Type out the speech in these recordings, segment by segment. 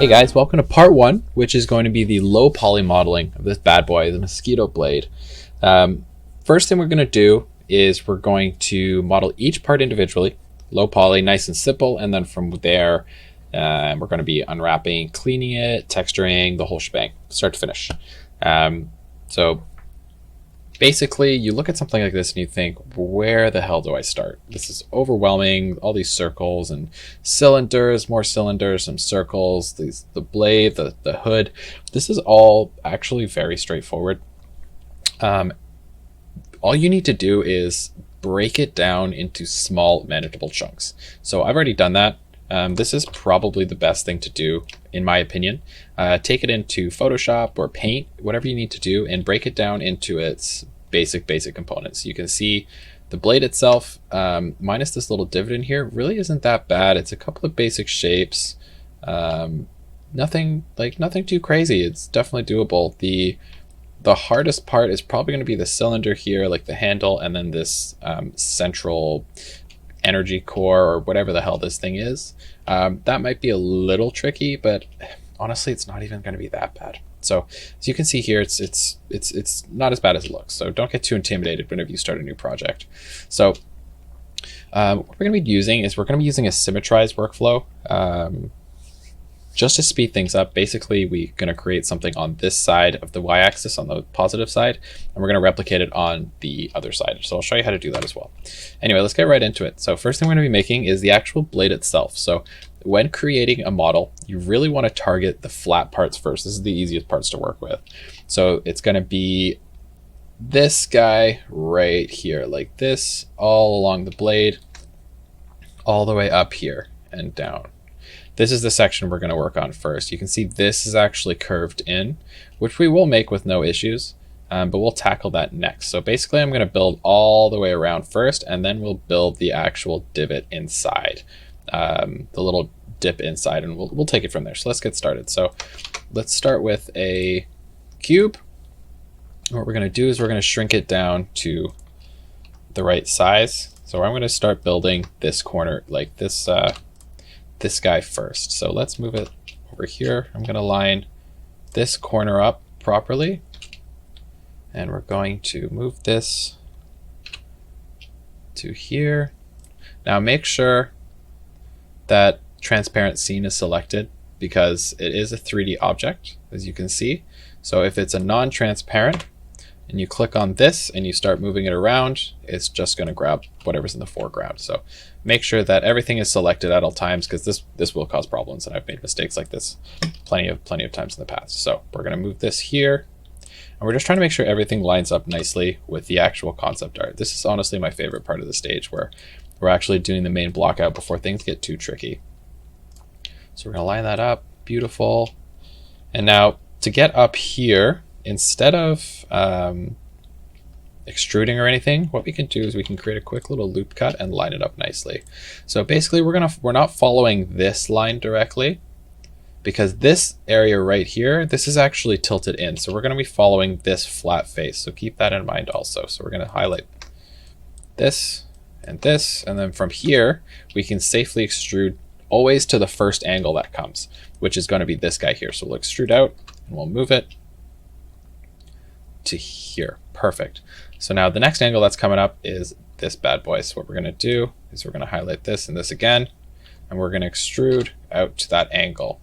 Hey guys, welcome to part one, which is going to be the low poly modeling of this bad boy, the mosquito blade. First thing we're going to do is we're going to model each part individually, low poly, nice and simple, and then from there we're going to be unwrapping, cleaning it, texturing, the whole shebang, start to finish. So basically, you look at something like this and you think, where the hell do I start? This is overwhelming, all these circles and cylinders, more cylinders, some circles, the blade, the hood. This is all actually very straightforward. All you need to do is break it down into small, manageable chunks. So I've already done that. This is probably the best thing to do, in my opinion. Take it into Photoshop or Paint, whatever you need to do, and break it down into its basic components. You can see the blade itself, minus this little divot in here, really isn't that bad. It's a couple of basic shapes. Nothing too crazy. It's definitely doable. The hardest part is probably going to be the cylinder here, like the handle, and then this central energy core or whatever the hell this thing is. That might be a little tricky, but honestly it's not even going to be that bad. So as you can see here, it's not as bad as it looks, so don't get too intimidated whenever you start a new project. So what we're going to be using is we're going to be using a Symmetrize workflow just to speed things up. Basically, we're going to create something on this side of the y-axis, on the positive side, and we're going to replicate it on the other side. So I'll show you how to do that as well. Anyway, let's get right into it. So first thing we're going to be making is the actual blade itself. So when creating a model, you really want to target the flat parts first. This is the easiest parts to work with. So it's going to be this guy right here, like this, all along the blade, all the way up here and down. This is the section we're going to work on first. You can see this is actually curved in, which we will make with no issues, but we'll tackle that next. So basically I'm going to build all the way around first, and then we'll build the actual divot inside, the little dip inside, and we'll take it from there. So let's get started. So let's start with a cube. What we're going to do is we're going to shrink it down to the right size. So I'm going to start building this corner, like this guy first. So let's move it over here. I'm going to line this corner up properly, and we're going to move this to here. Now make sure that transparent scene is selected, because it is a 3D object, as you can see. So if it's a non-transparent and you click on this and you start moving it around, it's just going to grab whatever's in the foreground. So make sure that everything is selected at all times, because this will cause problems, and I've made mistakes like this plenty of times in the past. So we're going to move this here, and we're just trying to make sure everything lines up nicely with the actual concept art. This is honestly my favorite part of the stage, where we're actually doing the main block out before things get too tricky. So we're going to line that up, beautiful. And now to get up here, instead of extruding or anything, what we can do is we can create a quick little loop cut and line it up nicely. So basically we're not following this line directly, because this area right here, this is actually tilted in. So we're going to be following this flat face. So keep that in mind also. So we're going to highlight this, and then from here we can safely extrude always to the first angle that comes, which is going to be this guy here. So we'll extrude out and we'll move it to here. Perfect. So now the next angle that's coming up is this bad boy. So what we're going to do is we're going to highlight this and this again, and we're going to extrude out to that angle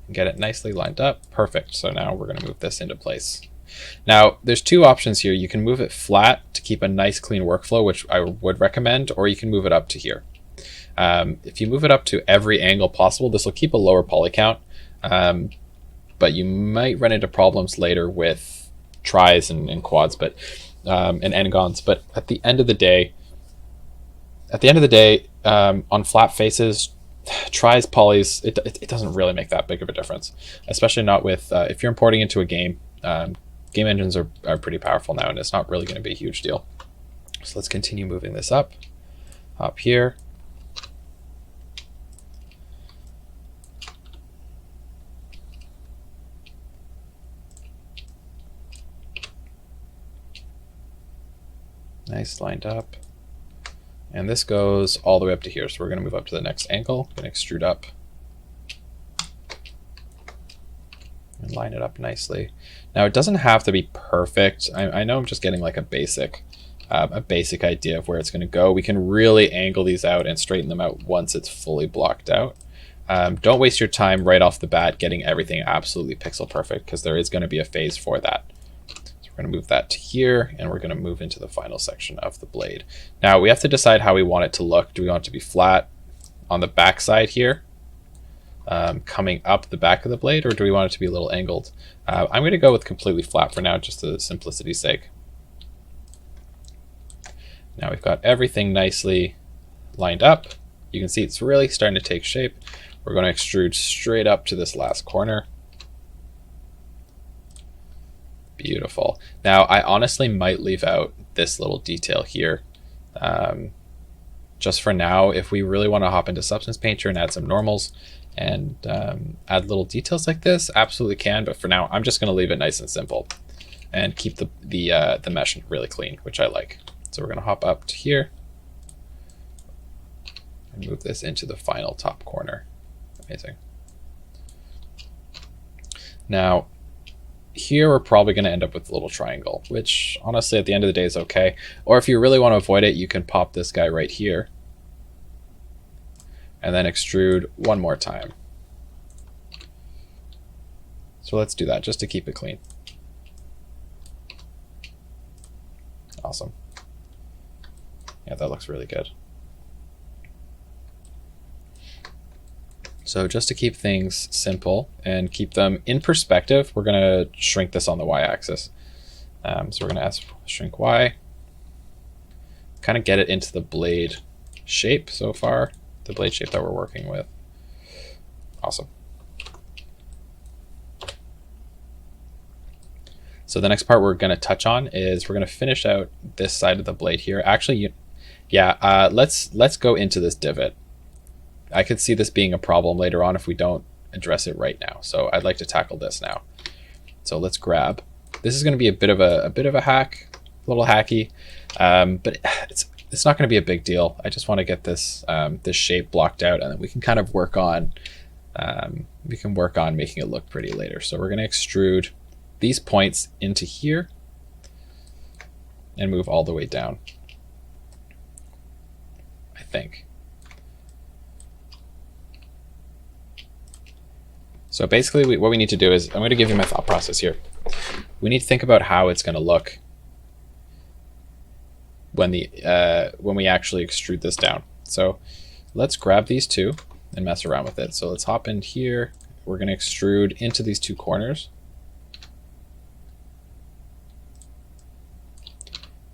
and get it nicely lined up. Perfect. So now we're going to move this into place. Now there's two options here. You can move it flat to keep a nice clean workflow, which I would recommend, or you can move it up to here. If you move it up to every angle possible, this will keep a lower poly count, but you might run into problems later with tris and quads, but and n-gons. But at the end of the day, on flat faces, tris, polys, it doesn't really make that big of a difference, especially not with if you're importing into a game. Game engines are pretty powerful now, and it's not really going to be a huge deal. So let's continue moving this up here. Nice, lined up. And this goes all the way up to here. So we're going to move up to the next angle, going to extrude up line it up nicely. Now it doesn't have to be perfect. I know I'm just getting like a basic idea of where it's going to go. We can really angle these out and straighten them out once it's fully blocked out. Don't waste your time right off the bat getting everything absolutely pixel perfect, because there is going to be a phase for that. So we're going to move that to here, and we're going to move into the final section of the blade. Now we have to decide how we want it to look. Do we want it to be flat on the back side here, coming up the back of the blade, or do we want it to be a little angled? I'm going to go with completely flat for now, just for simplicity's sake. Now we've got everything nicely lined up. You can see it's really starting to take shape. We're going to extrude straight up to this last corner. Beautiful. Now I honestly might leave out this little detail here. Just for now, if we really want to hop into Substance Painter and add some normals and add little details like this, absolutely can. But for now, I'm just going to leave it nice and simple and keep the mesh really clean, which I like. So we're going to hop up to here and move this into the final top corner. Amazing. Now, here we're probably going to end up with a little triangle, which honestly at the end of the day is okay. Or if you really want to avoid it, you can pop this guy right here and then extrude one more time. So let's do that just to keep it clean. Awesome. Yeah, that looks really good. So just to keep things simple and keep them in perspective, we're going to shrink this on the y-axis. So we're going to shrink y, kind of get it into the blade shape so far, the blade shape that we're working with. Awesome. So the next part we're going to touch on is we're going to finish out this side of the blade here. Actually, yeah, let's go into this divot. I could see this being a problem later on if we don't address it right now. So I'd like to tackle this now. So let's grab. This is going to be a bit of a hack, a little hacky, but it's not going to be a big deal. I just want to get this this shape blocked out, and then we can kind of work on making it look pretty later. So we're going to extrude these points into here and move all the way down, I think. So basically what we need to do is, I'm going to give you my thought process here. We need to think about how it's going to look when we actually extrude this down. So let's grab these two and mess around with it. So let's hop in here. We're going to extrude into these two corners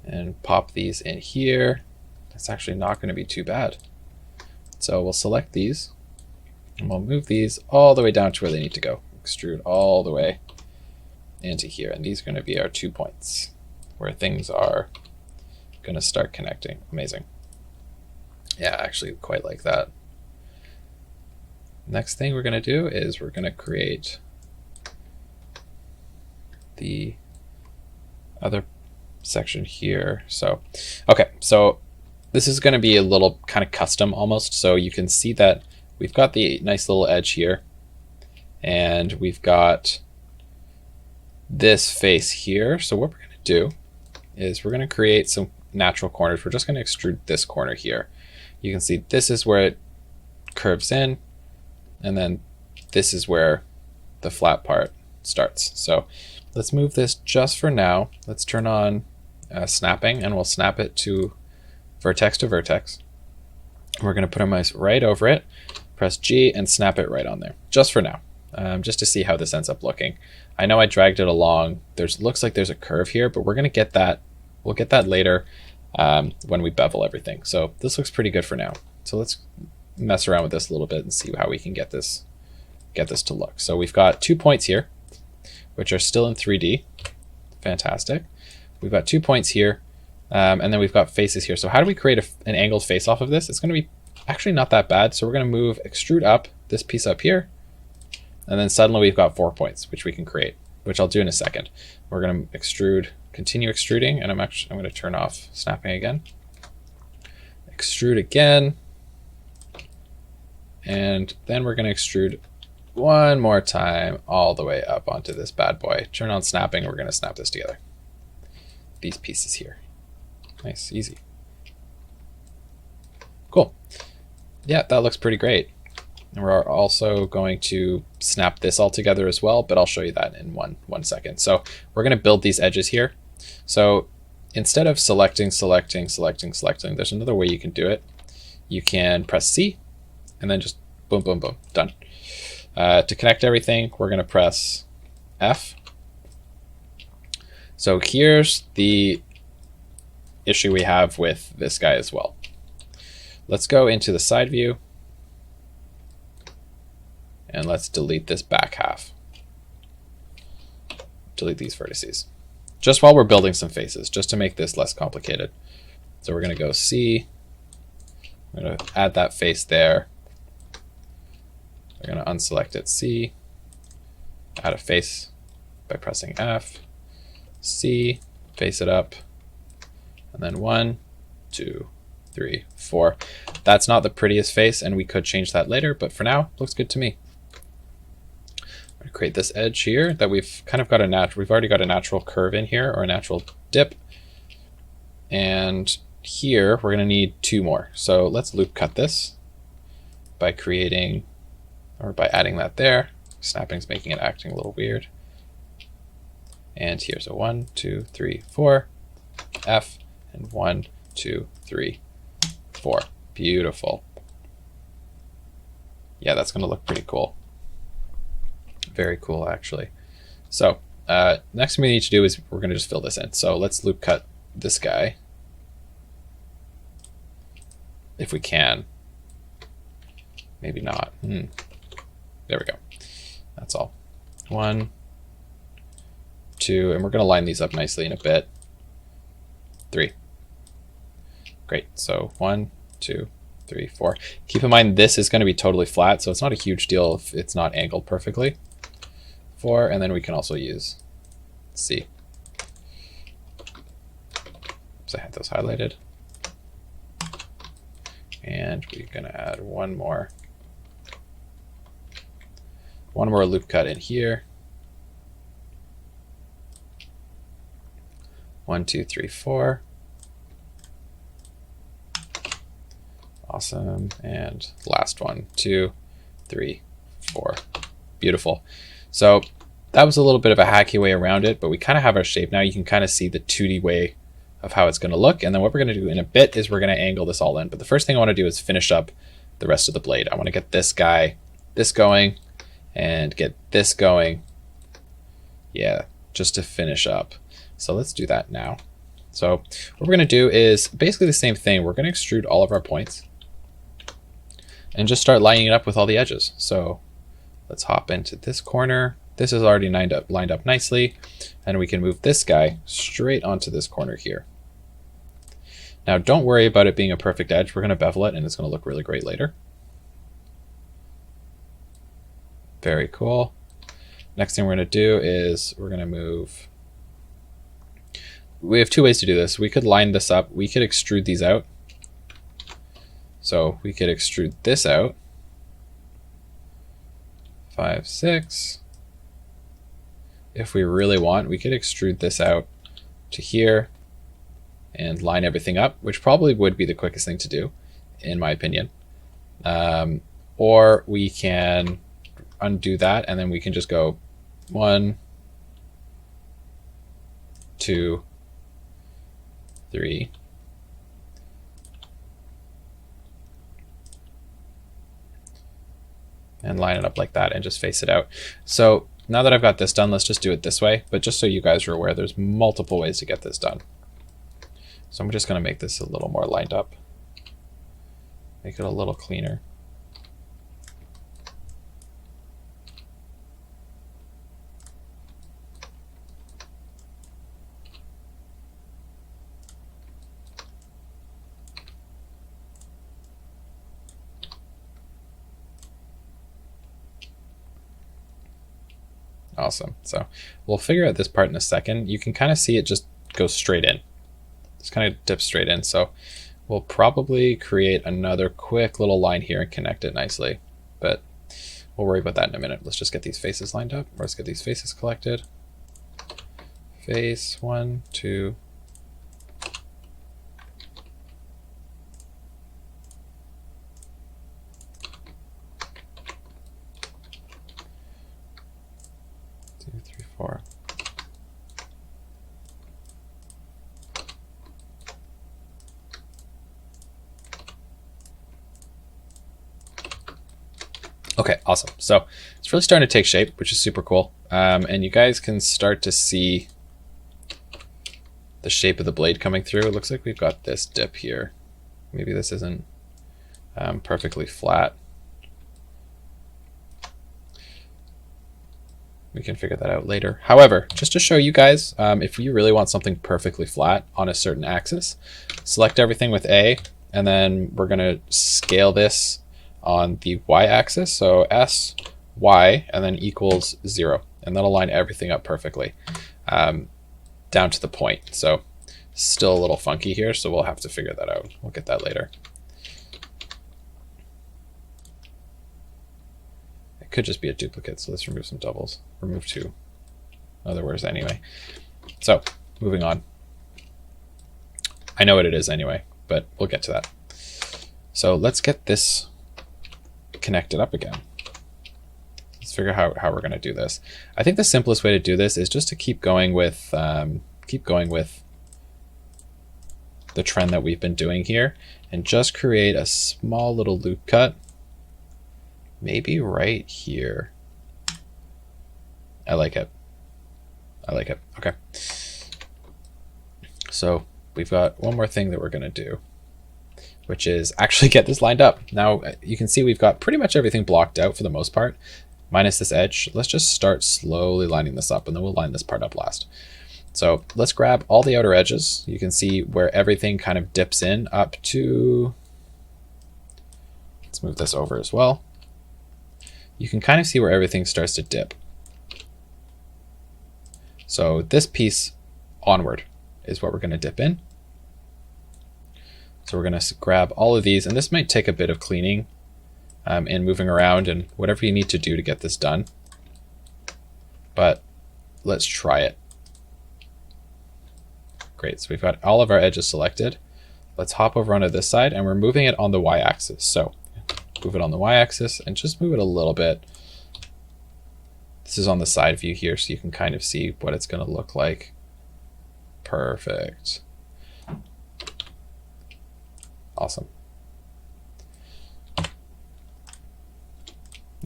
and pop these in here. That's actually not going to be too bad. So we'll select these. And we'll move these all the way down to where they need to go. Extrude all the way into here. And these are going to be our 2 points where things are going to start connecting. Amazing. Yeah, I actually quite like that. Next thing we're going to do is we're going to create the other section here. So, okay, so this is going to be a little kind of custom almost. So you can see that we've got the nice little edge here, and we've got this face here. So what we're going to do is we're going to create some natural corners. We're just going to extrude this corner here. You can see this is where it curves in, and then this is where the flat part starts. So let's move this just for now. Let's turn on snapping, and we'll snap it to vertex to vertex. We're going to put a mouse right over it, press G, and snap it right on there, just for now, just to see how this ends up looking. I know I dragged it along. Looks like there's a curve here, but we're going to get that. We'll get that later when we bevel everything. So this looks pretty good for now. So let's mess around with this a little bit and see how we can get this to look. So we've got 2 points here, which are still in 3D. Fantastic. We've got 2 points here, and then we've got faces here. So how do we create an angled face off of this? It's going to be actually not that bad. So we're going to move extrude up this piece up here, and then suddenly we've got 4 points, which we can create, which I'll do in a second. We're going to extrude, continue extruding, and I'm going to turn off snapping again. Extrude again, and then we're going to extrude one more time all the way up onto this bad boy. Turn on snapping. We're going to snap this together. These pieces here. Nice, easy. Cool. Yeah, that looks pretty great. And we're also going to snap this all together as well, but I'll show you that in one second. So we're going to build these edges here. So instead of selecting, there's another way you can do it. You can press C and then just boom, boom, boom, done. To connect everything, we're going to press F. So here's the issue we have with this guy as well. Let's go into the side view and let's delete this back half. Delete these vertices. Just while we're building some faces, just to make this less complicated. So we're going to go C. We're going to add that face there. We're going to unselect it, C. Add a face by pressing F. C, face it up. And then 1, 2, 3, 4. That's not the prettiest face, and we could change that later, but for now, looks good to me. I'm going to create this edge here that we've kind of got we've already got a natural curve in here, or a natural dip. And here we're going to need 2 more. So let's loop cut this by creating, or by adding that there. Snapping's making it acting a little weird. And here's a 1, 2, 3, 4, F, and 1, 2, 3, 4. Beautiful. Yeah, that's going to look pretty cool. Very cool, actually. So next thing we need to do is we're going to just fill this in. So let's loop cut this guy, if we can. Maybe not. There we go. That's all. 1, 2, and we're going to line these up nicely in a bit. 3. Great. So 1, 2, 3, 4. Keep in mind this is going to be totally flat, so it's not a huge deal if it's not angled perfectly. 4, and then we can also use C. So I had those highlighted. And we're going to add one more loop cut in here. 1, 2, 3, 4. Awesome. And last one, 2, 3, 4. Beautiful. So that was a little bit of a hacky way around it, but we kind of have our shape now. You can kind of see the 2D way of how it's going to look. And then what we're going to do in a bit is we're going to angle this all in. But the first thing I want to do is finish up the rest of the blade. I want to get this guy, this going, and get this going. Yeah, just to finish up. So let's do that now. So what we're going to do is basically the same thing. We're going to extrude all of our points and just start lining it up with all the edges. So let's hop into this corner. This is already lined up nicely, and we can move this guy straight onto this corner here. Now don't worry about it being a perfect edge. We're going to bevel it and it's going to look really great later. Very cool. Next thing we're going to do is we're going to move. We have 2 ways to do this. We could line this up. We could extrude these out. So we could extrude this out. 5, 6. If we really want, we could extrude this out to here and line everything up, which probably would be the quickest thing to do, in my opinion. Or we can undo that, and then we can just go 1, 2, 3. And line it up like that and just face it out. So now that I've got this done, let's just do it this way. But just so you guys are aware, there's multiple ways to get this done. So I'm just going to make this a little more lined up. Make it a little cleaner. Awesome. So we'll figure out this part in a second. You can kind of see it just goes straight in. Just kind of dips straight in. So we'll probably create another quick little line here and connect it nicely. But we'll worry about that in a minute. Let's just get these faces lined up. Let's get these faces collected. Face 1, 2. Okay, awesome. So it's really starting to take shape, which is super cool. And you guys can start to see the shape of the blade coming through. It looks like we've got this dip here. Maybe this isn't perfectly flat. We can figure that out later. However, just to show you guys, if you really want something perfectly flat on a certain axis, select everything with A, and then we're going to scale this on the y-axis. So S, Y, and then equals 0. And that'll line everything up perfectly down to the point. So still a little funky here, so we'll have to figure that out. We'll get that later. It could just be a duplicate, so let's remove some doubles. Remove 2. Other words anyway. So moving on. I know what it is anyway, but we'll get to that. So let's get this connected up again. Let's figure out how we're going to do this. I think the simplest way to do this is just to keep going with the trend that we've been doing here, and just create a small little loop cut, maybe right here. I like it. I like it. Okay. So we've got one more thing that we're going to do, which is actually get this lined up. Now you can see we've got pretty much everything blocked out for the most part, minus this edge. Let's just start slowly lining this up, and then we'll line this part up last. So let's grab all the outer edges. You can see where everything kind of dips in up to, let's move this over as well. You can kind of see where everything starts to dip. So this piece onward is what we're going to dip in. So we're going to grab all of these, and this might take a bit of cleaning and moving around and whatever you need to do to get this done. But let's try it. Great, so we've got all of our edges selected. Let's hop over onto this side, and we're moving it on the y-axis. So move it on the y-axis and just move it a little bit. This is on the side view here, so you can kind of see what it's going to look like. Perfect. Awesome.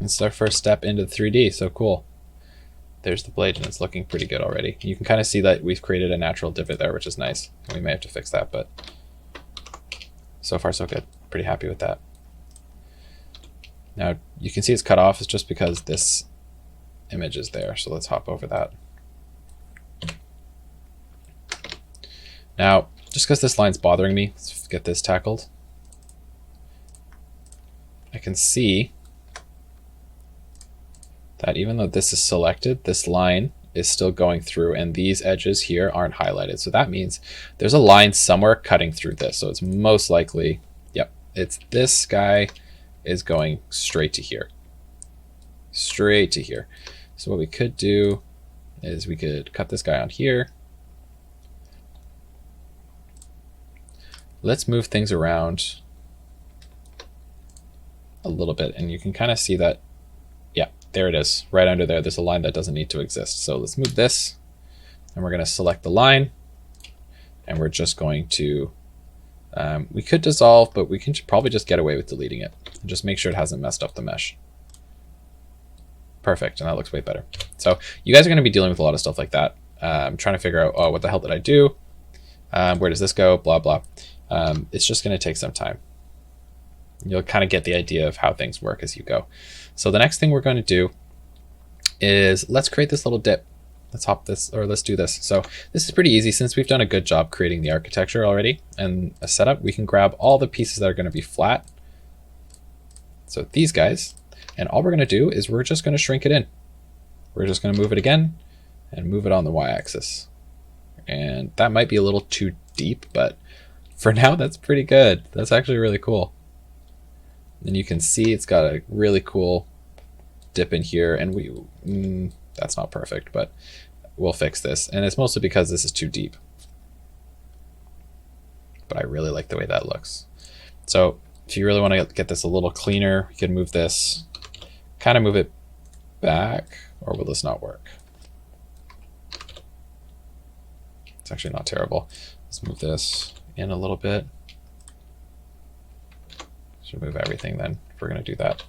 It's our first step into 3D, so cool. There's the blade, and it's looking pretty good already. You can kind of see that we've created a natural divot there, which is nice. We may have to fix that, but so far so good. Pretty happy with that. Now you can see it's cut off. It's just because this image is there, so let's hop over that. Now, just because this line's bothering me, let's get this tackled. I can see that even though this is selected, this line is still going through, and these edges here aren't highlighted. So that means there's a line somewhere cutting through this. So it's most likely, yep, it's this guy is going straight to here. Straight to here. So what we could do is we could cut this guy on here. Let's move things around a little bit, and you can kind of see that, yeah, there it is, right under there. There's a line that doesn't need to exist. So let's move this, and we're going to select the line, and we're just going to, we could dissolve, but we can probably just get away with deleting it and just make sure it hasn't messed up the mesh. Perfect, and that looks way better. So you guys are going to be dealing with a lot of stuff like that. Trying to figure out, oh, what the hell did I do? Where does this go? Blah, blah. It's just going to take some time. You'll kind of get the idea of how things work as you go. So the next thing we're going to do is let's create this little dip. Let's hop this, or let's do this. So this is pretty easy since we've done a good job creating the architecture already and a setup. We can grab all the pieces that are going to be flat. So these guys, and all we're going to do is we're just going to shrink it in. We're just going to move it again and move it on the y-axis. And that might be a little too deep, but for now, that's pretty good. That's actually really cool. And you can see it's got a really cool dip in here, and that's not perfect, but we'll fix this. And it's mostly because this is too deep. But I really like the way that looks. So if you really want to get this a little cleaner, you can move this, kind of move it back, or will this not work? It's actually not terrible. Let's move this in a little bit. Should move everything then, if we're going to do that.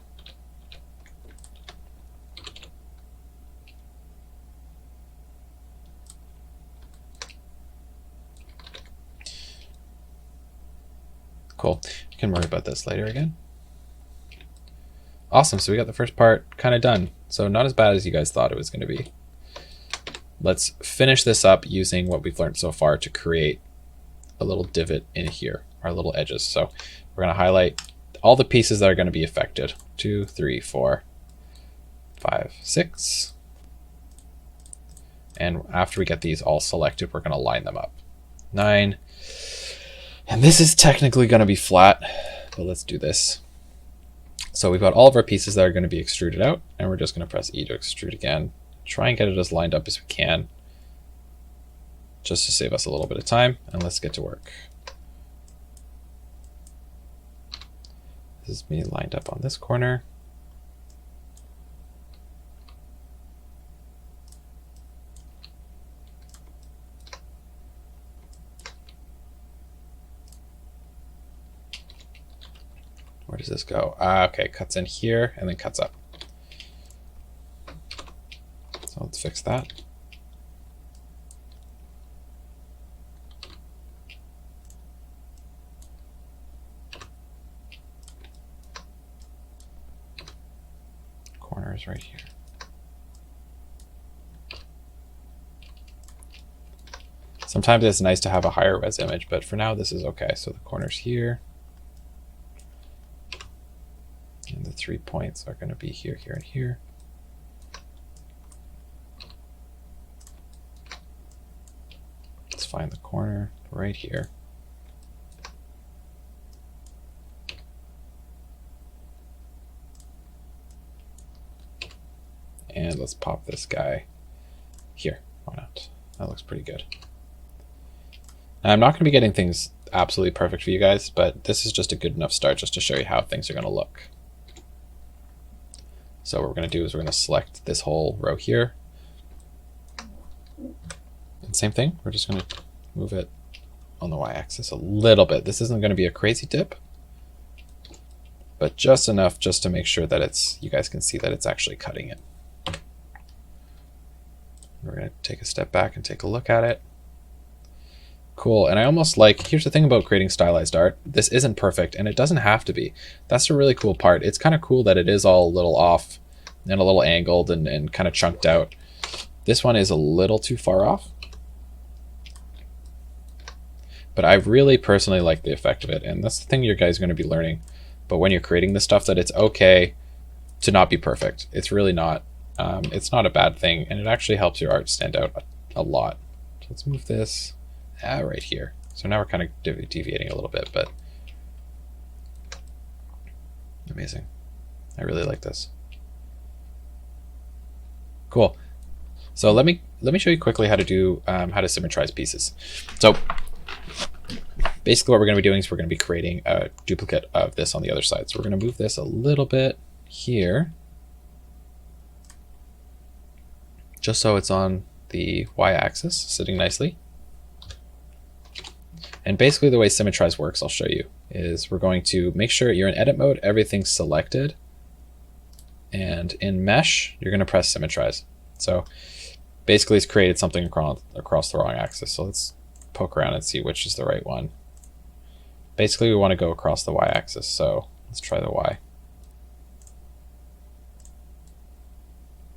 Cool. You can worry about this later again. Awesome. So we got the first part kind of done. So not as bad as you guys thought it was going to be. Let's finish this up using what we've learned so far to create a little divot in here, our little edges. So we're going to highlight all the pieces that are going to be affected. 2, 3, 4, 5, 6. And after we get these all selected, we're going to line them up. 9. And this is technically going to be flat, but let's do this. So we've got all of our pieces that are going to be extruded out, and we're just going to press E to extrude again. Try and get it as lined up as we can, just to save us a little bit of time, and let's get to work. This is me lined up on this corner. Where does this go? Okay, cuts in here and then cuts up. So let's fix that. Corner is right here. Sometimes it's nice to have a higher res image, but for now this is okay. So the corner's here. And the 3 points are going to be here, here, and here. Let's find the corner right here. And let's pop this guy here. Why not? That looks pretty good. Now, I'm not going to be getting things absolutely perfect for you guys, but this is just a good enough start just to show you how things are going to look. So what we're going to do is we're going to select this whole row here. And same thing, we're just going to move it on the y-axis a little bit. This isn't going to be a crazy dip, but just enough just to make sure that it's, you guys can see that it's actually cutting it. We're going to take a step back and take a look at it. Cool, and I almost like, here's the thing about creating stylized art. This isn't perfect, and it doesn't have to be. That's a really cool part. It's kind of cool that it is all a little off and a little angled and kind of chunked out. This one is a little too far off. But I really personally like the effect of it, and that's the thing you guys are going to be learning. But when you're creating this stuff, that it's okay to not be perfect. It's really not. It's not a bad thing, and it actually helps your art stand out a lot. So let's move this right here. So now we're kind of deviating a little bit, but amazing. I really like this. Cool. So let me show you quickly how to do how to symmetrize pieces. So basically what we're going to be doing is we're going to be creating a duplicate of this on the other side. So we're going to move this a little bit here, just so it's on the y-axis, sitting nicely. And basically the way Symmetrize works, I'll show you, is we're going to make sure you're in edit mode, everything's selected. And in mesh, you're going to press Symmetrize. So basically it's created something across the wrong axis. So let's poke around and see which is the right one. Basically we want to go across the y-axis. So let's try the y.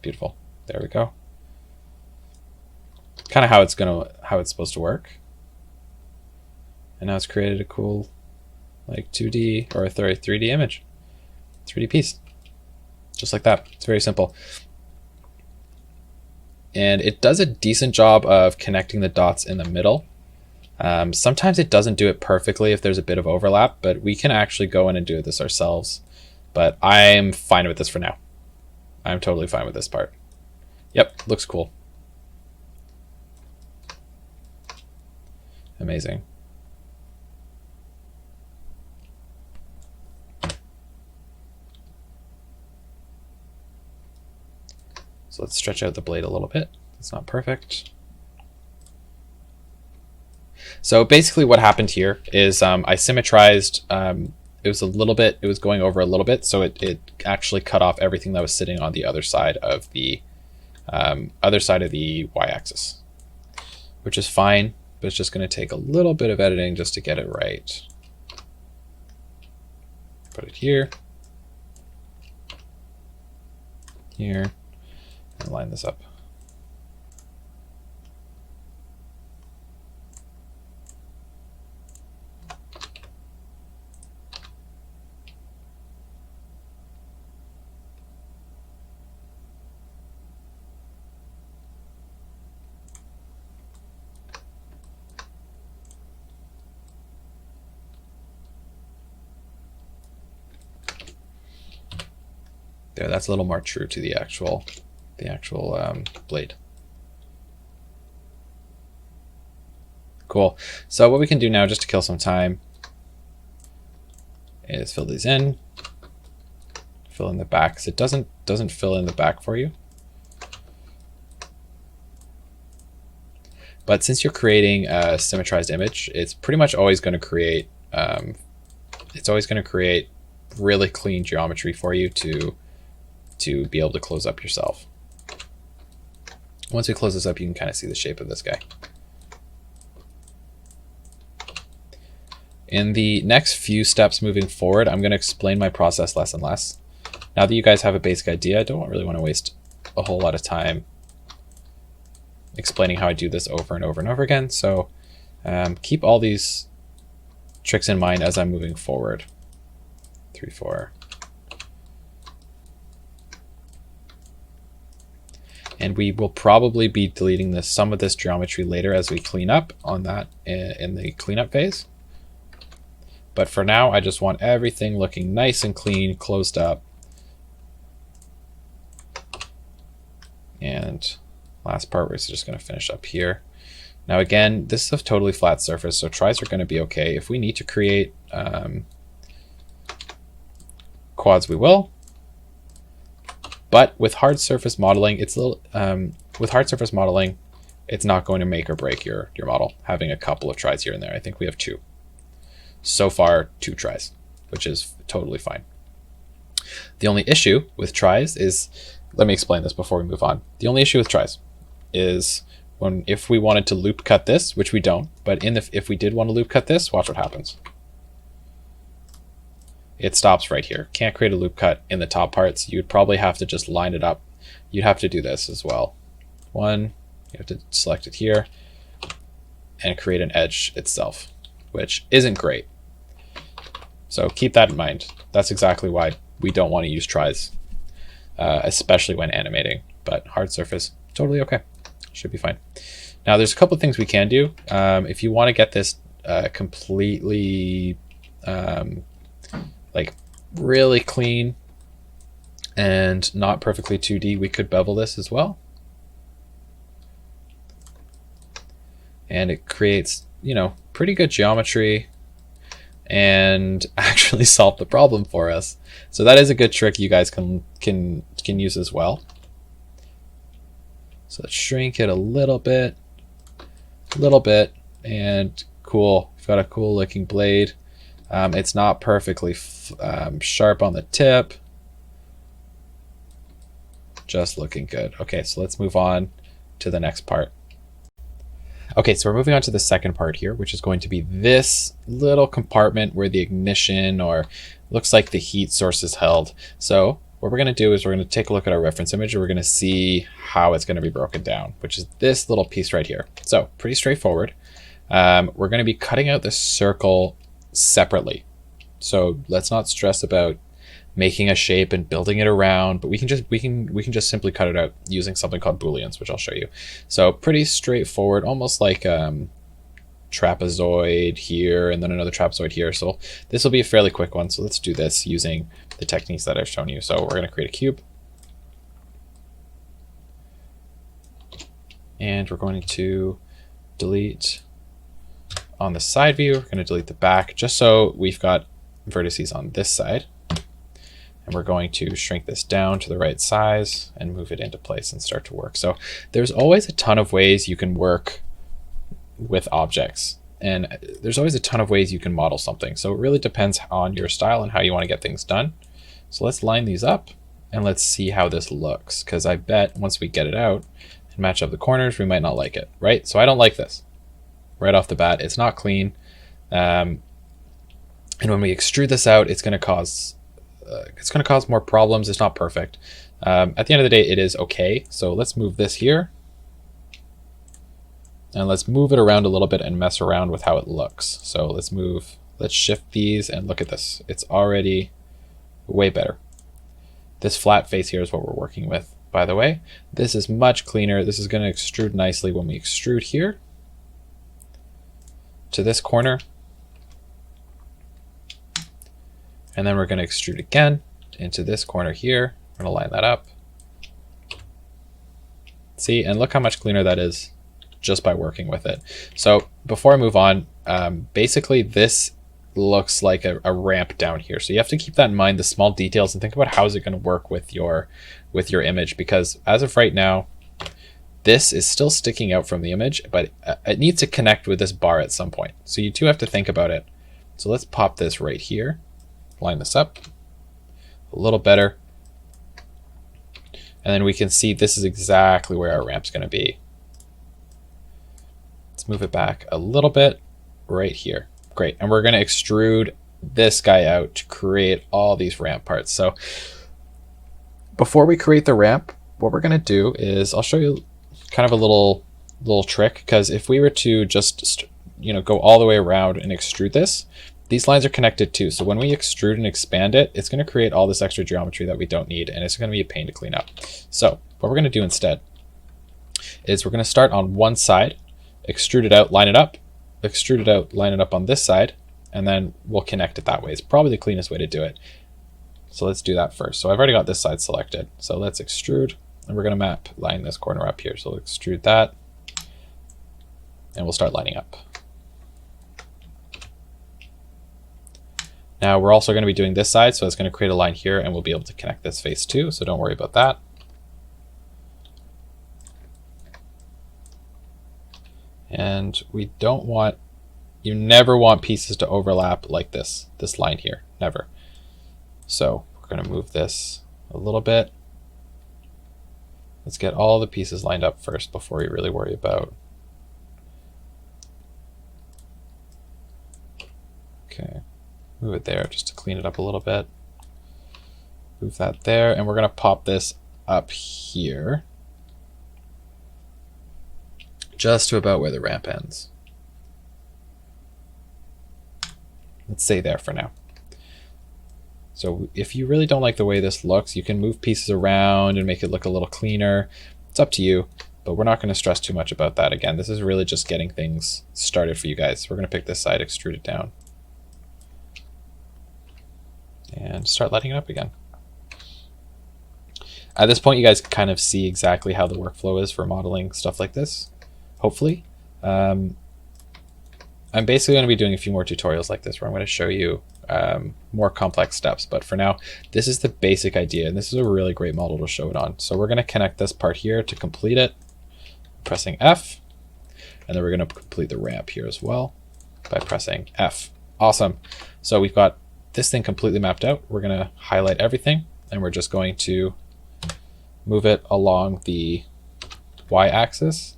Beautiful. There we go. Kind of how it's supposed to work. And now it's created a cool like 2D or 3D image, 3D piece, just like that. It's very simple. And it does a decent job of connecting the dots in the middle. Sometimes it doesn't do it perfectly if there's a bit of overlap, but we can actually go in and do this ourselves. But I'm fine with this for now. I'm totally fine with this part. Yep, looks cool. Amazing. So let's stretch out the blade a little bit. It's not perfect. So basically what happened here is I symmetrized, it was going over a little bit, so it actually cut off everything that was sitting on the other side of the y-axis, which is fine, but it's just going to take a little bit of editing just to get it right. Put it here, here, and line this up. There, that's a little more true to the actual blade. Cool. So what we can do now, just to kill some time, is fill these in, fill in the back, because it doesn't fill in the back for you. But since you're creating a symmetrized image, it's pretty much always going to create really clean geometry for you to be able to close up yourself. Once we close this up, you can kind of see the shape of this guy. In the next few steps moving forward, I'm going to explain my process less and less. Now that you guys have a basic idea, I don't really want to waste a whole lot of time explaining how I do this over and over and over again. So keep all these tricks in mind as I'm moving forward. 3, 4. And we will probably be deleting some of this geometry later as we clean up on that in the cleanup phase. But for now, I just want everything looking nice and clean, closed up. And last part, we're just going to finish up here. Now again, this is a totally flat surface, so tries are going to be okay. If we need to create quads, we will. But with hard surface modeling, it's not going to make or break your model, having a couple of tries here and there. I think we have 2. So far, 2 tries, which is totally fine. The only issue with tries is, let me explain this before we move on. The only issue with tries is if we wanted to loop cut this, which we don't, but if we did want to loop cut this, watch what happens. It stops right here. Can't create a loop cut in the top parts. You'd probably have to just line it up. You'd have to do this as well. You have to select it here and create an edge itself, which isn't great. So keep that in mind. That's exactly why we don't want to use tries, especially when animating, but hard surface, totally okay. Should be fine. Now there's a couple of things we can do. If you want to get this completely like really clean and not perfectly 2D, we could bevel this as well. And it creates, pretty good geometry and actually solve the problem for us. So that is a good trick you guys can use as well. So let's shrink it a little bit, and cool. We've got a cool looking blade. It's not perfectly sharp on the tip. Just looking good. Okay, so let's move on to the next part. Okay, so we're moving on to the second part here, which is going to be this little compartment where the ignition or looks like the heat source is held. So what we're going to do is we're going to take a look at our reference image and we're going to see how it's going to be broken down, which is this little piece right here. So pretty straightforward. We're going to be cutting out the circle separately. So let's not stress about making a shape and building it around, but we can just simply cut it out using something called booleans, which I'll show you. So pretty straightforward, almost like trapezoid here and then another trapezoid here. So this will be a fairly quick one. So let's do this using the techniques that I've shown you. So we're going to create a cube. And we're going to delete on the side view. We're going to delete the back just so we've got vertices on this side. And we're going to shrink this down to the right size and move it into place and start to work. So there's always a ton of ways you can work with objects, and there's always a ton of ways you can model something. So it really depends on your style and how you want to get things done. So let's line these up and let's see how this looks, because I bet once we get it out and match up the corners, we might not like it, right? So I don't like this right off the bat. It's not clean. And when we extrude this out, it's going to cause more problems. It's not perfect. At the end of the day, it is okay. So let's move this here. And let's move it around a little bit and mess around with how it looks. So let's shift these and look at this. It's already way better. This flat face here is what we're working with, by the way. This is much cleaner. This is going to extrude nicely when we extrude here to this corner. And then we're going to extrude again into this corner here. We're going to line that up. See, and look how much cleaner that is just by working with it. So before I move on, basically this looks like a ramp down here. So you have to keep that in mind, the small details, and think about how is it going to work with your image, because as of right now, this is still sticking out from the image, but it needs to connect with this bar at some point. So you do have to think about it. So let's pop this right here, line this up a little better. And then we can see this is exactly where our ramp's going to be. Let's move it back a little bit right here. Great. And we're going to extrude this guy out to create all these ramp parts. So before we create the ramp, what we're going to do is I'll show you kind of a little trick, because if we were to just go all the way around and extrude this, these lines are connected too. So when we extrude and expand it, it's going to create all this extra geometry that we don't need, and it's going to be a pain to clean up. So what we're going to do instead is we're going to start on one side, extrude it out, line it up, extrude it out, line it up on this side, and then we'll connect it that way. It's probably the cleanest way to do it. So let's do that first. So I've already got this side selected. So let's extrude, and we're going to line this corner up here. So we'll extrude that, and we'll start lining up. Now we're also going to be doing this side, so it's going to create a line here, and we'll be able to connect this face too, so don't worry about that. And you never want pieces to overlap like this line here, never. So we're going to move this a little bit. Let's get all the pieces lined up first before we really worry about. Okay, move it there just to clean it up a little bit. Move that there, and we're going to pop this up here, just to about where the ramp ends. Let's stay there for now. So if you really don't like the way this looks, you can move pieces around and make it look a little cleaner. It's up to you, but we're not going to stress too much about that. Again, this is really just getting things started for you guys. We're going to pick this side, extrude it down, and start lighting it up again. At this point, you guys can kind of see exactly how the workflow is for modeling stuff like this. Hopefully. I'm basically going to be doing a few more tutorials like this where I'm going to show you more complex steps, but for now this is the basic idea, and this is a really great model to show it on. So we're going to connect this part here to complete it, pressing F, and then we're going to complete the ramp here as well by pressing F. Awesome. So we've got this thing completely mapped out. We're going to highlight everything, and we're just going to move it along the y-axis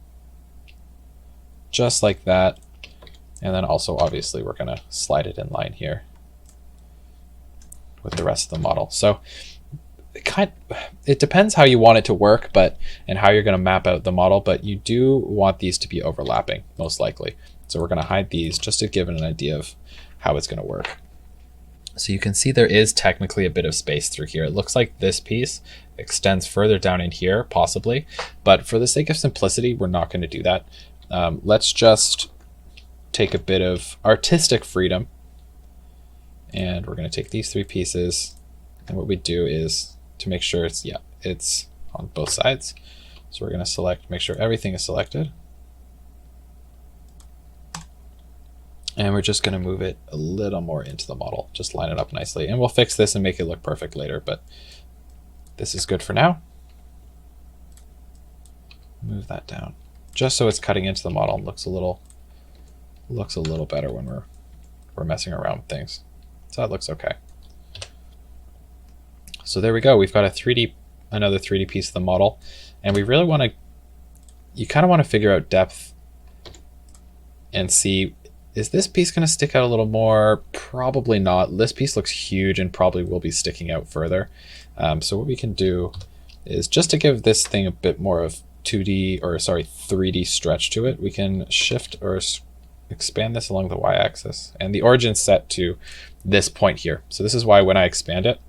just like that. And then also obviously we're going to slide it in line here with the rest of the model. So it depends how you want it to work, and how you're going to map out the model, but you do want these to be overlapping most likely. So we're going to hide these just to give it an idea of how it's going to work. So you can see there is technically a bit of space through here. It looks like this piece extends further down in here, possibly, but for the sake of simplicity, we're not going to do that. Let's just take a bit of artistic freedom, and we're going to take these three pieces, and what we do is, to make sure it's on both sides, So we're going to select, make sure everything is selected. And we're just going to move it a little more into the model, just line it up nicely. And we'll fix this and make it look perfect later, but this is good for now. Move that down, just so it's cutting into the model and looks a little better when we're messing around with things. So that looks okay. So there we go. We've got another 3D piece of the model, and we really want to, you kind of want to figure out depth and see, is this piece going to stick out a little more? Probably not. This piece looks huge and probably will be sticking out further. So what we can do is, just to give this thing a bit more of 3D stretch to it, we can shift or expand this along the y-axis, and the origin's set to this point here. So this is why when I expand it,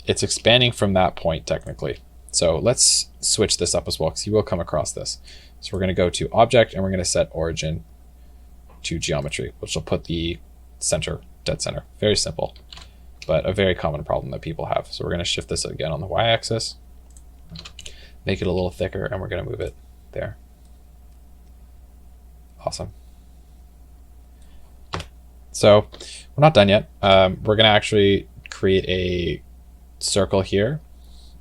it's expanding from that point technically. So let's switch this up as well, because you will come across this. So we're going to go to Object, and we're going to set Origin to Geometry, which will put the center, dead center. Very simple, but a very common problem that people have. So we're going to shift this again on the y-axis, make it a little thicker, and we're going to move it there. Awesome. So we're not done yet. We're going to actually create a circle here,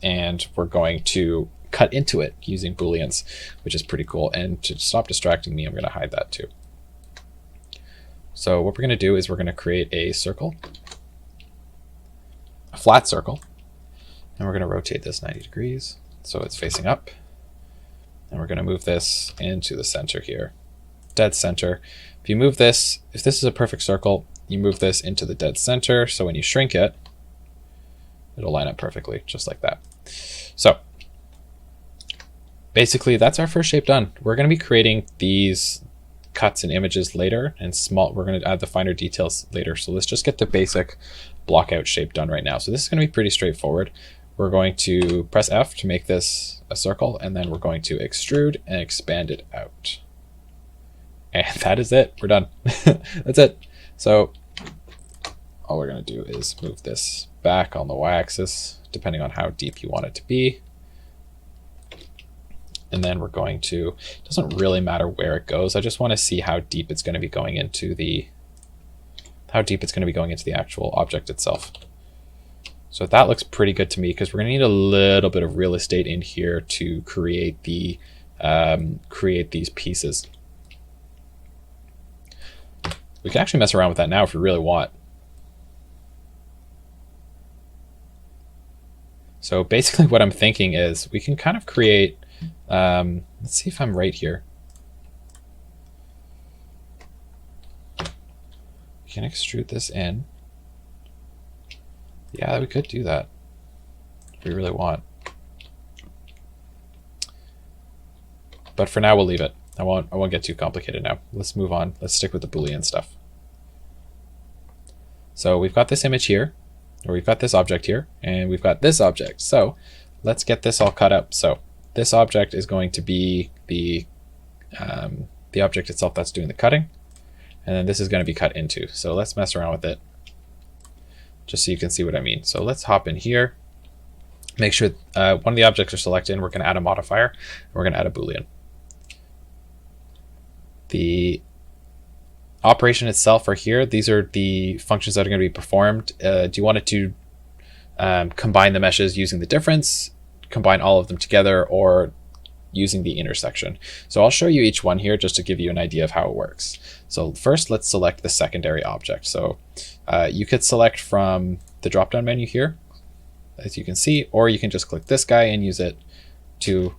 and we're going to cut into it using booleans, which is pretty cool. And to stop distracting me, I'm going to hide that too. So what we're going to do is we're going to create a circle, a flat circle, and we're going to rotate this 90 degrees so it's facing up. And we're going to move this into the center here, dead center. If you move this, if this is a perfect circle, you move this into the dead center, so when you shrink it, it'll line up perfectly, just like that. So basically that's our first shape done. We're going to be creating these cuts and images later, and we're going to add the finer details later. So let's just get the basic blockout shape done right now. So this is going to be pretty straightforward. We're going to press F to make this a circle, and then we're going to extrude and expand it out. And that is it. We're done. That's it. So all we're going to do is move this back on the y-axis, depending on how deep you want it to be. And then we're going to, it doesn't really matter where it goes. I just want to see how deep it's going to be going into the, actual object itself. So that looks pretty good to me, because we're going to need a little bit of real estate in here to create the, create these pieces. We can actually mess around with that now if we really want. So basically what I'm thinking is we can kind of create, let's see if I'm right here. We can extrude this in. Yeah, we could do that if we really want. But for now, we'll leave it. I won't get too complicated now. Let's move on. Let's stick with the Boolean stuff. So we've got this image here, or we've got this object here, and we've got this object. So let's get this all cut up. So this object is going to be the object itself that's doing the cutting, and then this is going to be cut into. So let's mess around with it, just so you can see what I mean. So let's hop in here, make sure one of the objects are selected, and we're going to add a modifier, and we're going to add a Boolean. The operation itself are here. These are the functions that are going to be performed. Do you want it to combine the meshes using the difference, combine all of them together, or using the intersection? So I'll show you each one here just to give you an idea of how it works. So first, let's select the secondary object. So you could select from the drop-down menu here, as you can see, or you can just click this guy and use it to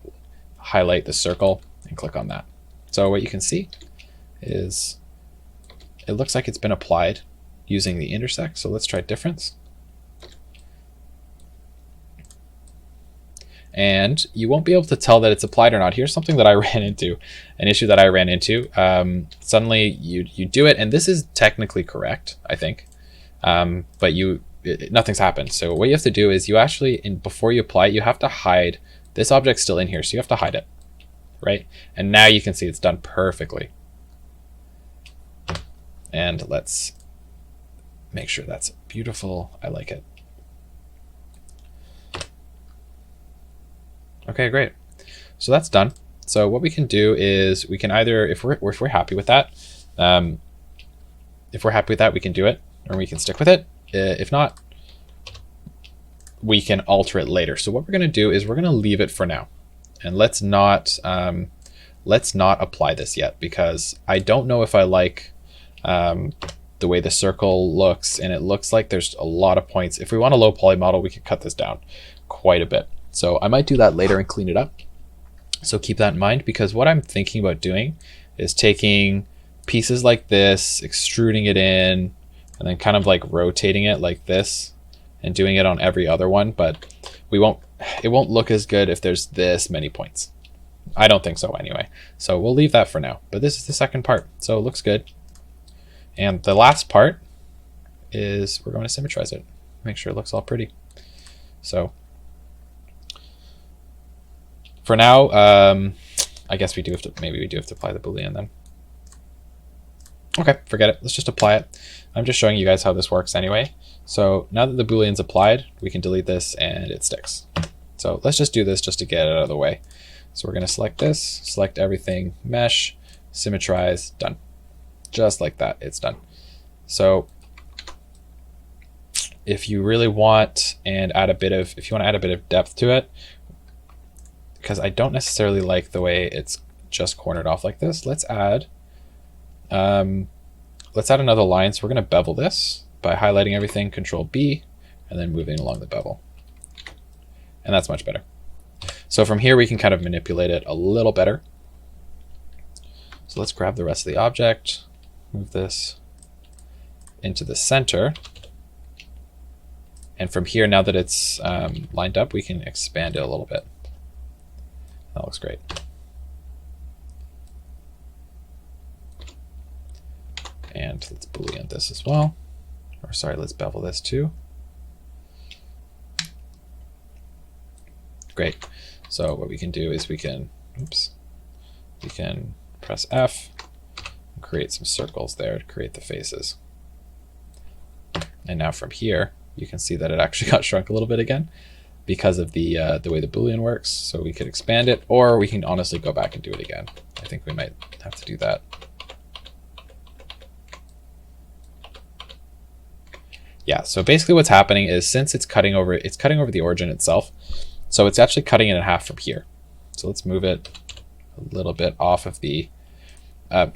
highlight the circle and click on that. So what you can see is it looks like it's been applied using the intersect. So let's try difference. And you won't be able to tell that it's applied or not. Here's something that I ran into, an issue that I ran into. Suddenly you do it, and this is technically correct, I think, but nothing's happened. So what you have to do is you actually, before you apply it, you have to hide. This object's still in here, so you have to hide it, right? And now you can see it's done perfectly. And let's make sure that's beautiful. I like it. Okay, great. So that's done. So what we can do is we can either, if we're happy with that, we can do it, or we can stick with it. If not, we can alter it later. So what we're going to do is we're going to leave it for now, and let's not apply this yet, because I don't know if I like the way the circle looks, and it looks like there's a lot of points. If we want a low poly model, we could cut this down quite a bit. So I might do that later and clean it up. So keep that in mind, because what I'm thinking about doing is taking pieces like this, extruding it in, and then kind of like rotating it like this and doing it on every other one. But it won't look as good if there's this many points. I don't think so anyway. So we'll leave that for now. But this is the second part, so it looks good. And the last part is we're going to symmetrize it, make sure it looks all pretty. So for now, I guess maybe we do have to apply the Boolean then. Okay, forget it. Let's just apply it. I'm just showing you guys how this works anyway. So now that the Boolean's applied, we can delete this and it sticks. So let's just do this just to get it out of the way. So we're going to select this, select everything, mesh, symmetrize, done. Just like that, it's done. So if you really want and if you want to add a bit of depth to it, because I don't necessarily like the way it's just cornered off like this, let's add another line. So we're going to bevel this by highlighting everything, Control B, and then moving along the bevel. And that's much better. So from here, we can kind of manipulate it a little better. So let's grab the rest of the object, move this into the center. And from here, now that it's lined up, we can expand it a little bit. That looks great. And let's Boolean this as well. Or sorry, let's bevel this too. Great. So what we can do is we can press F and create some circles there to create the faces. And now from here, you can see that it actually got shrunk a little bit again because of the way the Boolean works. So we could expand it, or we can honestly go back and do it again. I think we might have to do that. Yeah, so basically what's happening is, since it's cutting over the origin itself, so it's actually cutting it in half from here. So let's move it a little bit off of the,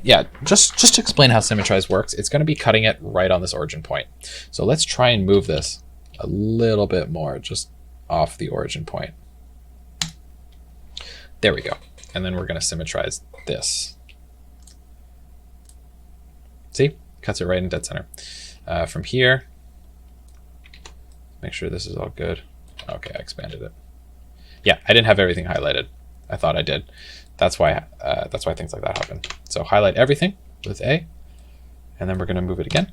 yeah, just to explain how Symmetrize works, it's going to be cutting it right on this origin point. So let's try and move this a little bit more, just off the origin point. There we go. And then we're going to Symmetrize this. See? Cuts it right in dead center. From here, make sure this is all good. Okay, I expanded it. Yeah, I didn't have everything highlighted. I thought I did. That's why things like that happen. So highlight everything with A, and then we're going to move it again.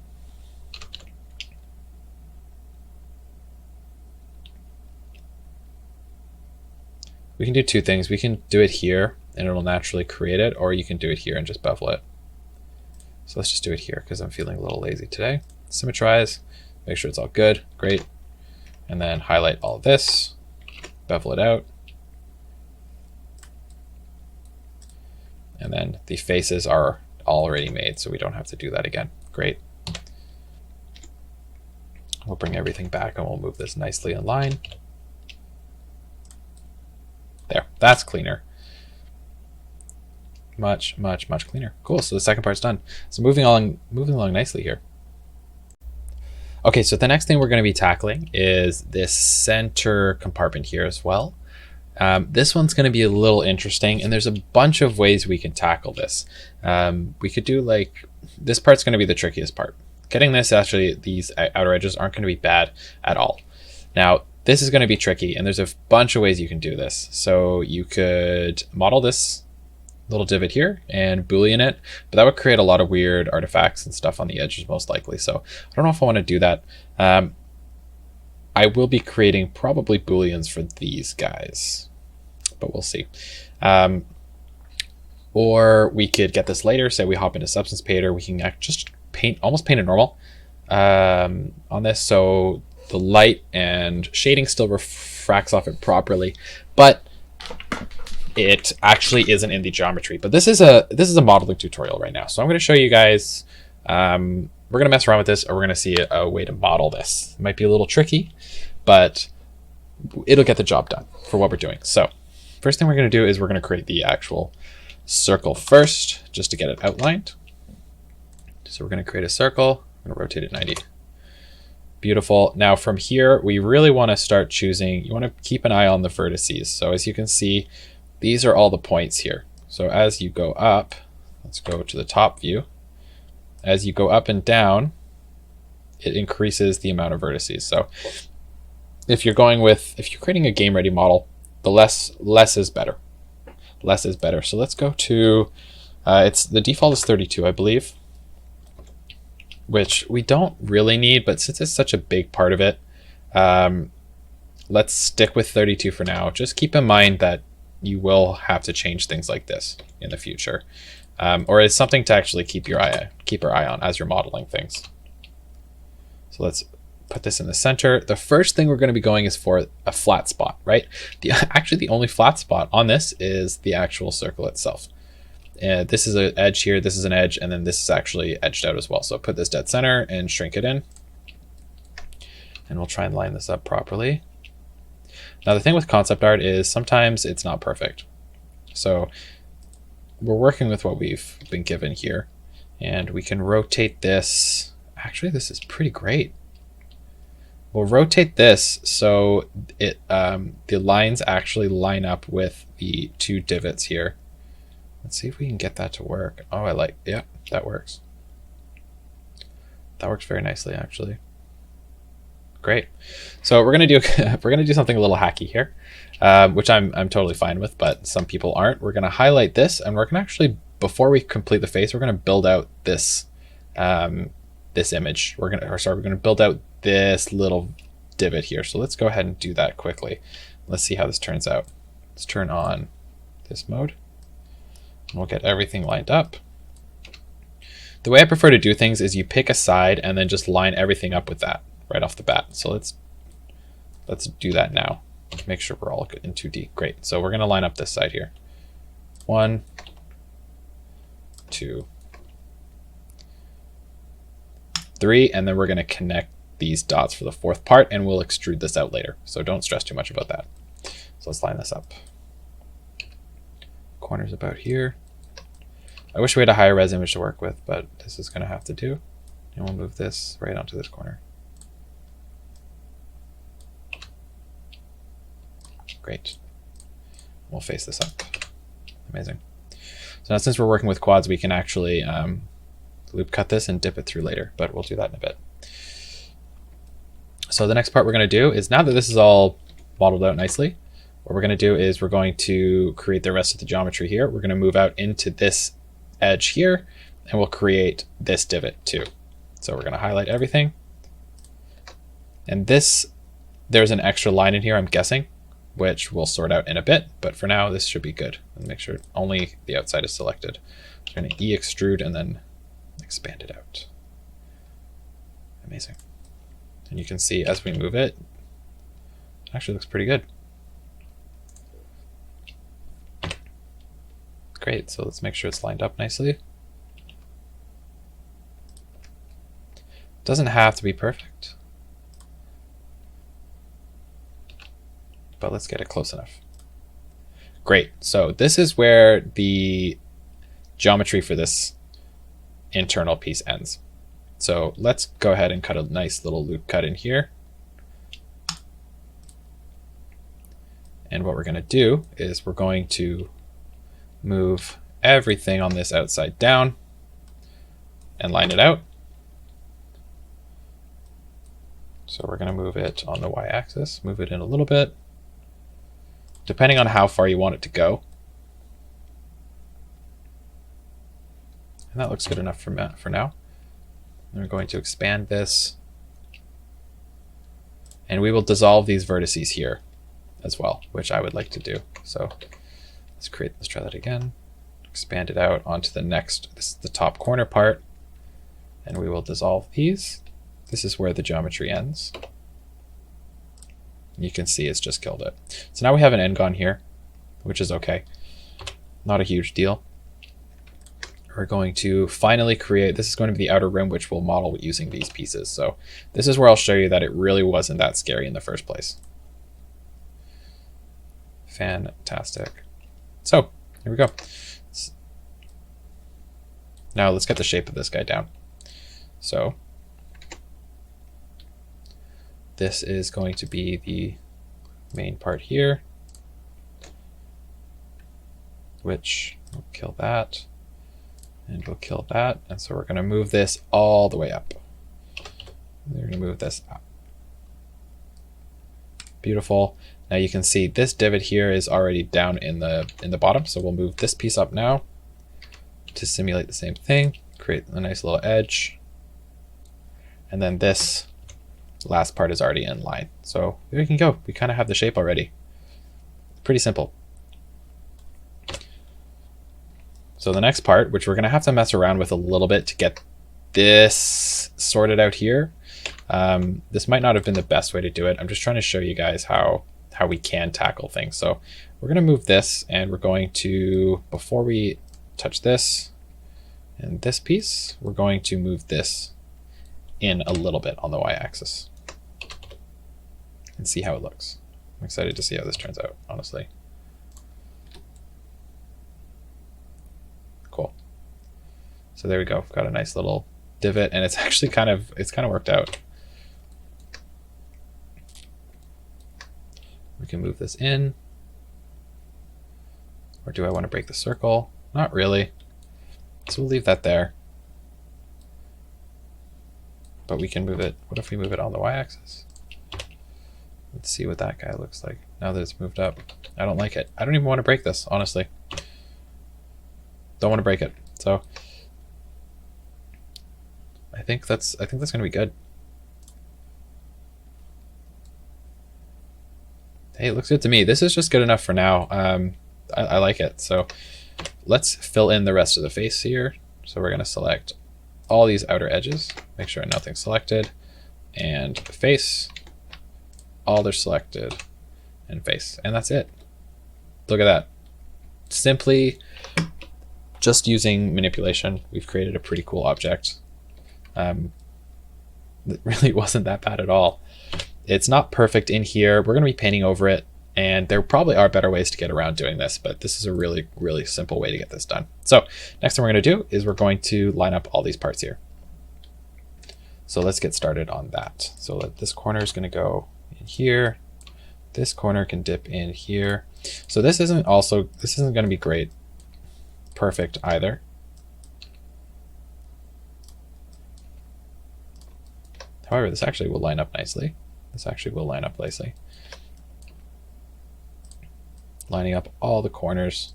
We can do two things. We can do it here and it'll naturally create it, or you can do it here and just bevel it. So let's just do it here because I'm feeling a little lazy today. Symmetrize, make sure it's all good, great. And then highlight all of this, bevel it out. And then the faces are already made, so we don't have to do that again. Great. We'll bring everything back and we'll move this nicely in line. There, that's cleaner. Much cleaner. Cool, so the second part's done. So moving along nicely here. Okay, so the next thing we're going to be tackling is this center compartment here as well. This one's going to be a little interesting, and there's a bunch of ways we can tackle this. We could do this part's going to be the trickiest part. Getting this, actually, these outer edges aren't going to be bad at all. Now, this is going to be tricky, and there's a bunch of ways you can do this. So you could model this little divot here and Boolean it, but that would create a lot of weird artifacts and stuff on the edges most likely. So I don't know if I want to do that. I will be creating probably Booleans for these guys, but we'll see. Or we could get this later. Say we hop into Substance Painter, we can just almost paint it normal on this, so the light and shading still refracts off it properly, but it actually isn't in the geometry. But this is a modeling tutorial right now. So I'm going to show you guys, we're going to mess around with this, or we're going to see a way to model this. It might be a little tricky, but it'll get the job done for what we're doing. So first thing we're going to do is we're going to create the actual circle first, just to get it outlined. So we're going to create a circle. I'm going to rotate it 90. Beautiful. Now from here, we really want to start choosing, you want to keep an eye on the vertices. So as you can see, these are all the points here. So as you go up, let's go to the top view. As you go up and down, it increases the amount of vertices. So if you're creating a game ready model, the less is better. Less is better. So let's go to, the default is 32, I believe, which we don't really need, but since it's such a big part of it, let's stick with 32 for now. Just keep in mind that you will have to change things like this in the future, or it's something to actually keep your eye on as you're modeling things. So let's put this in the center. The first thing we're going to be going is for a flat spot, right? Actually, the only flat spot on this is the actual circle itself. This is an edge here, this is an edge, and then this is actually edged out as well. So put this dead center and shrink it in. And we'll try and line this up properly. Now the thing with concept art is sometimes it's not perfect. So we're working with what we've been given here, and we can rotate this. Actually, this is pretty great. We'll rotate this so it the lines actually line up with the two divots here. Let's see if we can get that to work. Oh, yeah, that works. That works very nicely, actually. Great. So we're gonna do something a little hacky here, which I'm totally fine with, but some people aren't. We're gonna highlight this, and we're gonna actually, before we complete the face, we're gonna build out this this image. We're gonna build out this little divot here. So let's go ahead and do that quickly. Let's see how this turns out. Let's turn on this mode. We'll get everything lined up. The way I prefer to do things is you pick a side and then just line everything up with that right off the bat. So let's do that now. Make sure we're all in 2D. Great. So we're going to line up this side here. 1, 2, 3, and then we're going to connect these dots for the fourth part, and we'll extrude this out later. So don't stress too much about that. So let's line this up. Corners about here. I wish we had a higher res image to work with, but this is going to have to do. And we'll move this right onto this corner. Great. We'll face this up. Amazing. So now since we're working with quads, we can actually loop cut this and dip it through later, but we'll do that in a bit. So the next part we're going to do is, now that this is all modeled out nicely, what we're going to do is we're going to create the rest of the geometry here. We're going to move out into this edge here, and we'll create this divot too. So we're going to highlight everything. And there's an extra line in here, I'm guessing, which we'll sort out in a bit. But for now, this should be good. And make sure only the outside is selected. We're going to extrude and then expand it out. Amazing. And you can see as we move it, it actually looks pretty good. Great, so let's make sure it's lined up nicely. Doesn't have to be perfect, but let's get it close enough. Great, so this is where the geometry for this internal piece ends. So let's go ahead and cut a nice little loop cut in here. And what we're going to do is we're going to move everything on this outside down and line it out. So we're going to move it on the y-axis, move it in a little bit, depending on how far you want it to go. And that looks good enough for now. And we're going to expand this, and we will dissolve these vertices here as well, which I would like to do. So let's try that again. Expand it out onto the next, this is the top corner part, and we will dissolve these. This is where the geometry ends. You can see it's just killed it. So now we have an end gone here, which is okay. not a huge deal. We're going to finally create, this is going to be the outer rim, which we'll model using these pieces. So this is where I'll show you that it really wasn't that scary in the first place. Fantastic. So here we go. Now let's get the shape of this guy down. So this is going to be the main part here, which will kill that, and we'll kill that. And so we're going to move this all the way up. We're going to move this up. Beautiful. Now you can see this divot here is already down in the bottom. So we'll move this piece up now to simulate the same thing, create a nice little edge. And then this last part is already in line. So here we can go. We kind of have the shape already. Pretty simple. So the next part, which we're going to have to mess around with a little bit to get this sorted out here. This might not have been the best way to do it. I'm just trying to show you guys how we can tackle things. So we're going to move this, and we're going to, before we touch this and this piece, we're going to move this in a little bit on the y-axis and see how it looks. I'm excited to see how this turns out, honestly. Cool. So there we go. We've got a nice little divot, and it's actually kind of worked out. We can move this in. Or do I want to break the circle? Not really. So we'll leave that there. But we can move it. What if we move it on the y-axis? Let's see what that guy looks like now that it's moved up. I don't like it. I don't even want to break this, honestly. Don't want to break it. So I think that's going to be good. Hey, it looks good to me. This is just good enough for now. I like it. So let's fill in the rest of the face here. So we're going to select all these outer edges, make sure nothing's selected, and face, all they're selected, and face. And that's it. Look at that. Simply just using manipulation, we've created a pretty cool object. It really wasn't that bad at all. It's not perfect in here. We're going to be painting over it, and there probably are better ways to get around doing this, but this is a really, really simple way to get this done. So next thing we're going to do is we're going to line up all these parts here. So let's get started on that. So this corner is going to go in here. This corner can dip in here. So this isn't going to be great, perfect either. However, this actually will line up nicely. Lining up all the corners.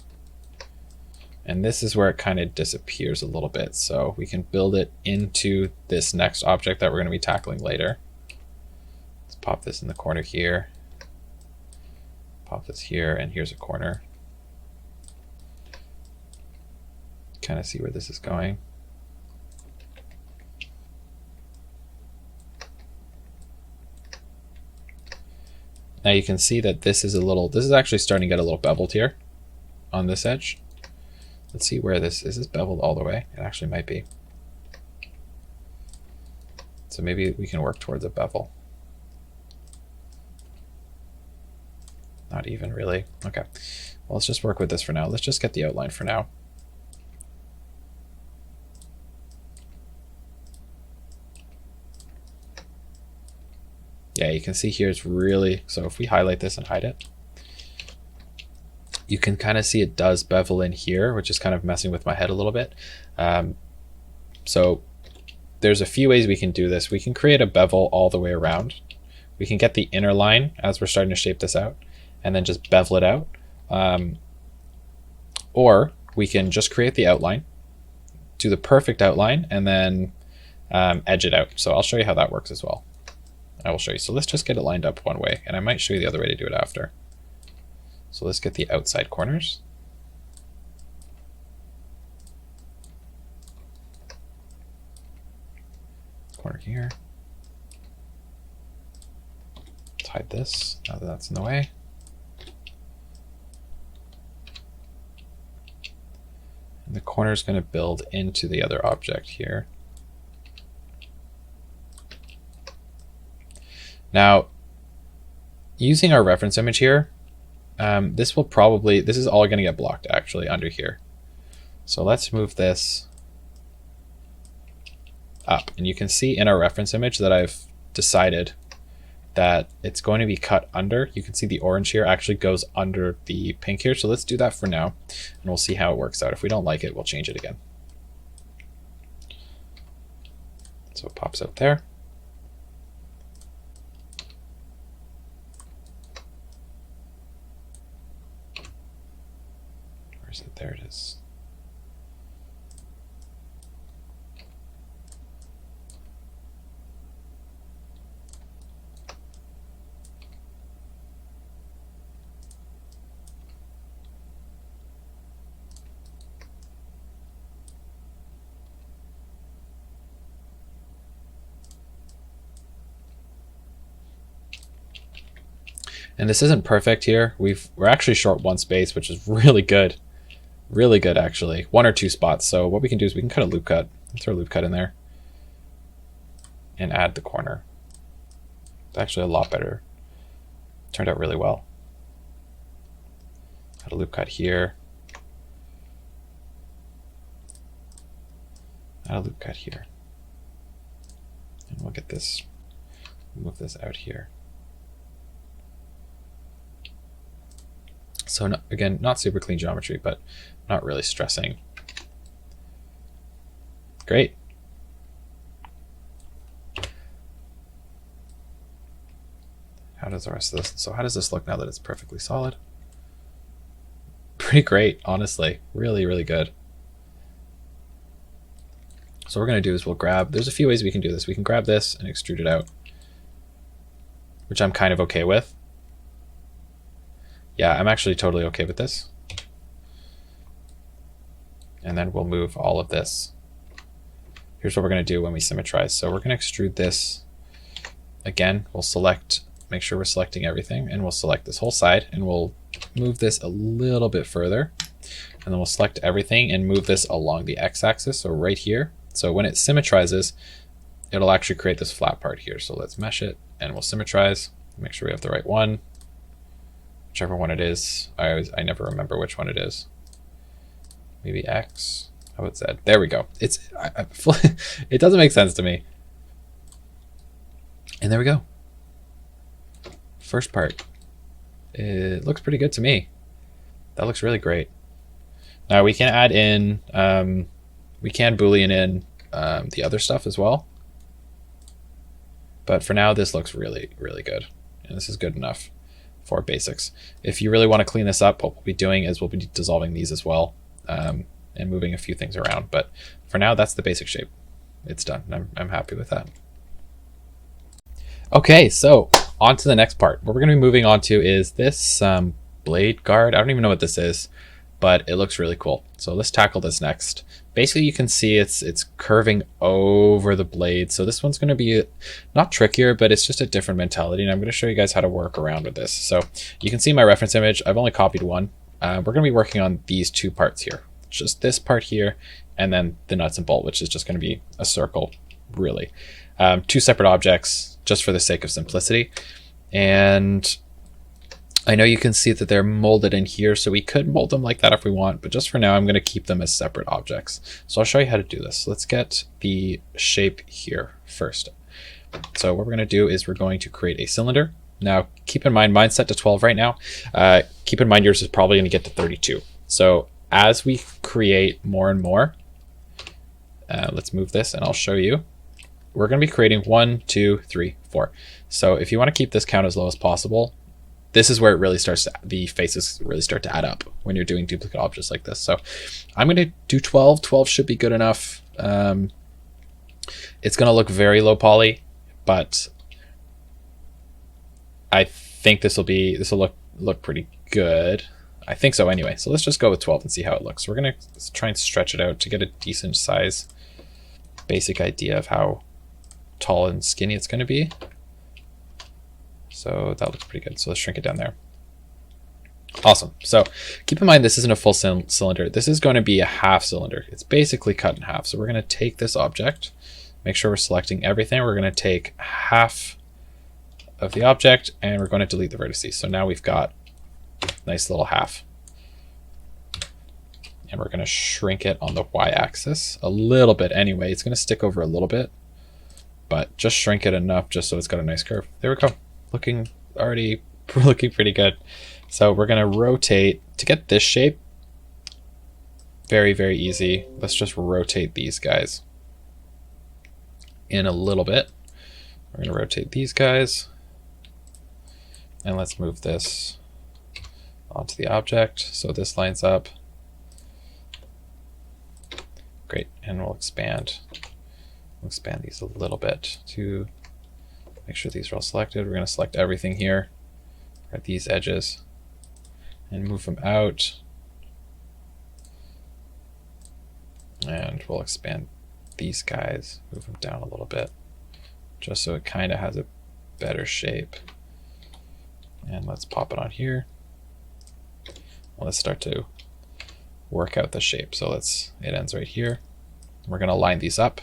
And this is where it kind of disappears a little bit. So we can build it into this next object that we're going to be tackling later. Let's pop this in the corner here. Pop this here, and here's a corner. Kind of see where this is going. Now you can see that this is actually starting to get a little beveled here on this edge. Let's see where is this beveled all the way? It actually might be. So maybe we can work towards a bevel. Not even really. Okay. Well, let's just work with this for now. Let's just get the outline for now. Yeah, you can see here it's really, so if we highlight this and hide it, you can kind of see it does bevel in here, which is kind of messing with my head a little bit. So there's a few ways we can do this. We can create a bevel all the way around. We can get the inner line as we're starting to shape this out and then just bevel it out. Or we can just create the outline, do the perfect outline, and then edge it out. So I'll show you how that works as well. I will show you. So let's just get it lined up one way, and I might show you the other way to do it after. So let's get the outside corners. Corner here. Let's hide this now that that's in the way. corner is going to build into the other object here. Now, using our reference image here, this is all going to get blocked actually under here. So let's move this up. And you can see in our reference image that I've decided that it's going to be cut under. You can see the orange here actually goes under the pink here. So let's do that for now, and we'll see how it works out. If we don't like it, we'll change it again. So it pops out there. Where is it? There it is. And this isn't perfect here. We're actually short one space, which is really good. Really good, actually. One or two spots. So what we can do is we can cut a loop cut. Throw a loop cut in there. And add the corner. It's actually a lot better. Turned out really well. Cut a loop cut here. Add a loop cut here. And we'll get this, move this out here. So again, not super clean geometry, but not really stressing. Great. How does the rest of this, so how does this look now that it's perfectly solid? Pretty great, honestly. Really, really good. So what we're going to do is we'll grab, there's a few ways we can do this. We can grab this and extrude it out, which I'm kind of okay with. Yeah, I'm actually totally okay with this. And then we'll move all of this. Here's what we're going to do when we symmetrize. So we're going to extrude this. Again, we'll select, make sure we're selecting everything, and we'll select this whole side, and we'll move this a little bit further. And then we'll select everything and move this along the x-axis, so right here. So when it symmetrizes, it'll actually create this flat part here. So let's mesh it, and we'll symmetrize. Make sure we have the right one. Whichever one it is. I never remember which one it is. Maybe X. How about Z? There we go. It doesn't make sense to me. And there we go. First part. It looks pretty good to me. That looks really great. Now we can add in, we can Boolean in the other stuff as well. But for now, this looks really, really good. And this is good enough for basics. If you really want to clean this up, what we'll be doing is we'll be dissolving these as well and moving a few things around. But for now, that's the basic shape. It's done. I'm happy with that. Okay, so on to the next part. What we're going to be moving on to is this blade guard. I don't even know what this is, but it looks really cool. So let's tackle this next. Basically, you can see it's curving over the blade. So this one's going to be not trickier, but it's just a different mentality. And I'm going to show you guys how to work around with this. So you can see my reference image. I've only copied one. We're going to be working on these two parts here. Just this part here, and then the nuts and bolt, which is just going to be a circle, really. Two separate objects, just for the sake of simplicity. And I know you can see that they're molded in here, so we could mold them like that if we want, but just for now, I'm going to keep them as separate objects. So I'll show you how to do this. Let's get the shape here first. So what we're going to do is we're going to create a cylinder. Now, keep in mind, mine's set to 12 right now. Keep in mind, yours is probably going to get to 32. So as we create more and more, let's move this and I'll show you. We're going to be creating 1, 2, 3, 4. So if you want to keep this count as low as possible, this is where it really starts to, the faces really start to add up when you're doing duplicate objects like this. So I'm going to do 12. 12 should be good enough. It's going to look very low poly, but I think this will look pretty good. I think so anyway. So let's just go with 12 and see how it looks. We're going to try and stretch it out to get a decent size, basic idea of how tall and skinny it's going to be. So that looks pretty good. So let's shrink it down there. Awesome. So keep in mind, this isn't a full cylinder. This is going to be a half cylinder. It's basically cut in half. So we're going to take this object, make sure we're selecting everything. We're going to take half of the object and we're going to delete the vertices. So now we've got a nice little half. And we're going to shrink it on the y-axis a little bit anyway. It's going to stick over a little bit, but just shrink it enough just so it's got a nice curve. There we go. Looking pretty good. So we're going to rotate to get this shape. Very, very easy. Let's just rotate these guys in a little bit. We're going to rotate these guys. And let's move this onto the object so this lines up. Great. And we'll expand these a little bit to make sure these are all selected. We're going to select everything here at these edges and move them out. And we'll expand these guys, move them down a little bit, just so it kind of has a better shape. And let's pop it on here. Well, let's start to work out the shape. So it ends right here. We're going to line these up.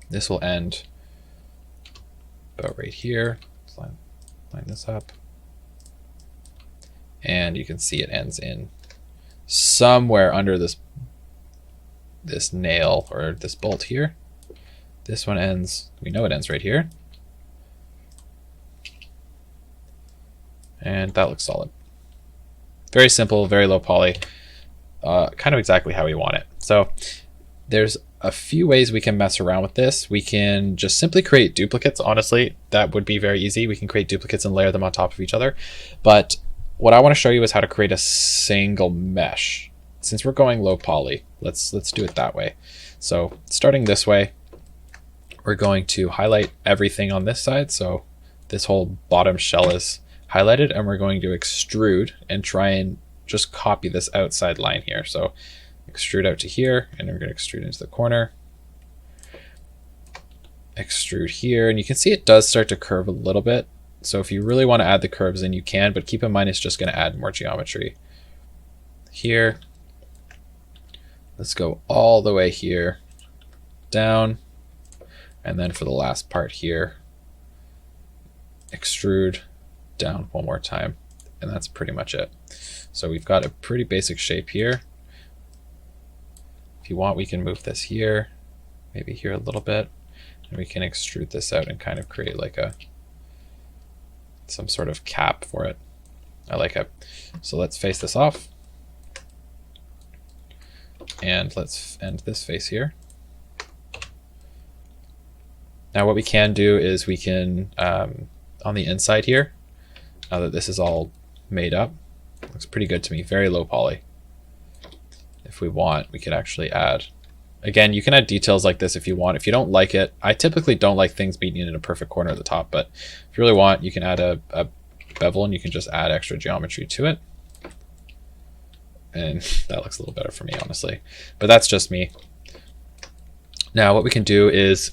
This will end about right here. Let's line this up. And you can see it ends in somewhere under this nail or this bolt here. This one ends, we know it ends right here. And that looks solid. Very simple, very low poly, kind of exactly how we want it. So there's a few ways we can mess around with this. We can just simply create duplicates. Honestly, that would be very easy. We can create duplicates and layer them on top of each other. But what I want to show you is how to create a single mesh. Since we're going low poly, let's do it that way. So starting this way, we're going to highlight everything on this side. So this whole bottom shell is highlighted, and we're going to extrude and try and just copy this outside line here. So extrude out to here, and we're going to extrude into the corner. Extrude here, and you can see it does start to curve a little bit. So if you really want to add the curves in, you can, but keep in mind it's just going to add more geometry. Here, let's go all the way here, down, and then for the last part here, extrude down one more time, and that's pretty much it. So we've got a pretty basic shape here. If you want, we can move this here, maybe here a little bit, and we can extrude this out and kind of create like some sort of cap for it. I like it. So let's face this off. And let's end this face here. Now what we can do is we can, on the inside here, now that this is all made up, looks pretty good to me, very low poly. If we want, we could actually add, again, you can add details like this if you want. If you don't like it, I typically don't like things being in a perfect corner at the top, but if you really want, you can add a bevel and you can just add extra geometry to it. And that looks a little better for me, honestly, but that's just me. Now what we can do is,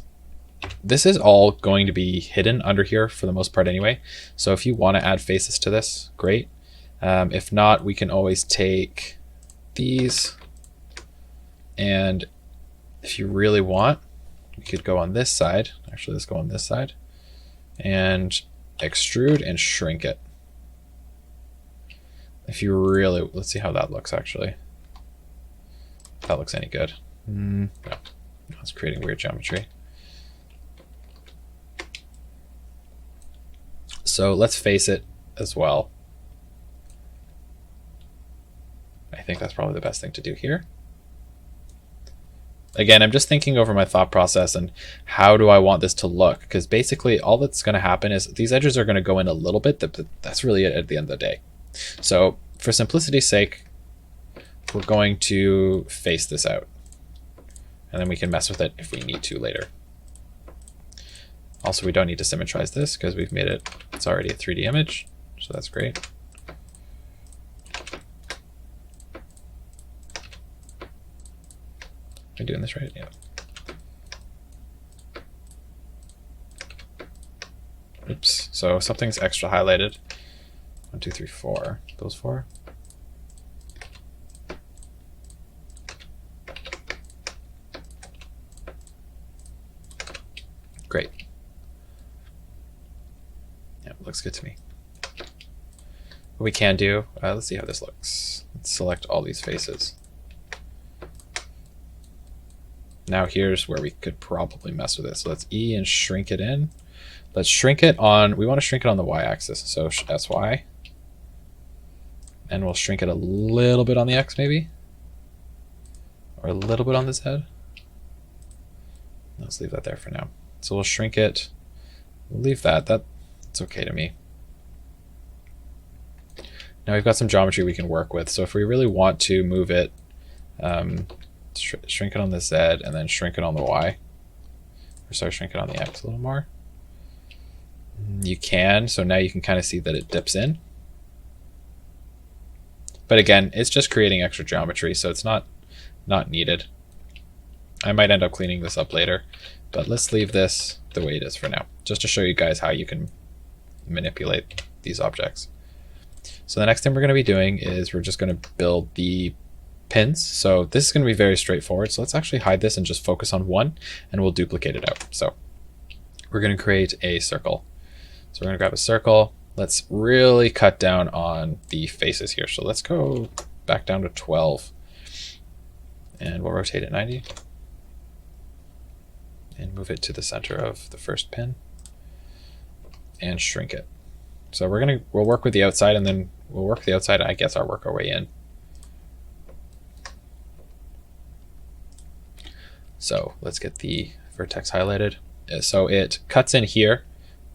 this is all going to be hidden under here for the most part anyway. So if you want to add faces to this, great. If not, we can always take these, and if you really want, we could go on this side. Actually, let's go on this side and extrude and shrink it. If you really, let's see how that looks actually. If that looks any good. No, it's creating weird geometry. So let's face it as well. I think that's probably the best thing to do here. Again, I'm just thinking over my thought process and how do I want this to look? Because basically all that's going to happen is these edges are going to go in a little bit, but that's really it at the end of the day. So for simplicity's sake, we're going to face this out. And then we can mess with it if we need to later. Also, we don't need to symmetrize this because we've made it, it's already a 3D image, so that's great. Am I doing this right? Yeah. Oops, so something's extra highlighted. 2, 3, 4. Those 4. Great. Yeah, looks good to me. What we can do, let's see how this looks. Let's select all these faces. Now here's where we could probably mess with it. So let's E and shrink it in. Let's shrink it on, we want to shrink it on the Y-axis. So SY. And we'll shrink it a little bit on the X maybe. Or a little bit on the Z. Let's leave that there for now. So we'll shrink it. We'll leave that. That's okay to me. Now we've got some geometry we can work with. So if we really want to move it, shrink it on the Z and then shrink it on the Y. Or sorry, shrink it on the X a little more. You can. So now you can kind of see that it dips in. But again, it's just creating extra geometry, so it's not needed. I might end up cleaning this up later, but let's leave this the way it is for now, just to show you guys how you can manipulate these objects. So the next thing we're going to be doing is we're just going to build the pins. So this is going to be very straightforward. So let's actually hide this and just focus on one, and we'll duplicate it out. So we're going to create a circle. So we're going to grab a circle. Let's really cut down on the faces here. So let's go back down to 12 and we'll rotate it 90 and move it to the center of the first pin and shrink it. So we'll work with the outside, and then we'll work the outside, and I guess I'll work our way in. So let's get the vertex highlighted. So it cuts in here,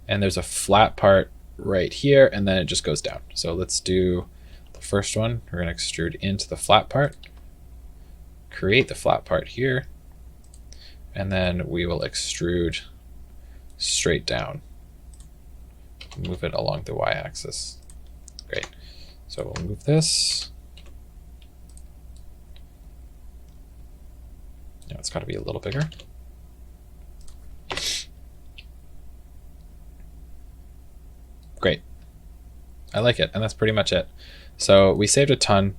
and there's a flat part right here, and then it just goes down. So let's do the first one. We're going to extrude into the flat part, create the flat part here, and then we will extrude straight down. Move it along the Y-axis. Great. So we'll move this. Now it's got to be a little bigger. Great. I like it, and that's pretty much it. So we saved a ton.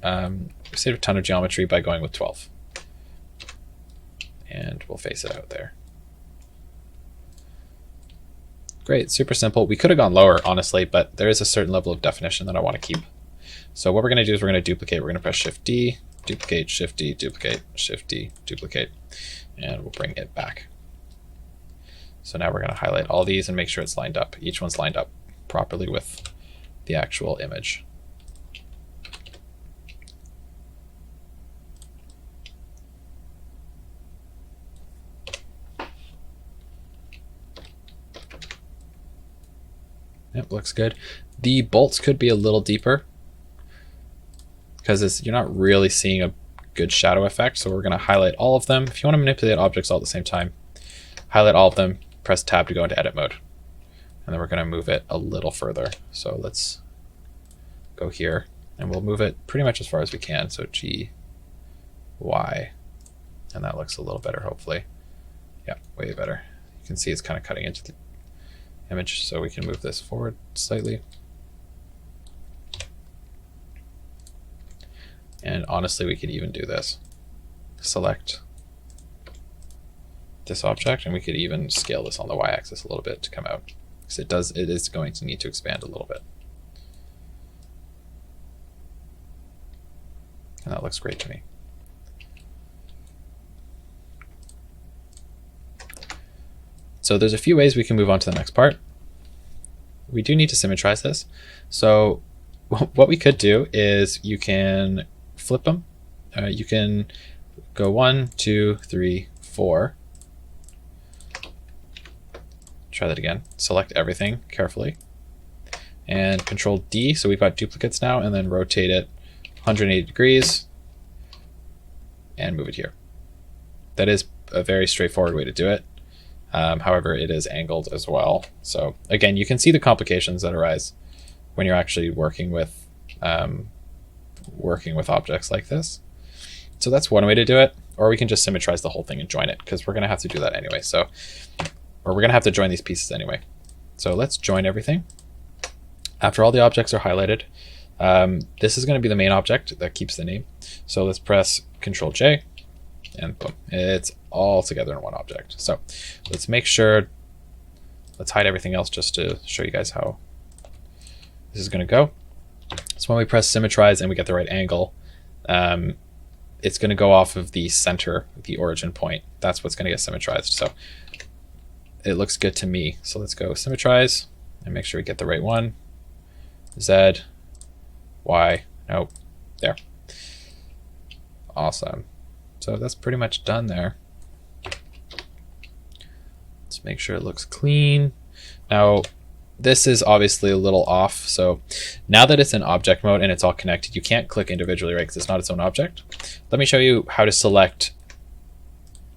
We saved a ton of geometry by going with 12, and we'll face it out there. Great, super simple. We could have gone lower, honestly, but there is a certain level of definition that I want to keep. So what we're going to do is we're going to duplicate. We're going to press Shift D, duplicate, Shift D, duplicate, Shift D, duplicate, and we'll bring it back. So now we're going to highlight all these and make sure it's lined up. Each one's lined up properly with the actual image. Yep, looks good. The bolts could be a little deeper because you're not really seeing a good shadow effect. So we're going to highlight all of them. If you want to manipulate objects all at the same time, highlight all of them, press Tab to go into edit mode. And then we're going to move it a little further. So let's go here, and we'll move it pretty much as far as we can. So G, Y, and that looks a little better, hopefully. Yeah, way better. You can see it's kind of cutting into the image, so we can move this forward slightly. And honestly, we could even do this. Select this object, and we could even scale this on the Y-axis a little bit to come out, because it is going to need to expand a little bit. And that looks great to me. So there's a few ways we can move on to the next part. We do need to symmetrize this. So what we could do is you can flip them. You can go 1, 2, 3, 4. Try that again. Select everything carefully. And Control D, so we've got duplicates now, and then rotate it 180 degrees and move it here. That is a very straightforward way to do it. However, it is angled as well. So again, you can see the complications that arise when you're actually working with objects like this. So that's one way to do it, or we can just symmetrize the whole thing and join it, because we're going to have to do that anyway. Or we're going to have to join these pieces anyway. So let's join everything. After all the objects are highlighted, this is going to be the main object that keeps the name. So let's press Control J, and boom, it's all together in one object. So let's make sure, let's hide everything else just to show you guys how this is going to go. So when we press Symmetrize and we get the right angle, it's going to go off of the center, the origin point. That's what's going to get symmetrized. So it looks good to me. So let's go Symmetrize and make sure we get the right one. Z, Y, nope, there. Awesome. So that's pretty much done there. Let's make sure it looks clean. Now, this is obviously a little off. So now that it's in object mode and it's all connected, you can't click individually, right? Because it's not its own object. Let me show you how to select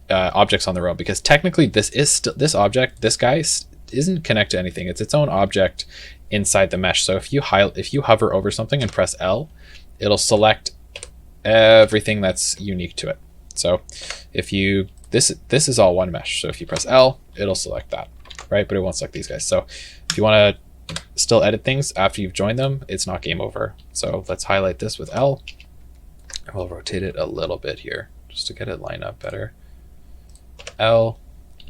objects on their own, because technically this is still, this object, this guy isn't connected to anything. It's its own object inside the mesh. So if you hover over something and press L, it'll select everything that's unique to it. So if you, this is all one mesh. So if you press L, it'll select that, right? But it won't select these guys. So if you want to still edit things after you've joined them, it's not game over. So let's highlight this with L. We'll rotate it a little bit here just to get it lined up better. L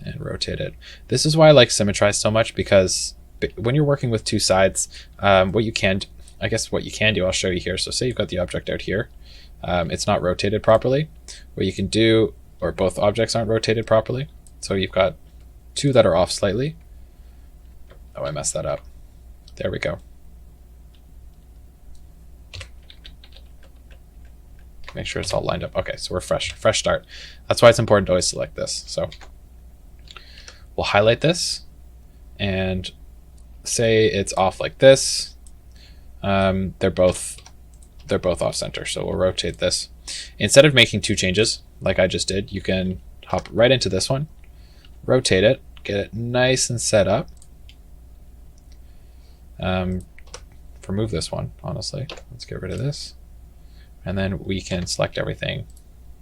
and rotate it. This is why I like Symmetrize so much, because when you're working with two sides, what you can do, I'll show you here. So say you've got the object out here. It's not rotated properly. What you can do, or both objects aren't rotated properly. So you've got two that are off slightly. Oh, I messed that up. There we go. Make sure it's all lined up. Okay, so we're fresh start. That's why it's important to always select this. So we'll highlight this and say it's off like this. They're both off center. So we'll rotate this. Instead of making two changes like I just did, you can hop right into this one, rotate it, get it nice and set up. Remove this one, honestly. Let's get rid of this. And then we can select everything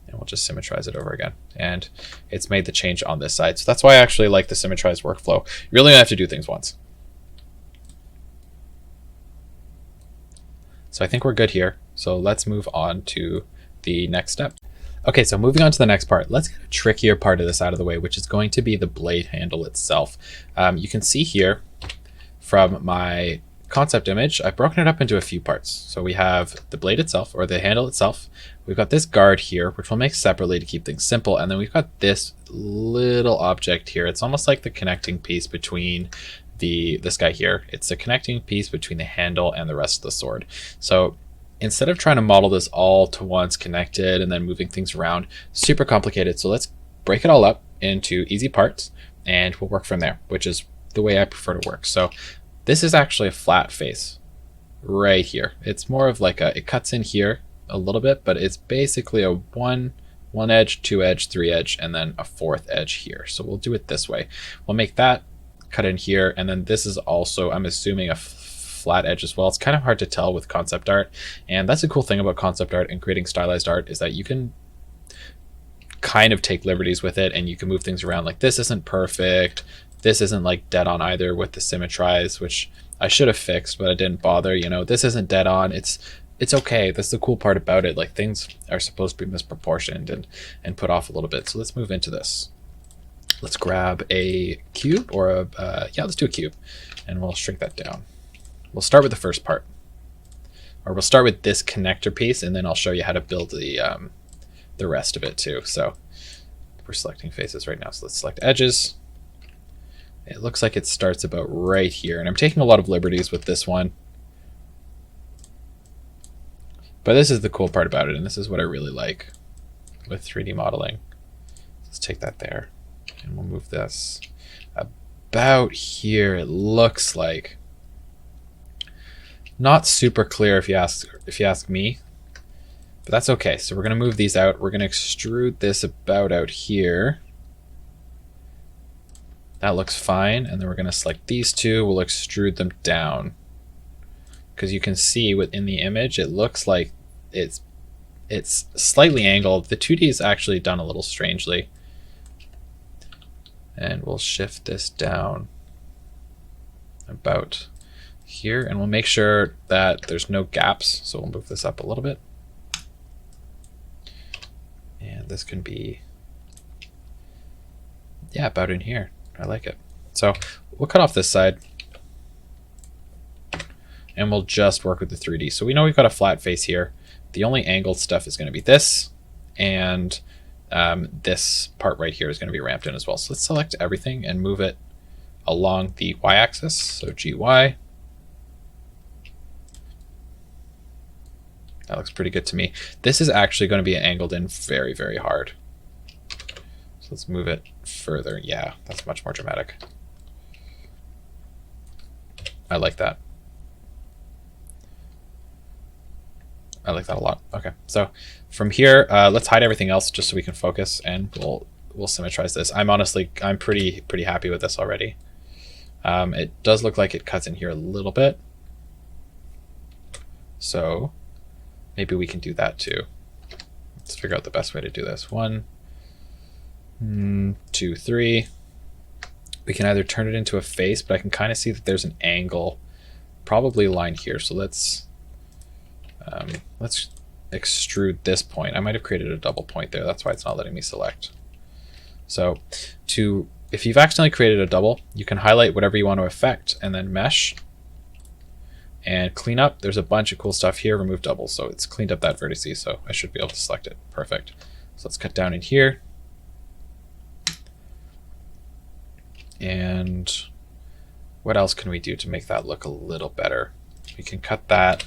and we'll just symmetrize it over again. And it's made the change on this side. So that's why I actually like the Symmetrize workflow. You really only have to do things once. So I think we're good here. So let's move on to the next step. Okay, so moving on to the next part, let's get a trickier part of this out of the way, which is going to be the blade handle itself. You can see here from my concept image, I've broken it up into a few parts. So we have the blade itself, or the handle itself. We've got this guard here, which we'll make separately to keep things simple. And then we've got this little object here. It's almost like the connecting piece between this guy here. It's the connecting piece between the handle and the rest of the sword. So instead of trying to model this all to once connected and then moving things around, super complicated. So let's break it all up into easy parts and we'll work from there, which is the way I prefer to work. So this is actually a flat face right here. It's more of like it cuts in here a little bit, but it's basically a one edge, two edge, three edge, and then a fourth edge here. So we'll do it this way. We'll make that cut in here. And then this is also, I'm assuming, a flat edge as well. It's kind of hard to tell with concept art. And that's a cool thing about concept art and creating stylized art, is that you can kind of take liberties with it and you can move things around. Like this isn't perfect. This isn't like dead on either with the Symmetrize, which I should have fixed, but I didn't bother. You know, this isn't dead on. It's okay. That's the cool part about it. Like things are supposed to be misproportioned and put off a little bit. So let's move into this. Let's grab a cube or yeah, let's do a cube and we'll shrink that down. We'll start with the first part, or we'll start with this connector piece and then I'll show you how to build the rest of it too. So we're selecting faces right now. So let's select edges. It looks like it starts about right here, and I'm taking a lot of liberties with this one. But this is the cool part about it, and this is what I really like with 3D modeling. Let's take that there, and we'll move this about here. It looks like not super clear if you ask me, but that's okay. So we're gonna move these out. We're gonna extrude this about out here. That looks fine, and then we're going to select these two. We'll extrude them down, because you can see within the image it looks like it's slightly angled. The 2D is actually done a little strangely, and we'll shift this down about here, and we'll make sure that there's no gaps. So we'll move this up a little bit. And this can be, yeah, about in here. I like it. So we'll cut off this side and we'll just work with the 3D. So we know we've got a flat face here. The only angled stuff is going to be this, and this part right here is going to be ramped in as well. So let's select everything and move it along the y-axis. So GY. That looks pretty good to me. This is actually going to be angled in very, very hard. So let's move it further. Yeah, that's much more dramatic. I like that. I like that a lot. Okay, so from here, let's hide everything else just so we can focus, and we'll symmetrize this. I'm pretty happy with this already. It does look like it cuts in here a little bit, so maybe we can do that too. Let's figure out the best way to do this. 1, 2, 3. We can either turn it into a face, but I can kind of see that there's an angle, probably a line here. So let's extrude this point. I might have created a double point there. That's why it's not letting me select. So if you've accidentally created a double, you can highlight whatever you want to affect and then mesh and clean up. There's a bunch of cool stuff here. Remove doubles. So it's cleaned up that vertices. So I should be able to select it. Perfect. So let's cut down in here. And what else can we do to make that look a little better? We can cut that.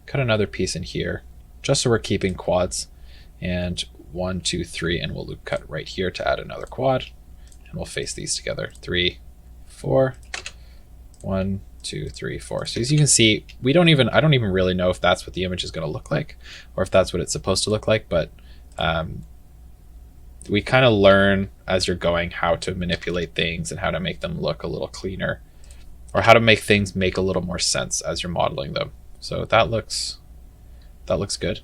Cut another piece in here, just so we're keeping quads. And 1, 2, 3, and we'll loop cut right here to add another quad. And we'll face these together. 3, 4. 1, 2, 3, 4. So as you can see, I don't even really know if that's what the image is going to look like, or if that's what it's supposed to look like. But we kind of learn as you're going how to manipulate things and how to make them look a little cleaner, or how to make things make a little more sense as you're modeling them. So that looks good.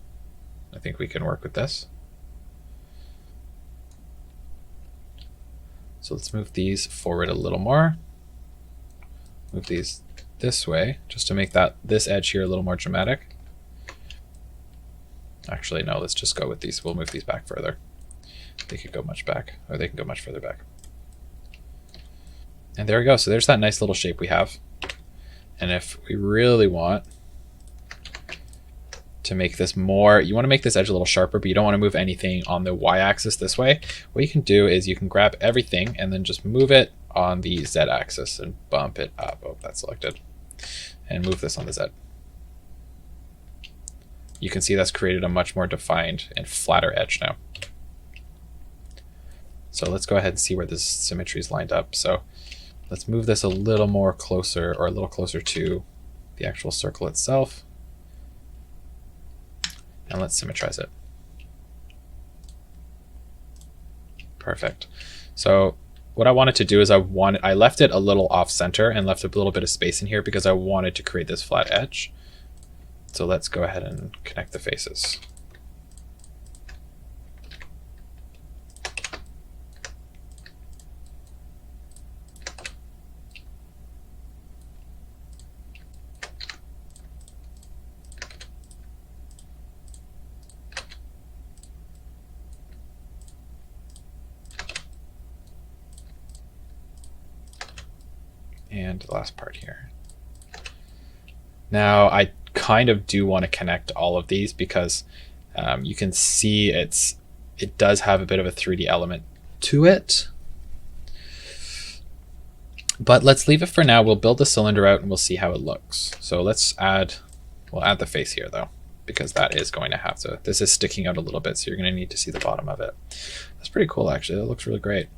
I think we can work with this. So let's move these forward a little more. Move these this way just to make this edge here a little more dramatic. Actually, no, let's just go with these. We'll move these back further. They could go much back, or they can go much further back. And there we go. So there's that nice little shape we have. And if we really want to make this more, you want to make this edge a little sharper, but you don't want to move anything on the y-axis this way. What you can do is you can grab everything and then just move it on the z-axis and bump it up. Oh, that's selected. And move this on the z. You can see that's created a much more defined and flatter edge now. So let's go ahead and see where this symmetry is lined up. So let's move this a little more closer, or a little closer to the actual circle itself. And let's symmetrize it. Perfect. So what I wanted to do is I left it a little off center and left a little bit of space in here because I wanted to create this flat edge. So let's go ahead and connect the faces. And the last part here. Now I kind of do want to connect all of these because you can see it does have a bit of a 3D element to it. But let's leave it for now. We'll build the cylinder out and we'll see how it looks. So we'll add the face here though, because that is going to have to, this is sticking out a little bit, so you're going to need to see the bottom of it. That's pretty cool actually. That looks really great.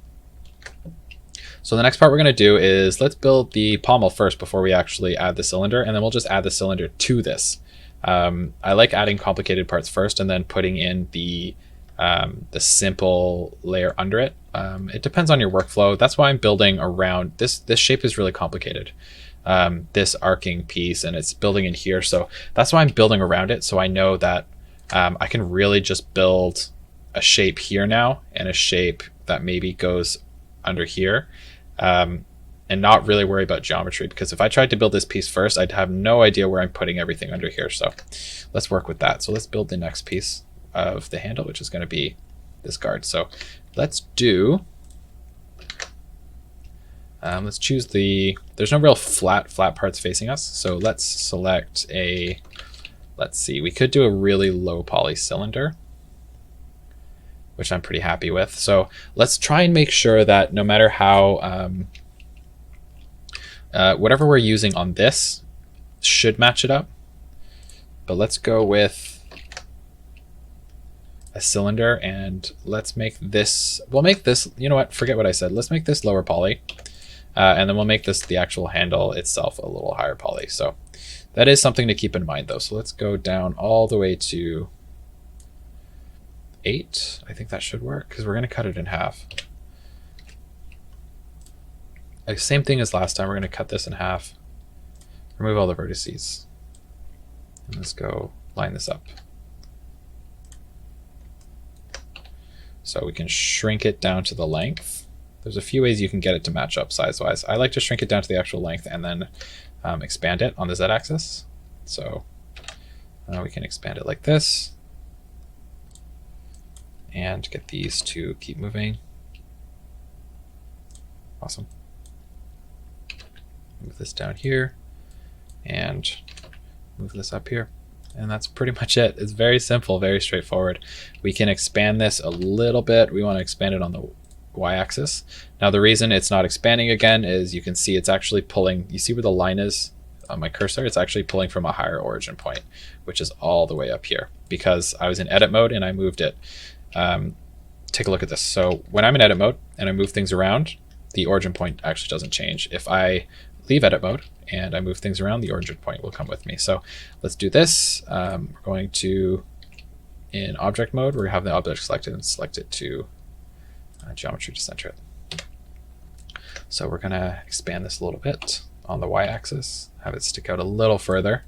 So the next part we're going to do is let's build the pommel first before we actually add the cylinder, and then we'll just add the cylinder to this. I like adding complicated parts first and then putting in the simple layer under it. It depends on your workflow. That's why I'm building around this. This shape is really complicated. This arcing piece, and it's building in here. So that's why I'm building around it. So I know that I can really just build a shape here now and a shape that maybe goes under here. and not really worry about geometry, because if I tried to build this piece first, I'd have no idea where I'm putting everything under here. So let's work with that. So let's build the next piece of the handle, which is going to be this guard. So let's do, let's choose there's no real flat parts facing us. So let's select let's see, we could do a really low poly cylinder, which I'm pretty happy with. So let's try and make sure that no matter how, whatever we're using on this should match it up. But let's go with a cylinder, and let's make this, we'll make this, you know what, forget what I said. Let's make this lower poly, and then we'll make this, the actual handle itself, a little higher poly. So that is something to keep in mind though. So let's go down all the way to 8. I think that should work, because we're going to cut it in half. Same thing as last time. We're going to cut this in half, remove all the vertices, and let's go line this up. So we can shrink it down to the length. There's a few ways you can get it to match up size-wise. I like to shrink it down to the actual length and then expand it on the z-axis. So we can expand it like this and get these to keep moving. Awesome. Move this down here and move this up here. And that's pretty much it. It's very simple, very straightforward. We can expand this a little bit. We want to expand it on the y-axis. Now the reason it's not expanding again is you can see it's actually pulling, you see where the line is on my cursor? It's actually pulling from a higher origin point, which is all the way up here, because I was in edit mode and I moved it. Take a look at this. So when I'm in edit mode and I move things around, the origin point actually doesn't change. If I leave edit mode and I move things around, the origin point will come with me. So let's do this. We're going to, in object mode, we're going to have the object selected and select it to geometry to center it. So we're going to expand this a little bit on the y-axis, have it stick out a little further.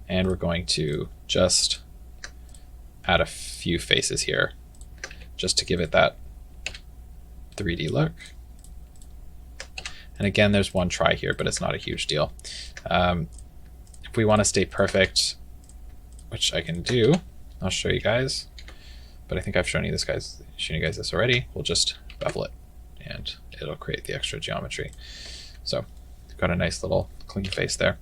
And we're going to just add a few faces here just to give it that 3D look. And again, there's one try here, but it's not a huge deal. If we want to stay perfect, which I can do, I'll show you guys, but I think I've shown you guys this already. We'll just bevel it and it'll create the extra geometry. So got a nice little clean face there.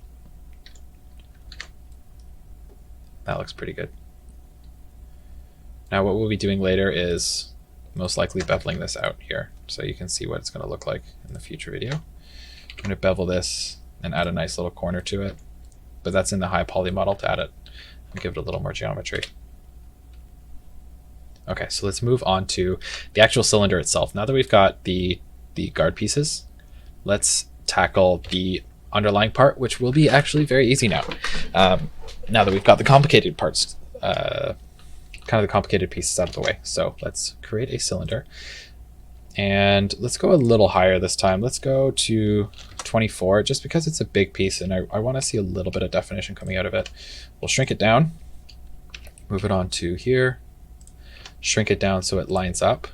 That looks pretty good. Now what we'll be doing later is most likely beveling this out here, so you can see what it's going to look like in the future video. I'm going to bevel this and add a nice little corner to it, but that's in the high poly model to add it and give it a little more geometry. Okay, so let's move on to the actual cylinder itself. Now that we've got the guard pieces, let's tackle the underlying part, which will be actually very easy now. Now that we've got the complicated parts, kind of the complicated pieces out of the way. So let's create a cylinder and let's go a little higher this time. Let's go to 24 just because it's a big piece and I want to see a little bit of definition coming out of it. We'll shrink it down, move it on to here, shrink it down so it lines up.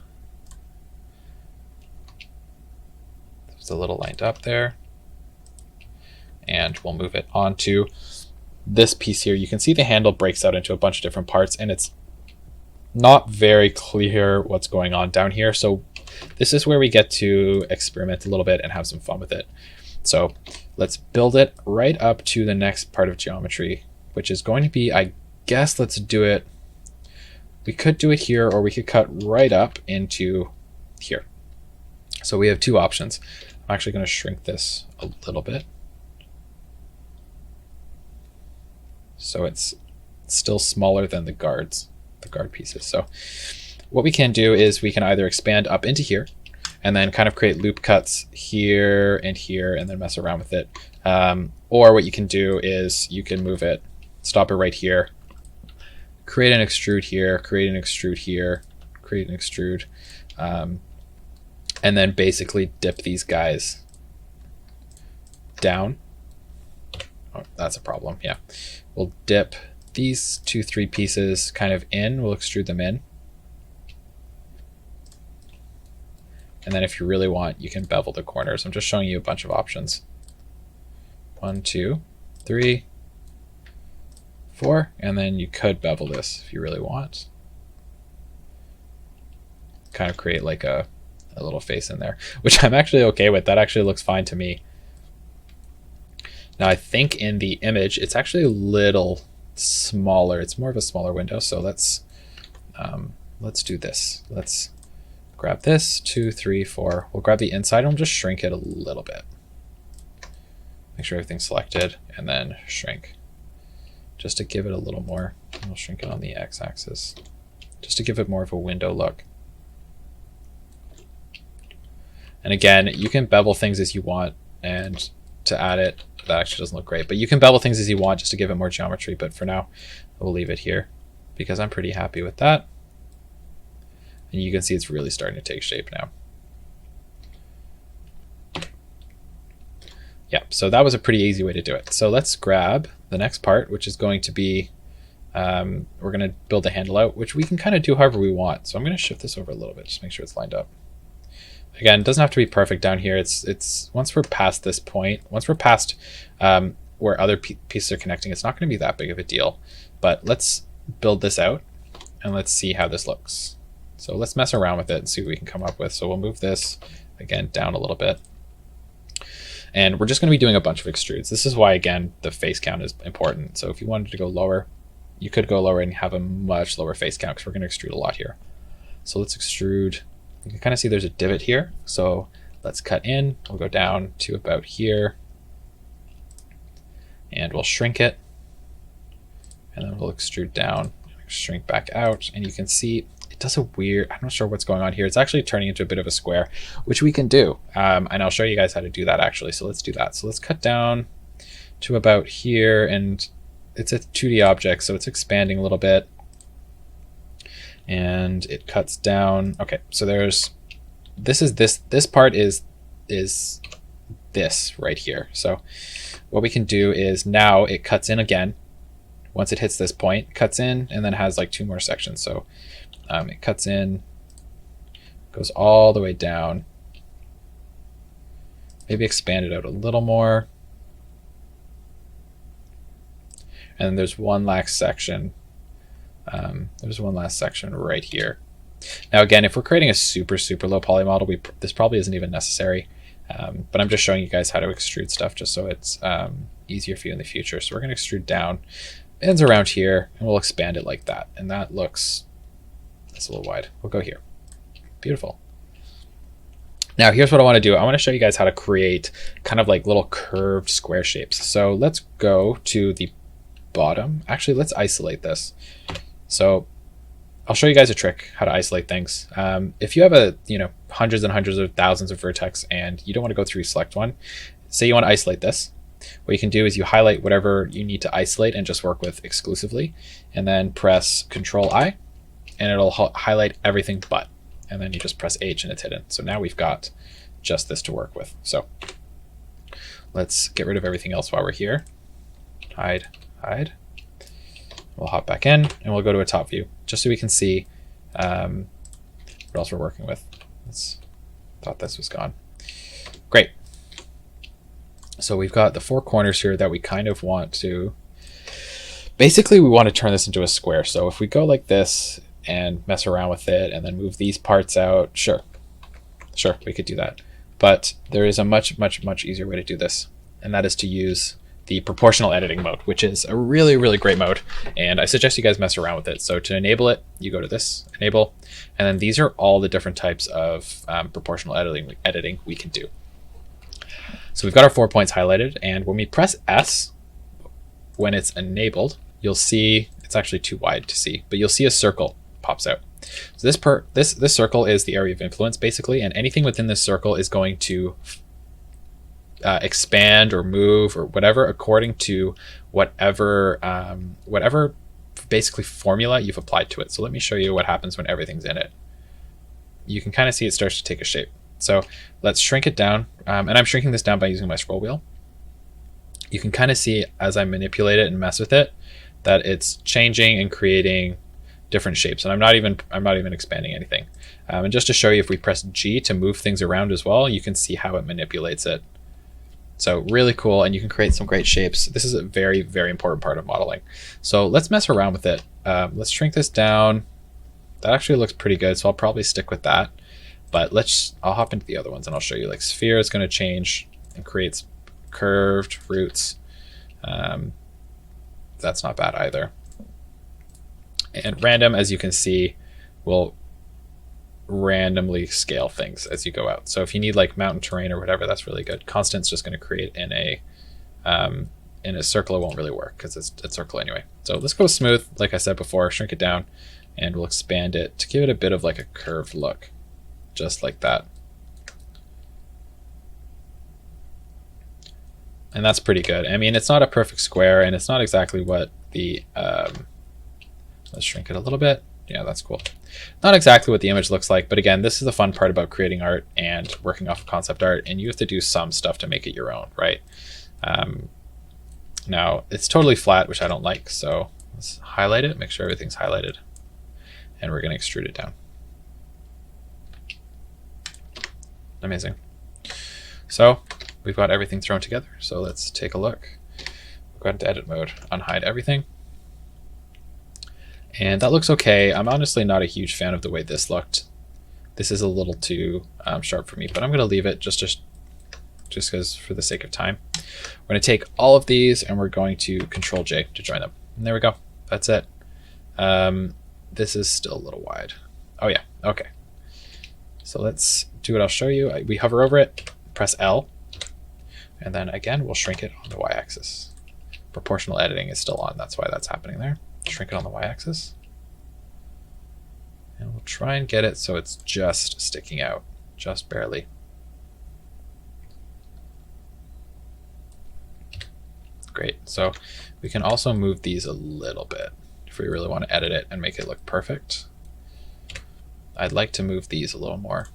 There's a little lined up there. And we'll move it onto this piece here. You can see the handle breaks out into a bunch of different parts and it's not very clear what's going on down here. So this is where we get to experiment a little bit and have some fun with it. So let's build it right up to the next part of geometry, which is going to be, I guess, let's do it. We could do it here or we could cut right up into here. So we have two options. I'm actually going to shrink this a little bit, so it's still smaller than the guard pieces. So what we can do is we can either expand up into here and then kind of create loop cuts here and then mess around with it. Or what you can do is you can move it, stop it right here, create an extrude here, create an extrude here, create an extrude, and then basically dip these guys down. Oh, that's a problem. Yeah. We'll dip these 2-3 pieces kind of in. We'll extrude them in. And then if you really want, you can bevel the corners. I'm just showing you a bunch of options. 1, 2, 3, 4, and then you could bevel this if you really want. Kind of create like a little face in there, which I'm actually okay with. That actually looks fine to me. Now I think in the image, it's actually a little smaller. It's more of a smaller window. So let's do this. Let's grab this, 2, 3, 4. We'll grab the inside and we'll just shrink it a little bit. Make sure everything's selected and then shrink. Just to give it a little more. We'll shrink it on the x-axis. Just to give it more of a window look. And again, you can bevel things as you want, and to add it, that actually doesn't look great, but you can bevel things as you want just to give it more geometry. But for now, we'll leave it here because I'm pretty happy with that. And you can see it's really starting to take shape now. Yeah, so that was a pretty easy way to do it. So let's grab the next part, which is going to be, we're going to build a handle out, which we can kind of do however we want. So I'm going to shift this over a little bit, just make sure it's lined up. Again, it doesn't have to be perfect down here. It's once we're past this point, once we're past where other pieces are connecting, it's not going to be that big of a deal. But let's build this out and let's see how this looks. So let's mess around with it and see what we can come up with. So we'll move this again down a little bit. And we're just going to be doing a bunch of extrudes. This is why, again, the face count is important. So if you wanted to go lower, you could go lower and have a much lower face count because we're going to extrude a lot here. So let's extrude. You can kind of see there's a divot here. So let's cut in. We'll go down to about here. And we'll shrink it. And then we'll extrude down, shrink back out. And you can see it does a weird, I'm not sure what's going on here. It's actually turning into a bit of a square, which we can do. And I'll show you guys how to do that actually. So let's do that. So let's cut down to about here. And it's a 2D object, so it's expanding a little bit. And it cuts down. Okay, so there's, this part is this right here. So what we can do is now it cuts in again. Once it hits this point, cuts in and then has like 2 more sections. So it cuts in, goes all the way down. Maybe expand it out a little more. And then there's one last section. There's one last section right here. Now again, if we're creating a super low poly model, this probably isn't even necessary. But I'm just showing you guys how to extrude stuff just so it's easier for you in the future. So we're going to extrude down, ends around here, and we'll expand it like that. And that looks, that's a little wide. We'll go here. Beautiful. Now here's what I want to do. I want to show you guys how to create kind of like little curved square shapes. So let's go to the bottom. Actually, let's isolate this. So I'll show you guys a trick how to isolate things. If you have hundreds and hundreds of thousands of vertex and you don't want to go through select one, say you want to isolate this, what you can do is you highlight whatever you need to isolate and just work with exclusively, and then press Control I, and it'll highlight everything but, and then you just press H and it's hidden. So now we've got just this to work with. So let's get rid of everything else while we're here. Hide. We'll hop back in and we'll go to a top view just so we can see what else we're working with. Thought this was gone. Great. So we've got the 4 corners here that we kind of want to, basically we want to turn this into a square. So if we go like this and mess around with it and then move these parts out, sure, we could do that. But there is a much easier way to do this, and that is to use the proportional editing mode, which is a really great mode, and I suggest you guys mess around with it. So to enable it, you go to this, enable, and then these are all the different types of proportional editing we can do. So we've got our 4 points highlighted, and when we press S, when it's enabled, you'll see, it's actually too wide to see, but you'll see a circle pops out. So this circle is the area of influence basically, and anything within this circle is going to expand or move or whatever according to whatever basically formula you've applied to it. So let me show you what happens when everything's in it. You can kind of see it starts to take a shape. So let's shrink it down, and I'm shrinking this down by using my scroll wheel. You can kind of see as I manipulate it and mess with it that it's changing and creating different shapes, and I'm not even expanding anything. And just to show you, if we press G to move things around as well, you can see how it manipulates it. So really cool, and you can create some great shapes. This is a very, very important part of modeling. So let's mess around with it. Let's shrink this down. That actually looks pretty good, so I'll probably stick with that. But I'll hop into the other ones and I'll show you. Like sphere is going to change and creates curved roots. That's not bad either. And random, as you can see, will randomly scale things as you go out. So if you need like mountain terrain or whatever, that's really good. Constant's just going to create in a circle. It won't really work because it's a circle anyway. So let's go smooth, like I said before, shrink it down, and we'll expand it to give it a bit of like a curved look, just like that. And that's pretty good. I mean, it's not a perfect square, and it's not exactly what the let's shrink it a little bit. Yeah, that's cool. Not exactly what the image looks like, but again, this is the fun part about creating art and working off of concept art, and you have to do some stuff to make it your own, right? Now, it's totally flat, which I don't like, so let's highlight it, make sure everything's highlighted, and we're going to extrude it down. Amazing. So we've got everything thrown together, so let's take a look. Go into edit mode, unhide everything. And that looks okay. I'm honestly not a huge fan of the way this looked. This is a little too sharp for me, but I'm going to leave it just because for the sake of time. We're going to take all of these and we're going to Control J to join them. And there we go. That's it. This is still a little wide. Oh yeah. Okay. So let's do what I'll show you. We hover over it, press L, and then again, we'll shrink it on the Y-axis. Proportional editing is still on. That's why that's happening there. Shrink it on the Y-axis. And we'll try and get it so it's just sticking out, just barely. Great. So we can also move these a little bit if we really want to edit it and make it look perfect. I'd like to move these a little more.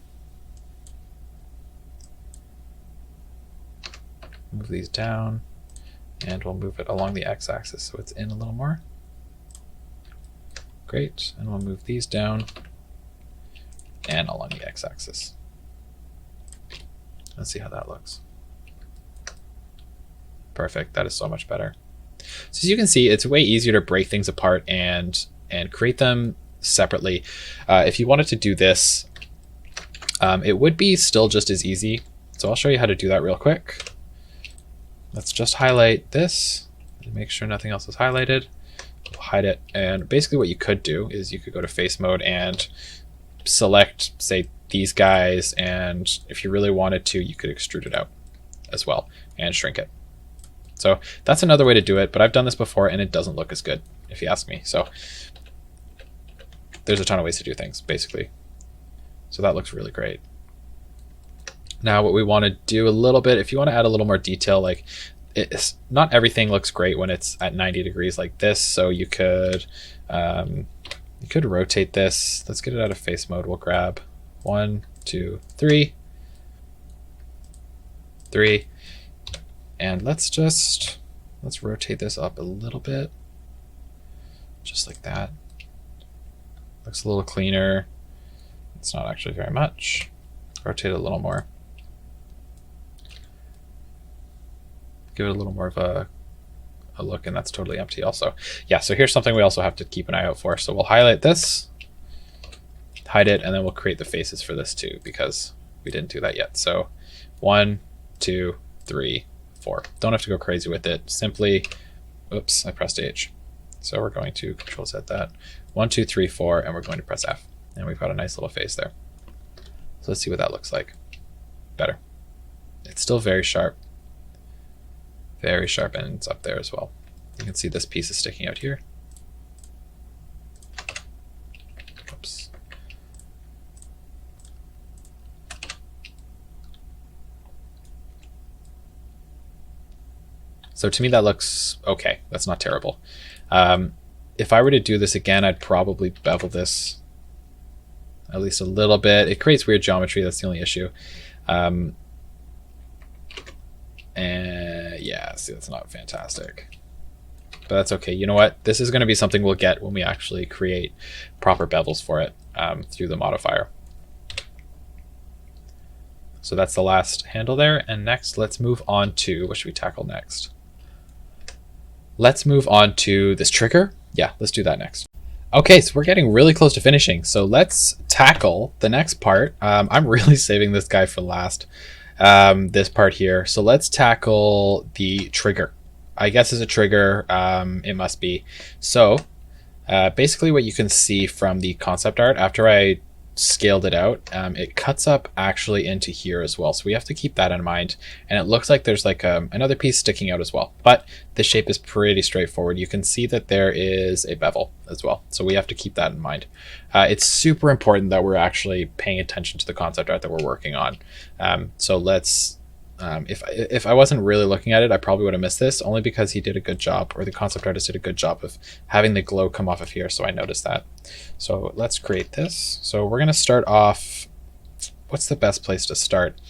Move these down, and we'll move it along the X-axis so it's in a little more. Great, and we'll move these down and along the X-axis. Let's see how that looks. Perfect, that is so much better. So as you can see, it's way easier to break things apart and create them separately. If you wanted to do this, it would be still just as easy. So I'll show you how to do that real quick. Let's just highlight this and make sure nothing else is highlighted. We'll hide it. And basically what you could do is you could go to face mode and select, say, these guys. And if you really wanted to, you could extrude it out as well and shrink it. So that's another way to do it, but I've done this before and it doesn't look as good, if you ask me. So there's a ton of ways to do things, basically. So that looks really great. Now what we want to do a little bit, if you want to add a little more detail, like not everything looks great when it's at 90 degrees like this, so you could rotate this. Let's get it out of face mode. We'll grab 1, 2, 3, and let's rotate this up a little bit, just like that. Looks a little cleaner. It's not actually very much. Rotate it a little more. Give it a little more of a look, and that's totally empty also. Yeah, so here's something we also have to keep an eye out for. So we'll highlight this, hide it, and then we'll create the faces for this too, because we didn't do that yet. So 1, 2, 3, 4. Don't have to go crazy with it. Simply, oops, I pressed H. So we're going to Control Z that. 1, 2, 3, 4, and we're going to press F. And we've got a nice little face there. So let's see what that looks like. Better. It's still very sharp. Very sharp ends up there as well. You can see this piece is sticking out here. Oops. So to me that looks okay. That's not terrible. If I were to do this again, I'd probably bevel this at least a little bit. It creates weird geometry. That's the only issue. And yeah, see, that's not fantastic. but that's okay. You know what? This is going to be something we'll get when we actually create proper bevels for it through the modifier. So that's the last handle there. And next, let's move on to, what should we tackle next? Let's move on to this trigger. Yeah, let's do that next. Okay, so we're getting really close to finishing. So let's tackle the next part. I'm really saving this guy for last, this part here. So let's tackle the trigger. I guess it's a trigger, it must be. So basically what you can see from the concept art, after I scaled it out, it cuts up actually into here as well. So we have to keep that in mind. And it looks like there's like another piece sticking out as well. But the shape is pretty straightforward. You can see that there is a bevel as well. So we have to keep that in mind. It's super important that we're actually paying attention to the concept art that we're working on. So let's, if I wasn't really looking at it, I probably would have missed this, only because he did a good job, or the concept artist did a good job of having the glow come off of here. So I noticed that. So let's create this. So we're going to start off. What's the best place to start?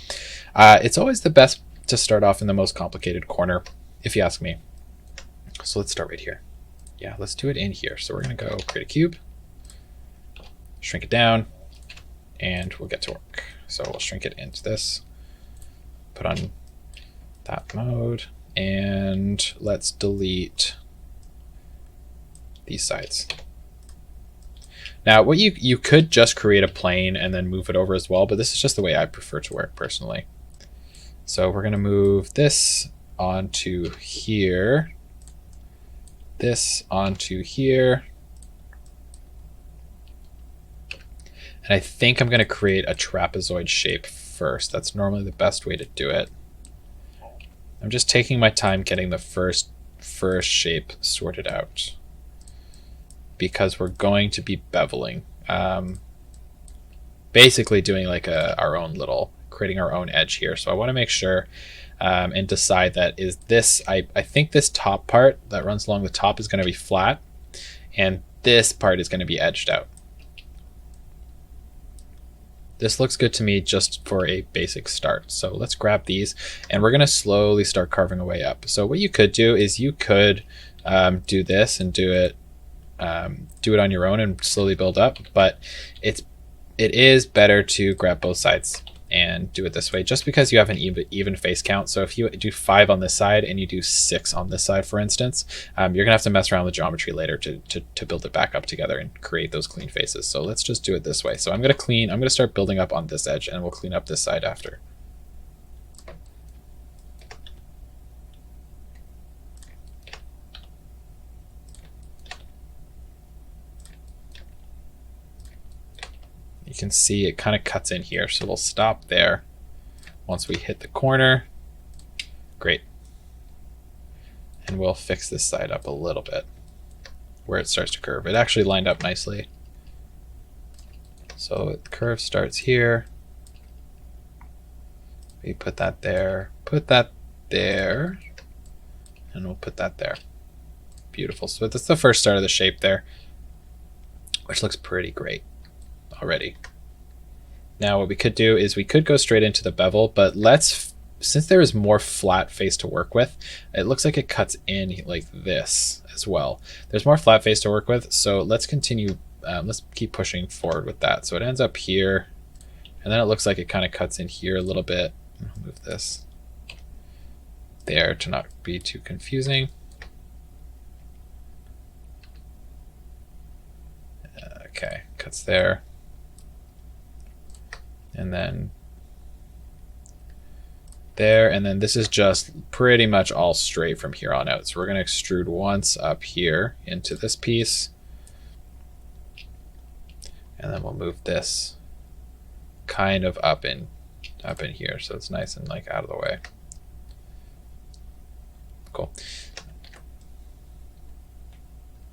It's always the best to start off in the most complicated corner, if you ask me. So let's start right here. Yeah, let's do it in here. So we're going to go create a cube, shrink it down, and we'll get to work. So we'll shrink it into this. Put on that mode, and let's delete these sides. Now, what you could just create a plane and then move it over as well, but this is just the way I prefer to work personally. So we're going to move this onto here, this onto here, and I think I'm going to create a trapezoid shape first. That's normally the best way to do it. I'm just taking my time getting the first shape sorted out, because we're going to be beveling, basically doing like our own little, creating our own edge here. So I want to make sure and decide that is this, I think this top part that runs along the top is going to be flat, and this part is going to be edged out. This looks good to me just for a basic start. So let's grab these, and we're going to slowly start carving away up. So what you could do is you could do this and do it on your own and slowly build up, but it is better to grab both sides and do it this way, just because you have an even face count. So if you do 5 on this side and you do 6 on this side, for instance, you're gonna have to mess around with geometry later to build it back up together and create those clean faces. So let's just do it this way. So I'm gonna start building up on this edge, and we'll clean up this side after. You can see it kind of cuts in here, so we'll stop there once we hit the corner. Great. And we'll fix this side up a little bit where it starts to curve. It actually lined up nicely. So the curve starts here. We put that there, and we'll put that there. Beautiful. So that's the first start of the shape there, which looks pretty great already. Now what we could do is we could go straight into the bevel, but since there is more flat face to work with, it looks like it cuts in like this as well. There's more flat face to work with, so let's continue, let's keep pushing forward with that. So it ends up here, and then it looks like it kind of cuts in here a little bit. I'll move this there to not be too confusing. Okay, cuts there. And then there, and then this is just pretty much all straight from here on out. So we're going to extrude once up here into this piece, and then we'll move this kind of up in here, so it's nice and like out of the way. Cool.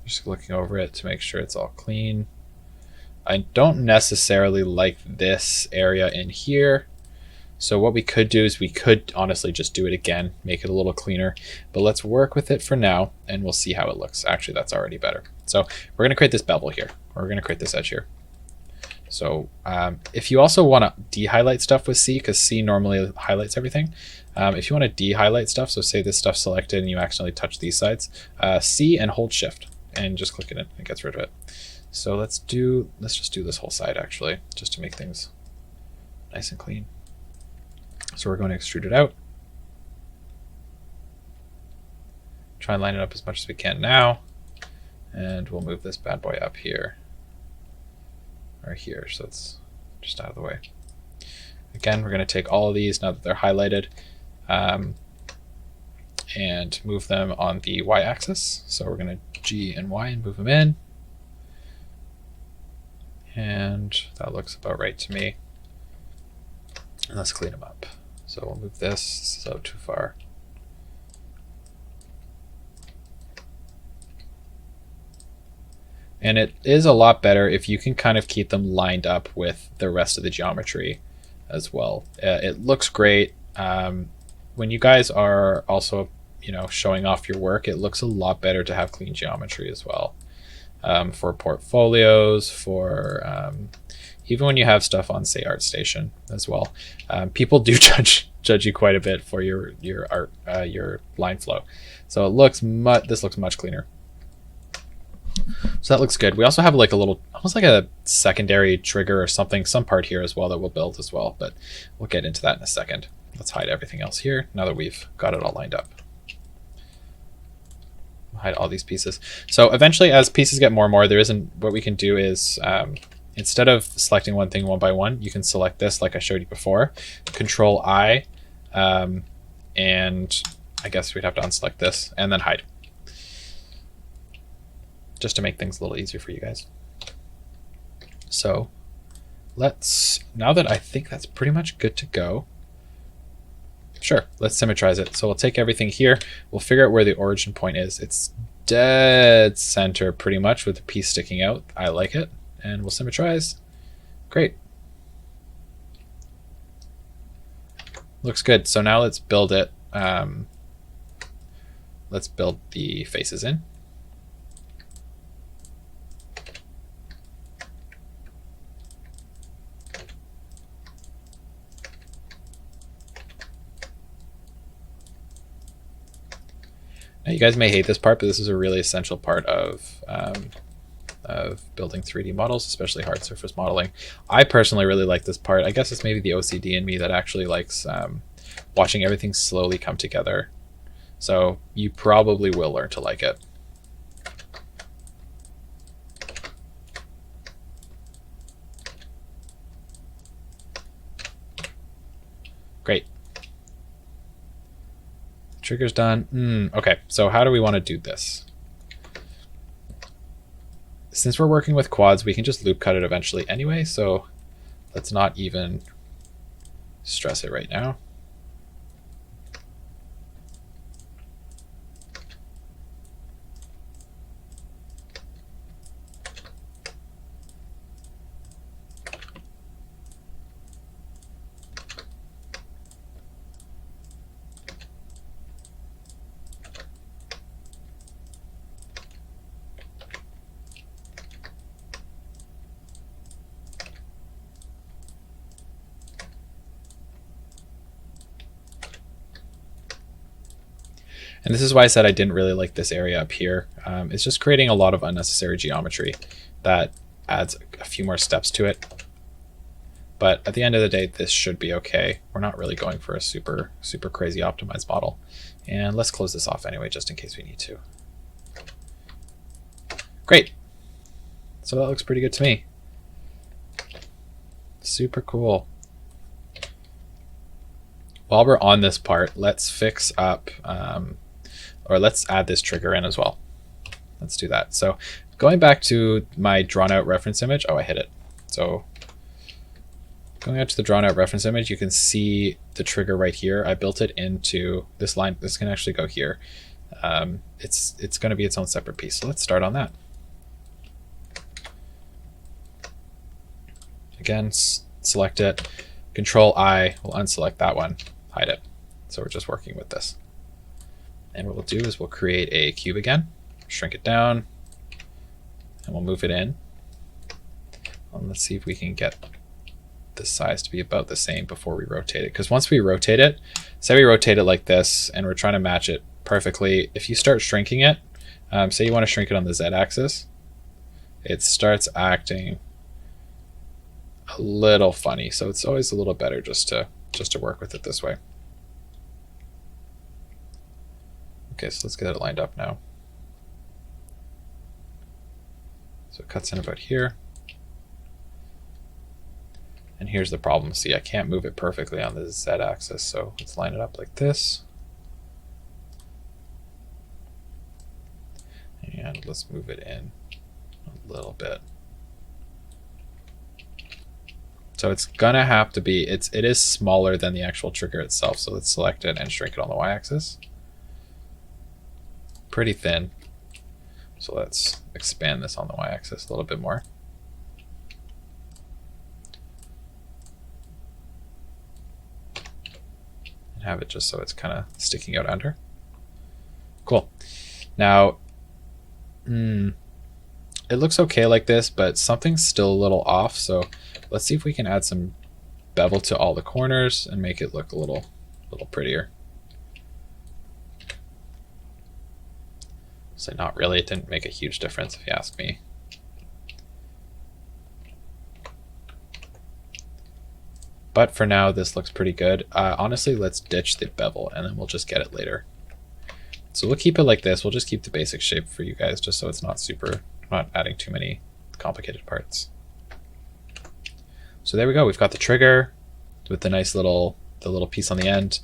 Just looking over it to make sure it's all clean. I don't necessarily like this area in here. So what we could do is we could honestly just do it again, make it a little cleaner, but let's work with it for now and we'll see how it looks. Actually, that's already better. So we're going to create this bevel here. We're going to create this edge here. So if you also want to de-highlight stuff with C, because C normally highlights everything, if you want to de-highlight stuff, so say this stuff's selected and you accidentally touch these sides, C and hold Shift and just click it in. It gets rid of it. So let's just do this whole side actually, just to make things nice and clean. So we're going to extrude it out. Try and line it up as much as we can now. And we'll move this bad boy up here. Or here, so it's just out of the way. Again, we're going to take all of these now that they're highlighted and move them on the y-axis. So we're going to G and Y and move them in. And that looks about right to me. And let's clean them up. So we'll move this. This is out too far. And it is a lot better if you can kind of keep them lined up with the rest of the geometry as well. It looks great. When you guys are also, showing off your work, it looks a lot better to have clean geometry as well. For portfolios, for even when you have stuff on, say, ArtStation as well. People do judge you quite a bit for your art, your line flow. So this looks much cleaner. So that looks good. We also have like a little, almost like a secondary trigger or something, some part here as well that we'll build as well, but we'll get into that in a second. Let's hide everything else here now that we've got it all lined up. Hide all these pieces. So eventually, as pieces get more and more, what we can do is instead of selecting one thing one by one, you can select this like I showed you before, Control I, and I guess we'd have to unselect this and then hide, just to make things a little easier for you guys. So now that I think that's pretty much good to go, sure, let's symmetrize it. So we'll take everything here, we'll figure out where the origin point is. It's dead center pretty much with the piece sticking out. I like it. And we'll symmetrize. Great. Looks good. So now let's build it. Let's build the faces in. Now, you guys may hate this part, but this is a really essential part of building 3D models, especially hard surface modeling. I personally really like this part. I guess it's maybe the OCD in me that actually likes watching everything slowly come together. So you probably will learn to like it. Great. Trigger's done. Okay, so how do we want to do this? Since we're working with quads, we can just loop cut it eventually anyway, so let's not even stress it right now. And this is why I said I didn't really like this area up here. It's just creating a lot of unnecessary geometry that adds a few more steps to it. But at the end of the day, this should be okay. We're not really going for a super crazy optimized model. And let's close this off anyway, just in case we need to. Great. So that looks pretty good to me. Super cool. While we're on this part, let's fix up, or let's add this trigger in as well. Let's do that. So going back to my drawn out reference image, oh, I hit it. So going out to the drawn out reference image, you can see the trigger right here. I built it into this line. This can actually go here. It's going to be its own separate piece. So let's start on that. Again, select it, Control I, we'll unselect that one, hide it. So we're just working with this. And what we'll do is we'll create a cube again, shrink it down, and we'll move it in. And let's see if we can get the size to be about the same before we rotate it. Because once we rotate it, say we rotate it like this and we're trying to match it perfectly, if you start shrinking it, say you want to shrink it on the z-axis, it starts acting a little funny. So it's always a little better just to work with it this way. Okay, so let's get it lined up now. So it cuts in about here. And here's the problem. See, I can't move it perfectly on the z-axis, so let's line it up like this. And let's move it in a little bit. So it's gonna have to be, it is smaller than the actual trigger itself. So let's select it and shrink it on the y-axis. Pretty thin. So let's expand this on the y-axis a little bit more. And have it just so it's kind of sticking out under. Cool. Now, it looks okay like this, but something's still a little off. So let's see if we can add some bevel to all the corners and make it look a little prettier. So not really, it didn't make a huge difference if you ask me. But for now, this looks pretty good. Honestly, let's ditch the bevel and then we'll just get it later. So we'll keep it like this. We'll just keep the basic shape for you guys just so it's not not adding too many complicated parts. So there we go. We've got the trigger with the nice little piece on the end.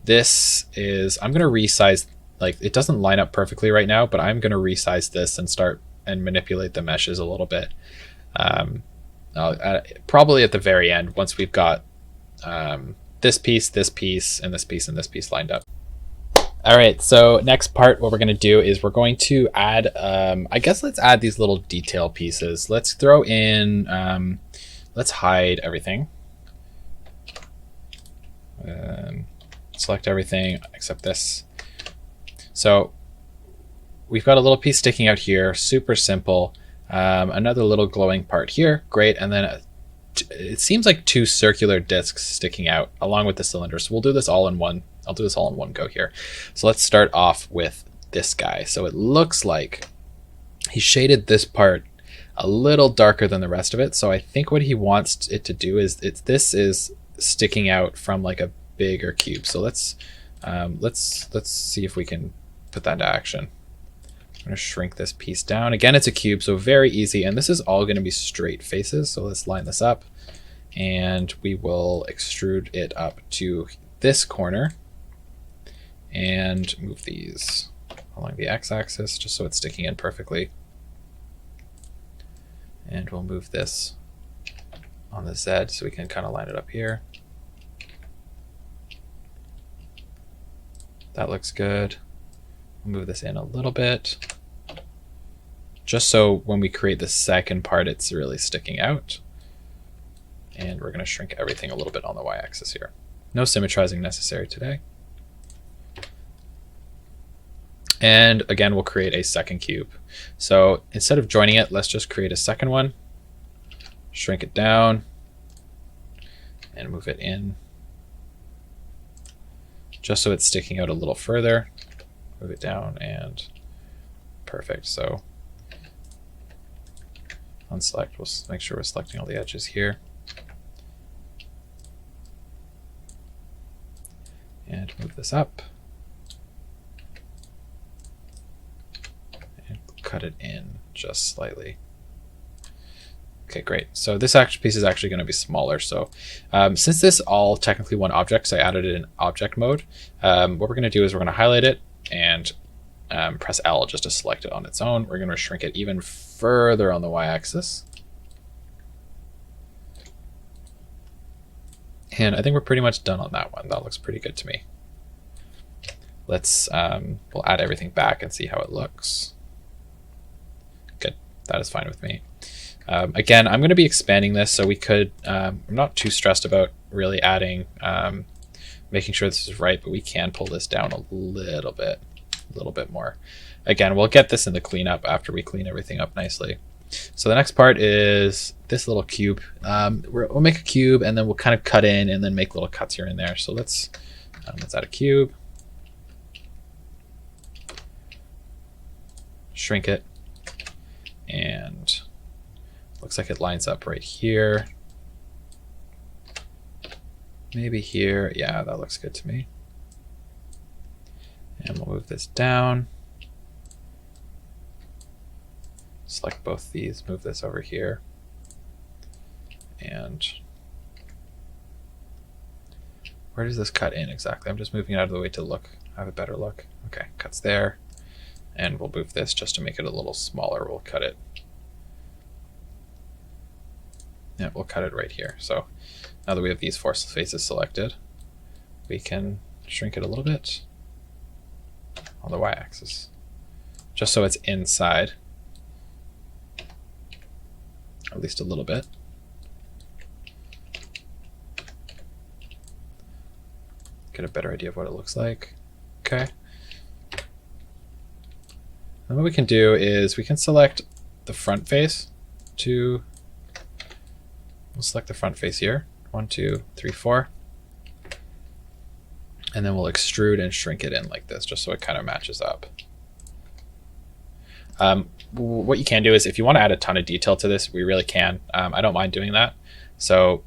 This is, I'm going to resize, like it doesn't line up perfectly right now, but I'm going to resize this and start and manipulate the meshes a little bit. Probably at the very end, once we've got this piece, and this piece, and this piece lined up. All right, so next part, what we're going to do is we're going to add, I guess let's add these little detail pieces. Let's throw in, let's hide everything. Select everything except this. So we've got a little piece sticking out here, super simple. Another little glowing part here, great. And then it seems like two circular discs sticking out along with the cylinder. So we'll do this all in one. I'll do this all in one go here. So let's start off with this guy. So it looks like he shaded this part a little darker than the rest of it. So I think what he wants it to do is this is sticking out from like a bigger cube. So let's see if we can put that into action. I'm going to shrink this piece down. Again, it's a cube, so very easy. And this is all going to be straight faces. So let's line this up and we will extrude it up to this corner and move these along the x-axis just so it's sticking in perfectly. And we'll move this on the z so we can kind of line it up here. That looks good. We'll move this in a little bit, just so when we create the second part, it's really sticking out. And we're going to shrink everything a little bit on the y-axis here. No symmetrizing necessary today. And again, we'll create a second cube. So instead of joining it, let's just create a second one, shrink it down, and move it in, just so it's sticking out a little further. Move it down and perfect. So unselect, we'll make sure we're selecting all the edges here. And move this up. And cut it in just slightly. Okay, great. So this piece is actually going to be smaller. So since this is all technically one object, so I added it in object mode, what we're going to do is we're going to highlight it and press L just to select it on its own. We're going to shrink it even further on the y-axis. And I think we're pretty much done on that one. That looks pretty good to me. Let's, we'll add everything back and see how it looks. Good, that is fine with me. Again, I'm going to be expanding this, so we could, I'm not too stressed about really adding, making sure this is right, but we can pull this down a little bit more. Again, we'll get this in the cleanup after we clean everything up nicely. So the next part is this little cube. We'll make a cube and then we'll kind of cut in and then make little cuts here and there. So let's add a cube, shrink it, and looks like it lines up right here. Maybe here. Yeah, that looks good to me. And we'll move this down. Select both these, move this over here. And where does this cut in exactly? I'm just moving it out of the way to have a better look. Okay, cuts there. And we'll move this just to make it a little smaller. We'll cut it. Yeah, we'll cut it right here. So now that we have these 4 faces selected, we can shrink it a little bit on the y-axis, just so it's inside, at least a little bit. Get a better idea of what it looks like. Okay. And what we can do is we can select the front face to, we'll select the front face here. 1, 2, 3, 4. And then we'll extrude and shrink it in like this, just so it kind of matches up. What you can do is if you want to add a ton of detail to this, we really can. I don't mind doing that. So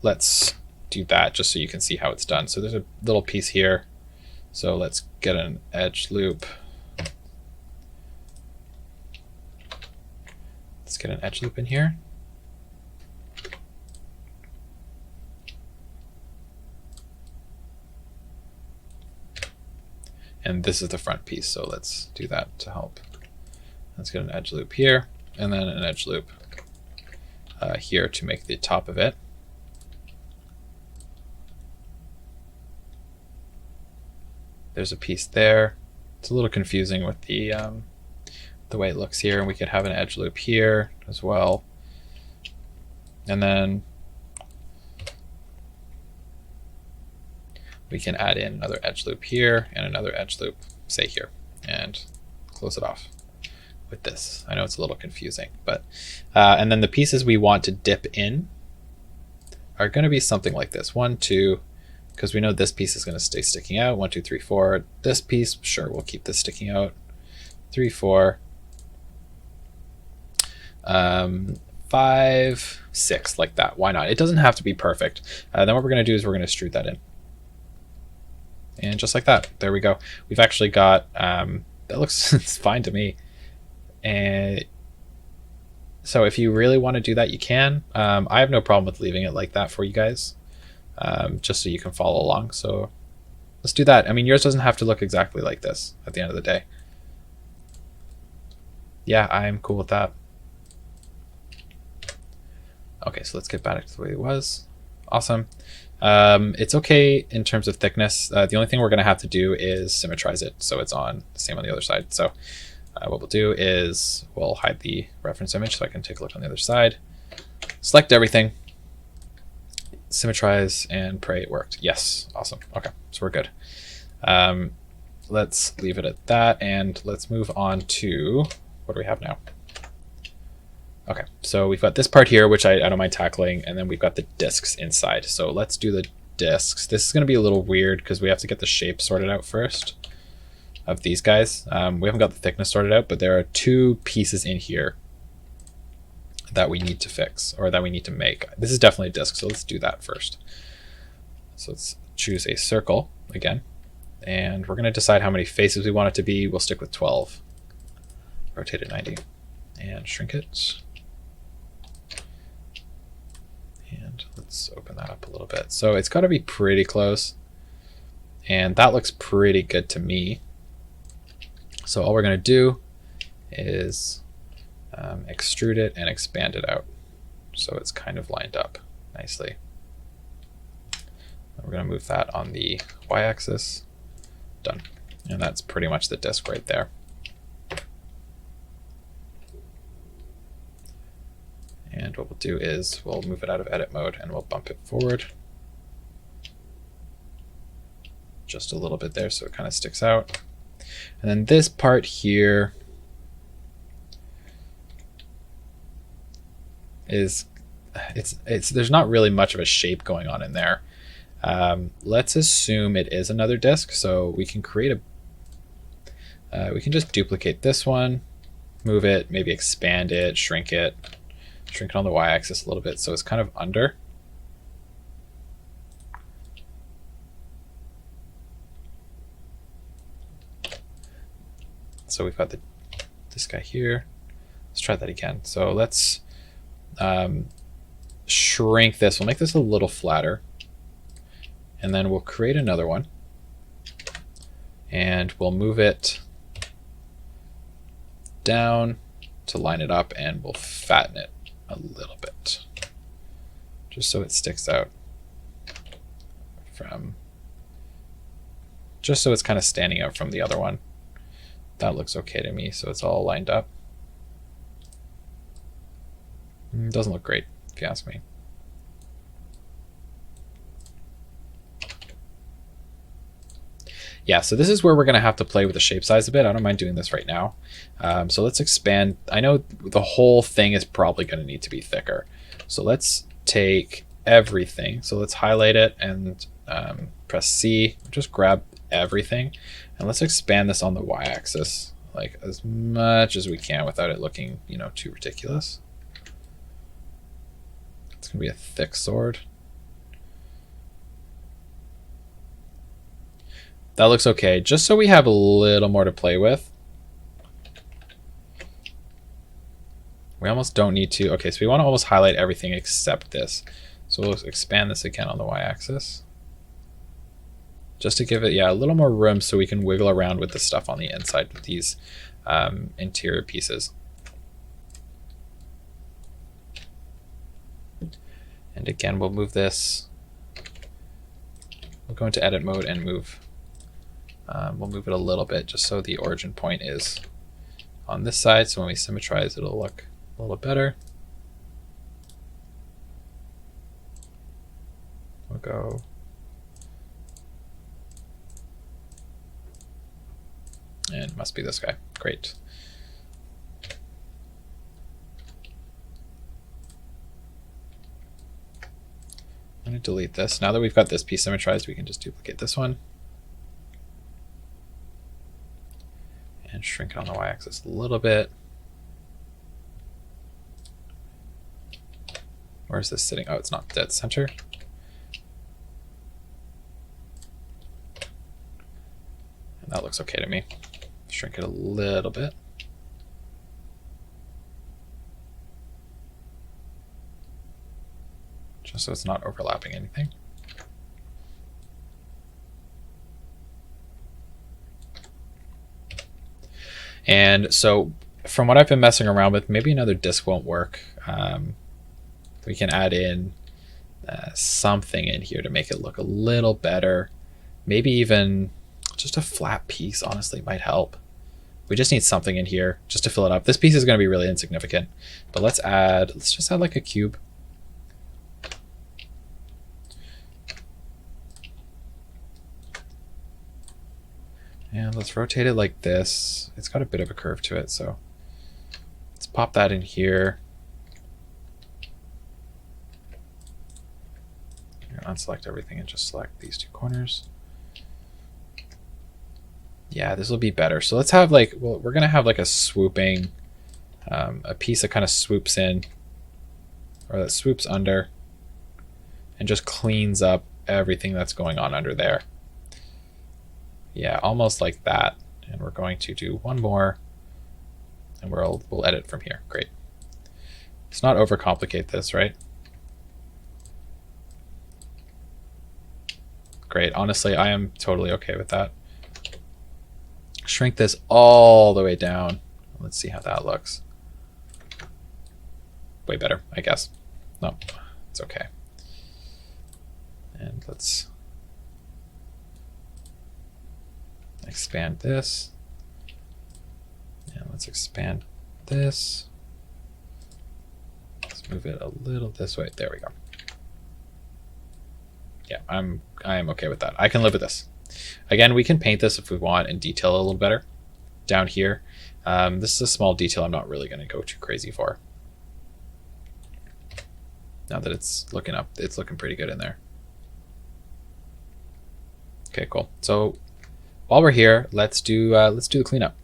let's do that just so you can see how it's done. So there's a little piece here. So let's get an edge loop. Let's get an edge loop in here. And this is the front piece, so let's do that to help. Let's get an edge loop here, and then an edge loop here to make the top of it. There's a piece there. It's a little confusing with the way it looks here, and we could have an edge loop here as well. And then we can add in another edge loop here and another edge loop, say here, and close it off with this. I know it's a little confusing, but and then the pieces we want to dip in are going to be something like this. 1, 2, because we know this piece is going to stay sticking out. 1, 2, 3, 4. This piece, sure, we'll keep this sticking out. 3, 4. 5, 6, like that. Why not? It doesn't have to be perfect. Then what we're going to do is we're going to extrude that in. And just like that, there we go. We've actually got, that looks it's fine to me. And so if you really want to do that, you can. I have no problem with leaving it like that for you guys, just so you can follow along. So let's do that. I mean, yours doesn't have to look exactly like this at the end of the day. Yeah, I'm cool with that. Okay, so let's get back to the way it was. Awesome. It's okay in terms of thickness. The only thing we're going to have to do is symmetrize it so it's on the same on the other side. So what we'll do is we'll hide the reference image so I can take a look on the other side. Select everything, symmetrize, and pray it worked. Yes, awesome. Okay, so we're good. Let's leave it at that, and let's move on to, what do we have now? Okay, so we've got this part here, which I don't mind tackling, and then we've got the discs inside. So let's do the discs. This is going to be a little weird because we have to get the shape sorted out first of these guys. We haven't got the thickness sorted out, but there are 2 pieces in here that we need to fix, or that we need to make. This is definitely a disc, so let's do that first. So let's choose a circle again, and we're going to decide how many faces we want it to be. We'll stick with 12. Rotate it 90 and shrink it. And let's open that up a little bit. So it's got to be pretty close. And that looks pretty good to me. So all we're going to do is extrude it and expand it out so it's kind of lined up nicely. And we're going to move that on the y-axis. Done. And that's pretty much the disc right there. And what we'll do is we'll move it out of edit mode and we'll bump it forward just a little bit there so it kind of sticks out. And then this part here, is it's there's not really much of a shape going on in there. Let's assume it is another disk, so we can create we can just duplicate this one, move it, maybe expand it, shrink it on the y-axis a little bit so it's kind of under. So we've got this guy here. Let's try that again. So let's shrink this. We'll make this a little flatter. And then we'll create another one. And we'll move it down to line it up, and we'll fatten it a little bit, just so it sticks out just so it's kind of standing out from the other one. That looks okay to me, so it's all lined up. It doesn't look great, if you ask me. Yeah, so this is where we're going to have to play with the shape size a bit. I don't mind doing this right now. So let's expand. I know the whole thing is probably going to need to be thicker. So let's take everything. So let's highlight it and press C. Just grab everything. And let's expand this on the y-axis like as much as we can without it looking, you know, too ridiculous. It's going to be a thick sword. That looks okay, just so we have a little more to play with. We almost don't need to. Okay, so we want to almost highlight everything except this. So we'll expand this again on the y-axis, just to give it, yeah, a little more room so we can wiggle around with the stuff on the inside with these interior pieces. And again, we'll move this. We'll go into edit mode and move. We'll move it a little bit just so the origin point is on this side. So when we symmetrize, it'll look a little better. We'll go. And it must be this guy. Great. I'm going to delete this. Now that we've got this piece symmetrized, we can just duplicate this one. And shrink it on the y-axis a little bit. Where is this sitting? Oh, it's not dead center. And that looks okay to me. Shrink it a little bit. Just so it's not overlapping anything. And so from what I've been messing around with, maybe another disk won't work. We can add in something in here to make it look a little better. Maybe even just a flat piece, honestly, might help. We just need something in here just to fill it up. This piece is going to be really insignificant, but let's just add like a cube. And let's rotate it like this. It's got a bit of a curve to it, so let's pop that in here. Unselect everything and just select these two corners. Yeah, this will be better. So let's have like, well, we're gonna have like a swooping, a piece that kind of swoops in, or that swoops under, and just cleans up everything that's going on under there. Yeah, almost like that. And we're going to do one more, and we'll edit from here. Great. Let's not overcomplicate this, right? Great. Honestly, I am totally okay with that. Shrink this all the way down. Let's see how that looks. Way better, I guess. No, it's okay. And let's expand this. And let's expand this. Let's move it a little this way. There we go. Yeah, I am okay with that. I can live with this. Again, we can paint this if we want and detail a little better down here. This is a small detail I'm not really going to go too crazy for. Now that it's looking up, it's looking pretty good in there. Okay, cool. So while we're here, let's do the cleanup.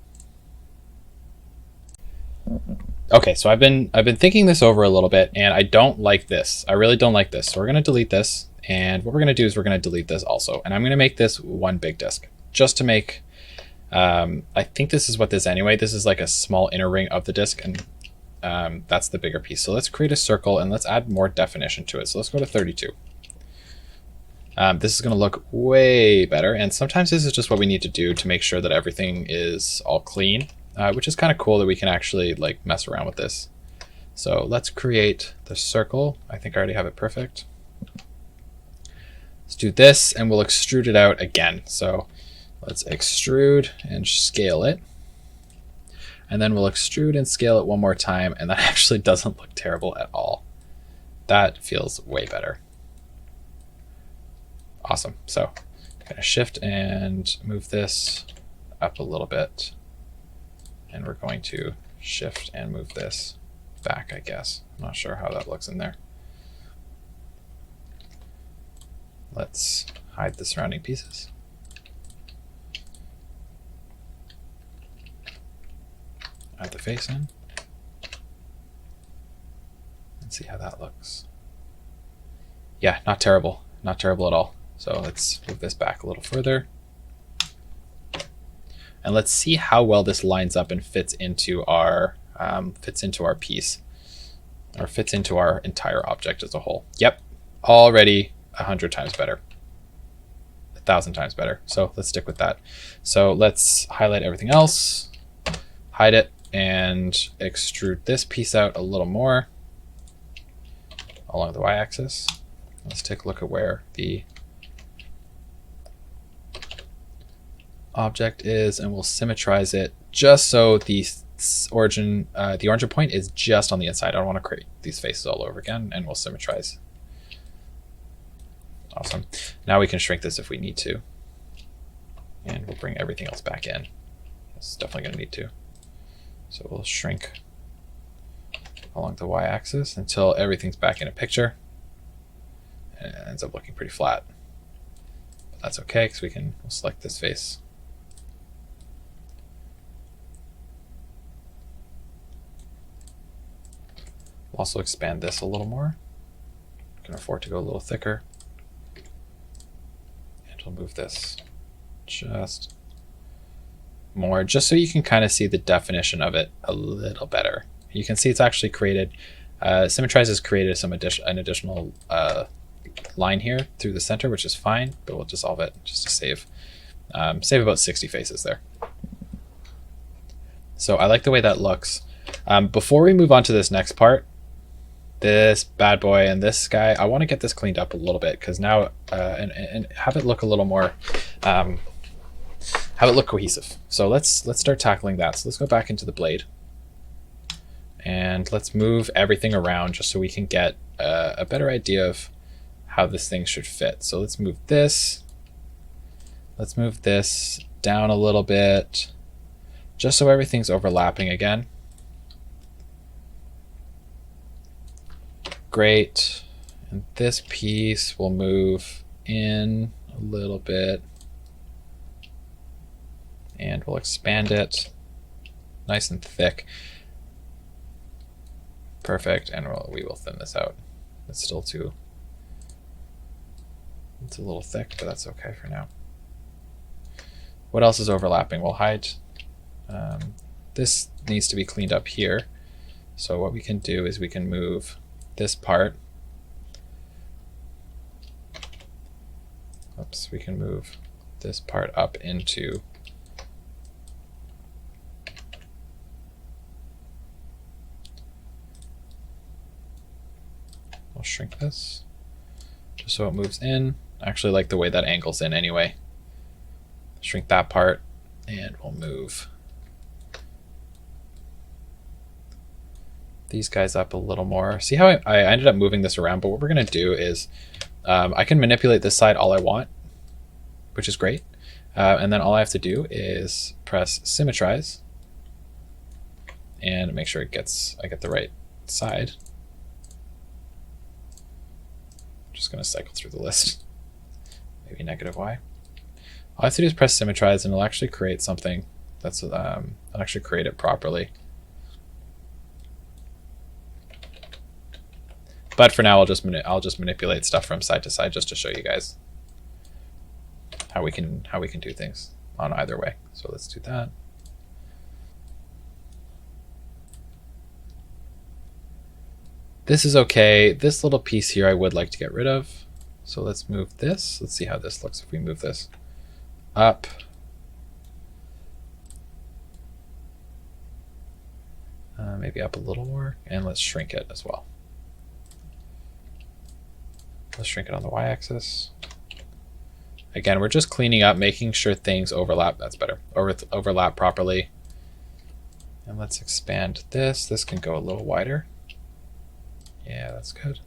Okay, so I've been thinking this over a little bit, and I don't like this. I really don't like this. So we're gonna delete this, and what we're gonna do is we're gonna delete this also, and I'm gonna make this one big disk just to make. I think this is what this anyway. This is like a small inner ring of the disk, and that's the bigger piece. So let's create a circle and let's add more definition to it. So let's go to 32. This is going to look way better, and sometimes this is just what we need to do to make sure that everything is all clean, which is kind of cool that we can actually like mess around with this. So let's create the circle. I think I already have it perfect. Let's do this, and we'll extrude it out again. So let's extrude and scale it. And then we'll extrude and scale it one more time, and that actually doesn't look terrible at all. That feels way better. Awesome. So I'm going to shift and move this up a little bit. And we're going to shift and move this back, I guess. I'm not sure how that looks in there. Let's hide the surrounding pieces. Add the face in. And see how that looks. Yeah, not terrible. Not terrible at all. So let's move this back a little further. And let's see how well this lines up and fits into our piece, or fits into our entire object as a whole. Yep, already 100 times better, 1,000 times better. So let's stick with that. So let's highlight everything else, hide it, and extrude this piece out a little more along the y-axis. Let's take a look at where the object is, and we'll symmetrize it just so the origin point is just on the inside. I don't want to create these faces all over again, and we'll symmetrize. Awesome. Now we can shrink this if we need to, and we'll bring everything else back in. It's definitely going to need to. So we'll shrink along the y-axis until everything's back in a picture. And it ends up looking pretty flat. But that's okay, because we'll select this face. We'll also expand this a little more. We can afford to go a little thicker. And we'll move this just more, just so you can kind of see the definition of it a little better. You can see it's actually created, Symmetrize has created an additional line here through the center, which is fine, but we'll dissolve it just to save about 60 faces there. So I like the way that looks. Before we move on to this next part, this bad boy and this guy, I want to get this cleaned up a little bit, because now and have it look a little more have it look cohesive. So let's start tackling that. So let's go back into the blade, and let's move everything around just so we can get a better idea of how this thing should fit. So let's move this. Let's move this down a little bit, just so everything's overlapping again. Great. And this piece will move in a little bit, and we'll expand it nice and thick. Perfect. And we will thin this out. It's still it's a little thick, but that's okay for now. What else is overlapping? We'll hide. This needs to be cleaned up here. So what we can do is we can move this part. Oops, we can move this part up into I'll shrink this just so it moves in. I actually like the way that angles in anyway. Shrink that part, and we'll move these guys up a little more. See how I ended up moving this around, but what we're going to do is I can manipulate this side all I want, which is great. And then all I have to do is press Symmetrize and make sure I get the right side. just going to cycle through the list. Maybe negative y. All I have to do is press Symmetrize, and it'll actually create something that's it'll actually create it properly. But for now, I'll just manipulate stuff from side to side just to show you guys how we can do things on either way. So let's do that. This is okay. This little piece here I would like to get rid of. So let's move this. Let's see how this looks if we move this up. Maybe up a little more, and let's shrink it as well. Let's shrink it on the y-axis. Again, we're just cleaning up, making sure things overlap. That's better. Overlap properly. And let's expand this. This can go a little wider. Yeah, that's good.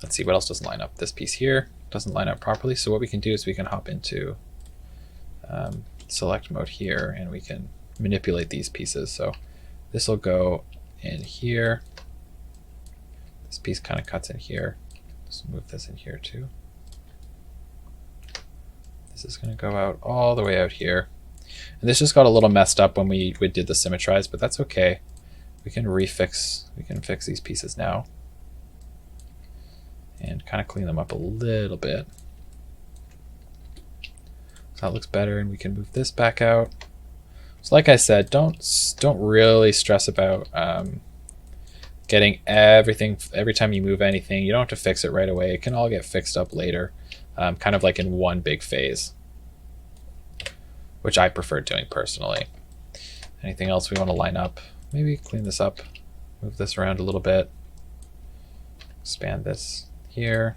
Let's see what else doesn't line up. This piece here doesn't line up properly. So what we can do is we can hop into select mode here, and we can manipulate these pieces. So this will go in here. This piece kind of cuts in here. Let's move this in here too. This is going to go out all the way out here. And this just got a little messed up when we did the Symmetrize, but that's okay. We can fix these pieces now and kind of clean them up a little bit. So that looks better, and we can move this back out. So like I said, don't really stress about getting everything every time you move anything. You don't have to fix it right away. It can all get fixed up later, kind of like in one big phase, which I prefer doing personally. Anything else we want to line up? Maybe clean this up, move this around a little bit, expand this here,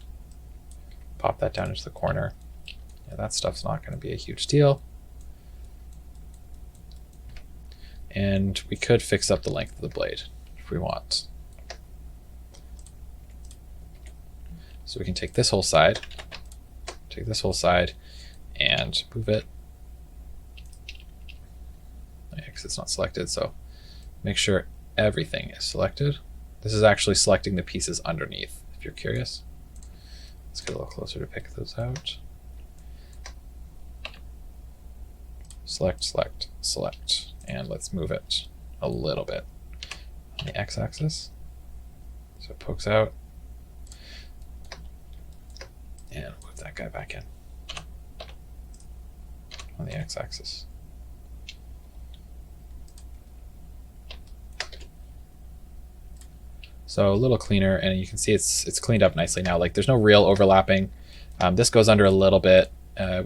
pop that down into the corner. Yeah, that stuff's not going to be a huge deal. And we could fix up the length of the blade if we want. So we can take this whole side, and move it. Because it's not selected, so make sure everything is selected. This is actually selecting the pieces underneath, if you're curious. Let's get a little closer to pick those out. Select, select, select, and let's move it a little bit on the x-axis so it pokes out, and move that guy back in on the x-axis. So a little cleaner, and you can see it's cleaned up nicely now. Like there's no real overlapping. This goes under a little bit.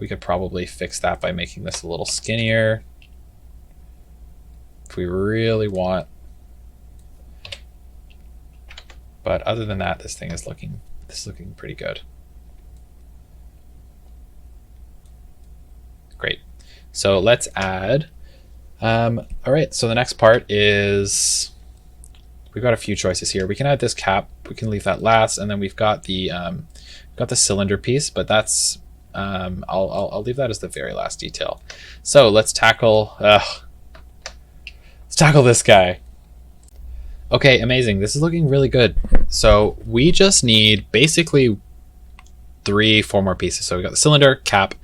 We could probably fix that by making this a little skinnier if we really want. But other than that, this is looking pretty good. Great. So let's add. All right. So the next part is we've got a few choices here. We can add this cap. We can leave that last, and then we've got the cylinder piece, but that's I'll leave that as the very last detail. So let's tackle this guy. Okay, amazing. This is looking really good. So we just need basically 4 more pieces. So we got the cylinder, cap,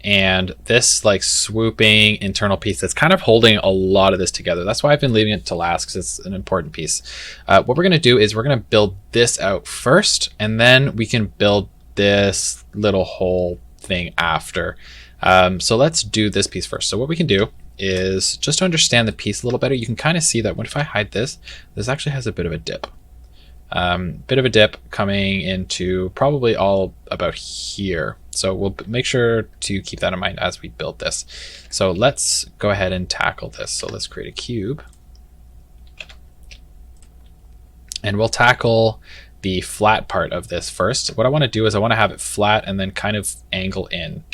and this like swooping internal piece that's kind of holding a lot of this together. That's why I've been leaving it to last, because it's an important piece. What we're going to do is we're going to build this out first, and then we can build this little whole thing after. So let's do this piece first. So what we can do is, just to understand the piece a little better, you can kind of see that if I hide this, this actually has a bit of a dip. Coming into probably all about here. So we'll make sure to keep that in mind as we build this. So let's go ahead and tackle this. So let's create a cube. And we'll tackle the flat part of this first. What I want to do is I want to have it flat and then kind of angle into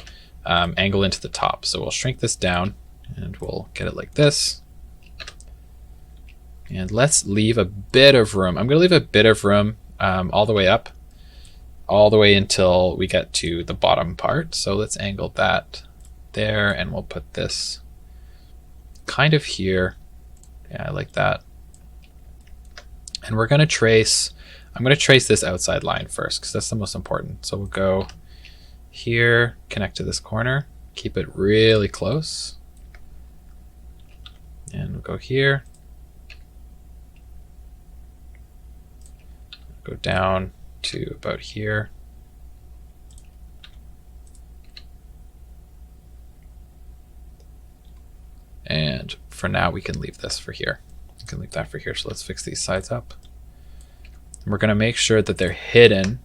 the top. So we'll shrink this down and we'll get it like this. And let's leave a bit of room. I'm going to leave a bit of room all the way up, all the way until we get to the bottom part. So let's angle that there, and we'll put this kind of here. Yeah, I like that. And we're going to trace, I'm going to trace this outside line first because that's the most important. So we'll go here, connect to this corner, keep it really close. And we'll go here, go down to about here. And for now, we can leave this for here. We can leave that for here. So let's fix these sides up. And we're going to make sure that they're hidden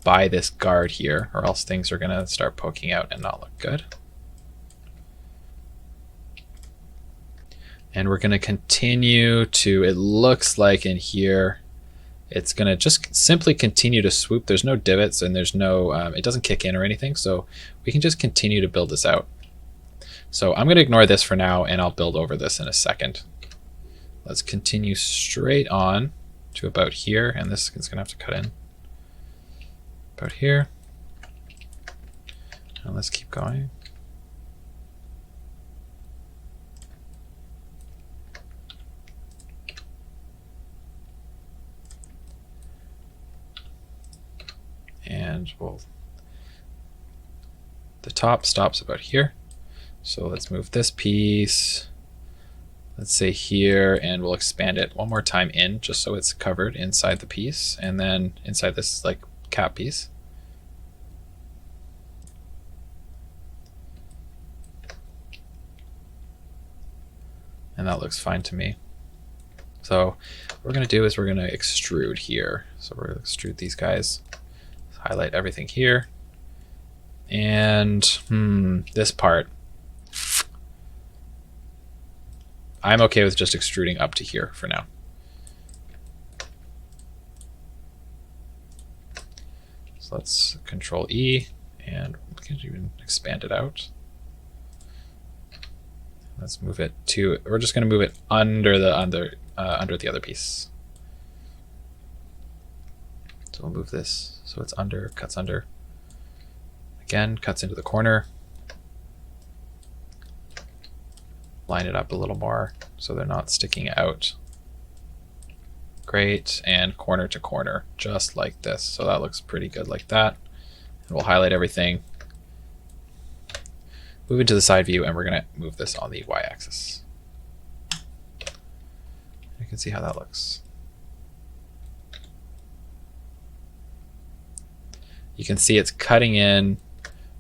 by this guard here, or else things are going to start poking out and not look good. And we're going to continue to, it looks like in here, it's going to just simply continue to swoop. There's no divots and there's no, it doesn't kick in or anything. So we can just continue to build this out. So I'm going to ignore this for now and I'll build over this in a second. Let's continue straight on to about here. And this is going to have to cut in about here. And let's keep going. And the top stops about here. So let's move this piece, let's say here, and we'll expand it one more time in just so it's covered inside the piece and then inside this like cap piece. And that looks fine to me. So what we're going to do is we're going to extrude here. So we're going to extrude these guys. Highlight everything here. And this part, I'm okay with just extruding up to here for now. So let's Control E and we can even expand it out. Let's move it to, we're just going to move it under the other piece. So we'll move this so it's under, cuts under. Again, cuts into the corner. Line it up a little more so they're not sticking out. Great, and corner to corner, just like this. So that looks pretty good like that. And we'll highlight everything. Move into the side view, and we're going to move this on the y-axis. You can see how that looks. You can see it's cutting in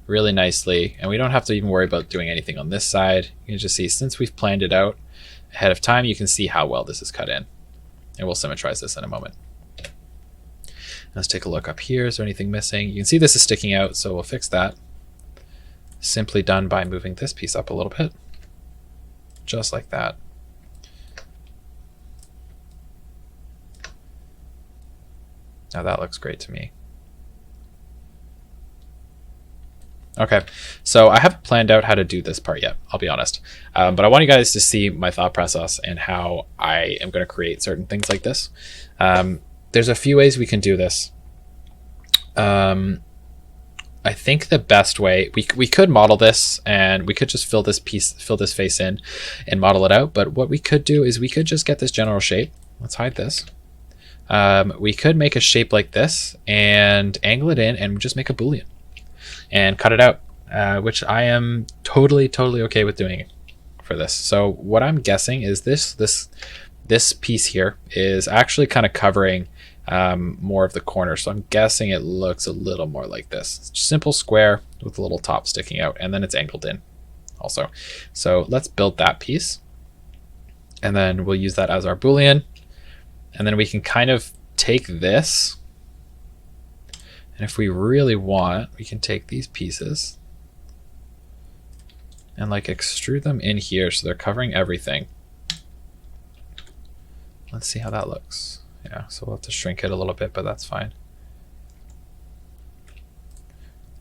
really nicely, and we don't have to even worry about doing anything on this side. You can just see, since we've planned it out ahead of time, you can see how well this is cut in. And we'll symmetrize this in a moment. Let's take a look up here. Is there anything missing? You can see this is sticking out, so we'll fix that. Simply done by moving this piece up a little bit. Just like that. Now that looks great to me. Okay, so I haven't planned out how to do this part yet, I'll be honest. But I want you guys to see my thought process and how I am going to create certain things like this. There's a few ways we can do this. I think the best way, we could model this and we could just fill this face in and model it out. But what we could do is we could just get this general shape. Let's hide this. We could make a shape like this and angle it in and just make a Boolean and cut it out, which I am totally okay with doing for this. So what I'm guessing is this piece here is actually kind of covering more of the corner. So I'm guessing it looks a little more like this. It's just simple square with a little top sticking out, and then it's angled in also. So let's build that piece, and then we'll use that as our Boolean. And then we can kind of take this, and if we really want, we can take these pieces and like extrude them in here so they're covering everything. Let's see how that looks. Yeah, so we'll have to shrink it a little bit, but that's fine.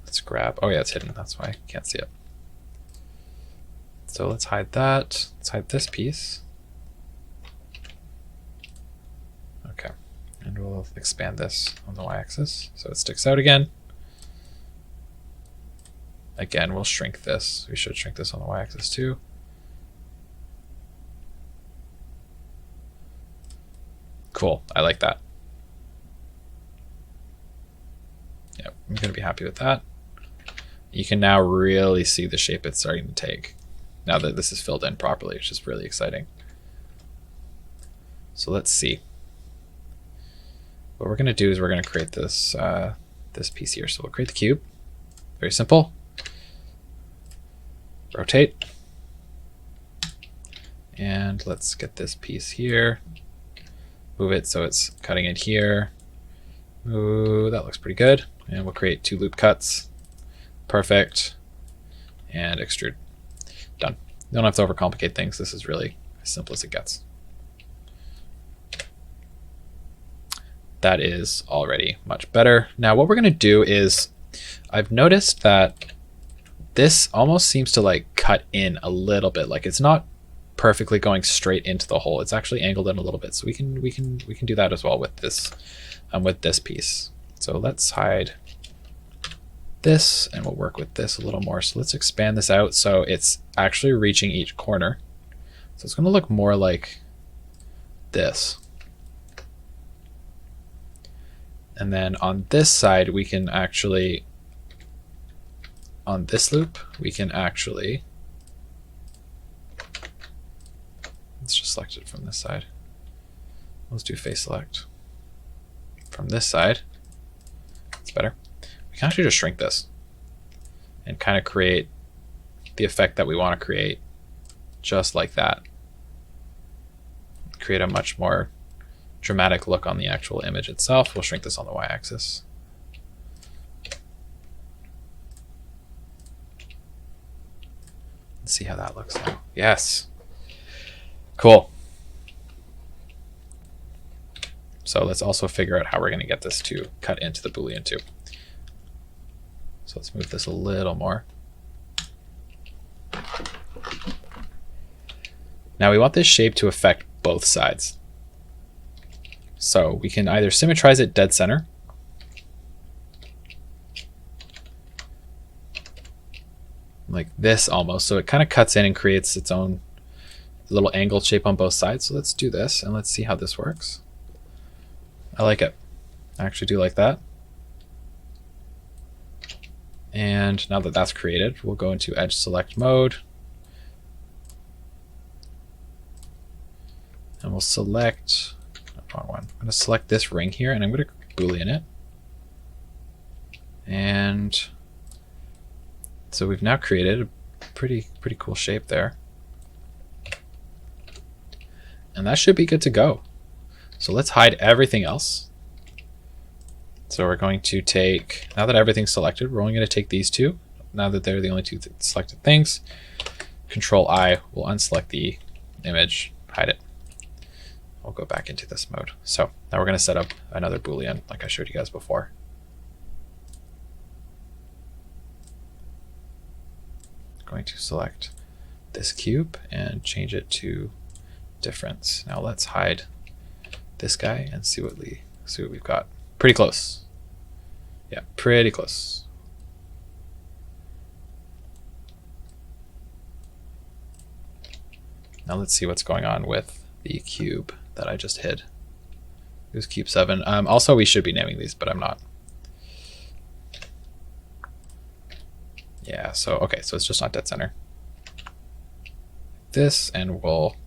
Let's grab, oh yeah, it's hidden, that's why I can't see it. So let's hide that. Let's hide this piece. Okay, and we'll expand this on the y-axis so it sticks out again. Again, we'll shrink this. We should shrink this on the y-axis too. Cool, I like that. Yep, I'm gonna be happy with that. You can now really see the shape it's starting to take now that this is filled in properly, which is really exciting. So let's see. What we're gonna do is we're gonna create this this piece here. So we'll create the cube. Very simple. Rotate. And let's get this piece here. Move it so it's cutting in here. Ooh, that looks pretty good. And we'll create 2 loop cuts. Perfect. And extrude. Done. You don't have to overcomplicate things. This is really as simple as it gets. That is already much better. Now what we're going to do is, I've noticed that this almost seems to like cut in a little bit. Like it's not perfectly going straight into the hole. It's actually angled in a little bit. So we can do that as well with this piece. So let's hide this and we'll work with this a little more. So let's expand this out so it's actually reaching each corner. So it's going to look more like this. And then on this side, we can actually, on this loop, we can actually, let's just select it from this side. Let's do face select. From this side, it's better. We can actually just shrink this and kind of create the effect that we want to create just like that. Create a much more dramatic look on the actual image itself. We'll shrink this on the y-axis. Let's see how that looks now. Yes. Cool. So let's also figure out how we're going to get this to cut into the Boolean too. So let's move this a little more. Now we want this shape to affect both sides. So we can either symmetrize it dead center, like this almost, so it kind of cuts in and creates its own little angled shape on both sides. So let's do this and let's see how this works. I like it. I actually do like that. And now that that's created, we'll go into edge select mode. And we'll select, wrong one. I'm going to select this ring here and I'm going to Boolean it. And so we've now created a pretty cool shape there. And that should be good to go. So let's hide everything else. So we're going to take, now that everything's selected, we're only going to take these two. Now that they're the only two selected things, Control I will unselect the image, hide it. We'll go back into this mode. So now we're going to set up another Boolean like I showed you guys before. Going to select this cube and change it to difference. Now let's hide this guy and see what we've got. Pretty close. Yeah, pretty close. Now let's see what's going on with the cube that I just hid. It was cube 7. Also, we should be naming these, but I'm not. Yeah, so okay, so it's just not dead center. This, and we'll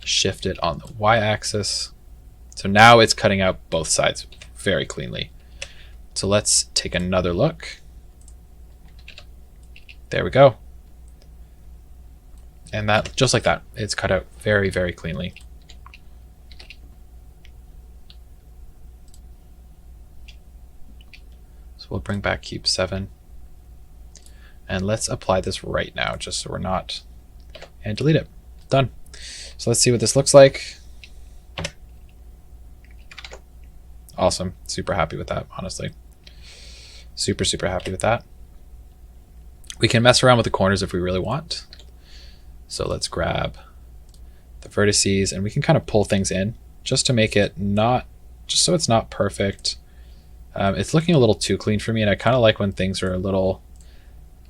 shift it on the y-axis. So now it's cutting out both sides very cleanly. So let's take another look. There we go. And that, just like that, it's cut out very cleanly. So we'll bring back cube 7. And let's apply this right now, just so we're not, and delete it. Done. So let's see what this looks like. Awesome. Super happy with that, honestly. Super happy with that. We can mess around with the corners if we really want. So let's grab the vertices and we can kind of pull things in just to make it not, just so it's not perfect. It's looking a little too clean for me, and I kind of like when things are a little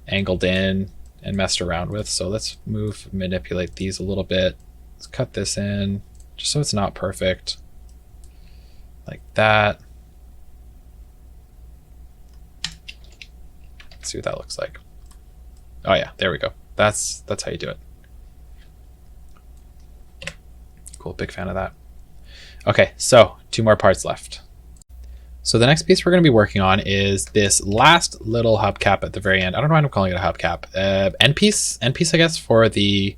angled in and messed around with. So let's manipulate these a little bit. Let's cut this in just so it's not perfect. like that. Let's see what that looks like. Oh yeah, there we go. That's how you do it. Cool, big fan of that. Okay, so 2 more parts left. So the next piece we're going to be working on is this last little hubcap at the very end. I don't know why I'm calling it a hubcap. End piece, I guess, for the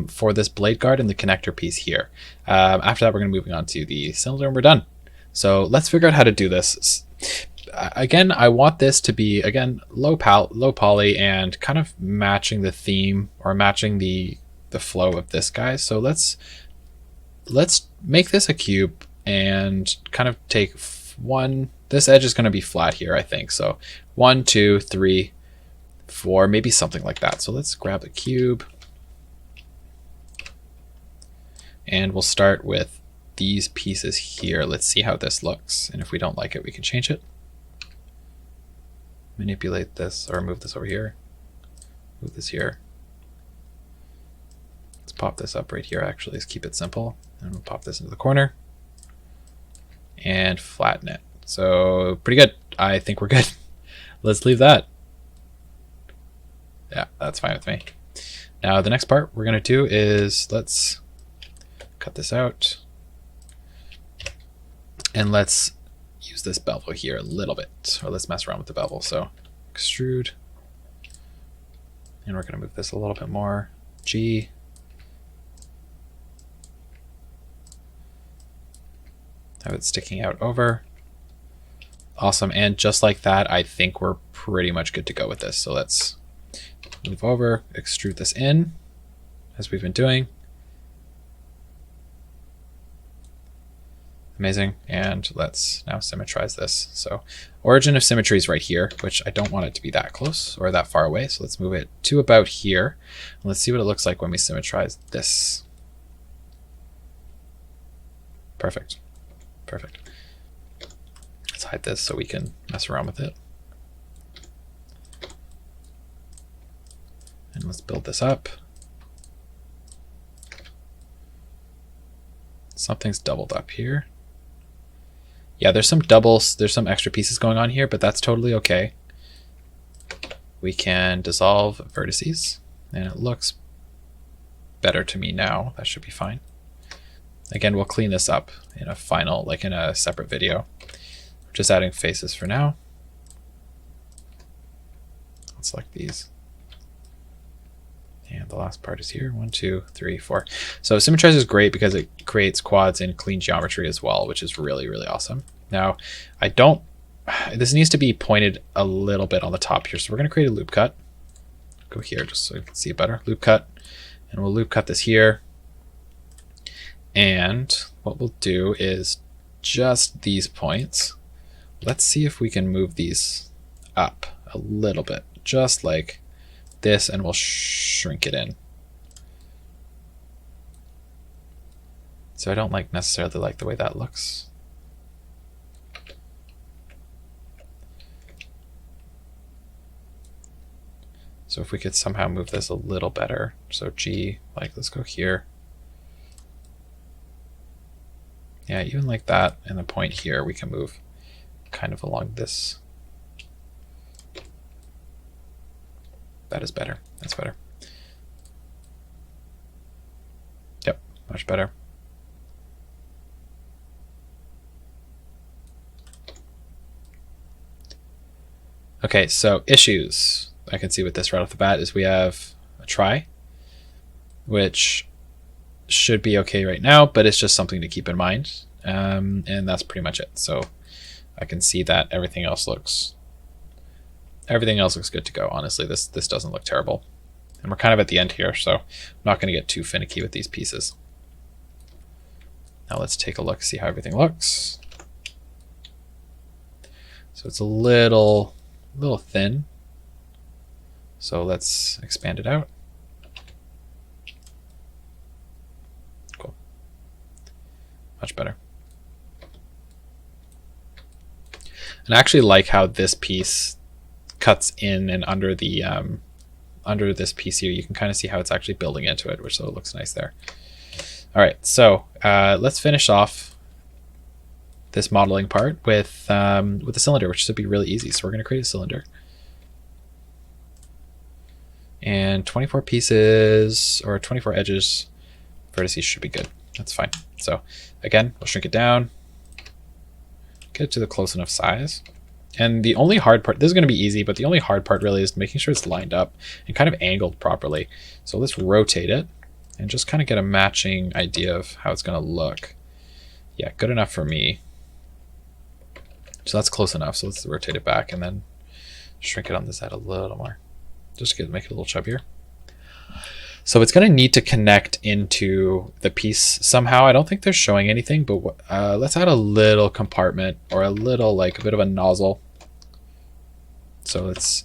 for this blade guard and the connector piece here. After that, we're going to be moving on to the cylinder and we're done. So let's figure out how to do this. Again, I want this to be, again, low poly and kind of matching the theme or matching the flow of this guy. So let's make this a cube and kind of take one. This edge is going to be flat here, I think. So 1, 2, 3, 4, maybe something like that. So let's grab a cube. And we'll start with these pieces here. Let's see how this looks. And if we don't like it, we can change it. Manipulate this or move this over here. Move this here. Let's pop this up right here, actually. Let's keep it simple. And we'll pop this into the corner. And flatten it. So pretty good. I think we're good. Let's leave that. Yeah, that's fine with me. Now the next part we're going to do is let's cut this out. And let's use this bevel here a little bit, or let's mess around with the bevel. So extrude, and we're going to move this a little bit more. G, have it sticking out over. Awesome, and just like that, I think we're pretty much good to go with this. So let's move over, extrude this in, as we've been doing. Amazing, and let's now symmetrize this. So origin of symmetry is right here, which I don't want it to be that close or that far away. So let's move it to about here. And let's see what it looks like when we symmetrize this. Perfect, perfect. Let's hide this so we can mess around with it. And let's build this up. Something's doubled up here. Yeah, there's some extra pieces going on here, but that's totally okay. We can dissolve vertices, and it looks better to me now. That should be fine. Again, we'll clean this up in a final, like in a separate video. We're just adding faces for now. Let's select these. And the last part is here. 1, 2, 3, 4. So Symmetrize is great because it creates quads in clean geometry as well, which is really, really awesome. Now, this needs to be pointed a little bit on the top here. So we're going to create a loop cut. Go here just so you can see it better. Loop cut. And we'll loop cut this here. And what we'll do is just these points. Let's see if we can move these up a little bit, just like this, and we'll shrink it in. So I don't necessarily like the way that looks. So if we could somehow move this a little better. So G, let's go here. Yeah, even like that, and the point here we can move kind of along this. That is better. That's better. Yep, much better. Okay, so issues I can see with this right off the bat is we have a try, which should be okay right now, but it's just something to keep in mind. And that's pretty much it. So I can see that everything else looks good to go. Honestly, this doesn't look terrible. And we're kind of at the end here, so I'm not going to get too finicky with these pieces. Now let's take a look, see how everything looks. So it's a little thin. So let's expand it out. Cool. Much better. And I actually like how this piece cuts in and under the under this piece here. You can kind of see how it's actually building into it, which so it looks nice there. All right, so let's finish off this modeling part with the cylinder, which should be really easy. So we're going to create a cylinder. And 24 pieces or 24 edges, vertices should be good. That's fine. So again, we'll shrink it down, get it to the close enough size. And the only hard part, this is going to be easy, but the only hard part really is making sure it's lined up and kind of angled properly. So let's rotate it and just kind of get a matching idea of how it's going to look. Yeah, good enough for me. So that's close enough. So let's rotate it back and then shrink it on this side a little more. Just to make it a little chubbier. So it's going to need to connect into the piece somehow. I don't think they're showing anything, but let's add a little compartment or a little, like a bit of a nozzle. So let's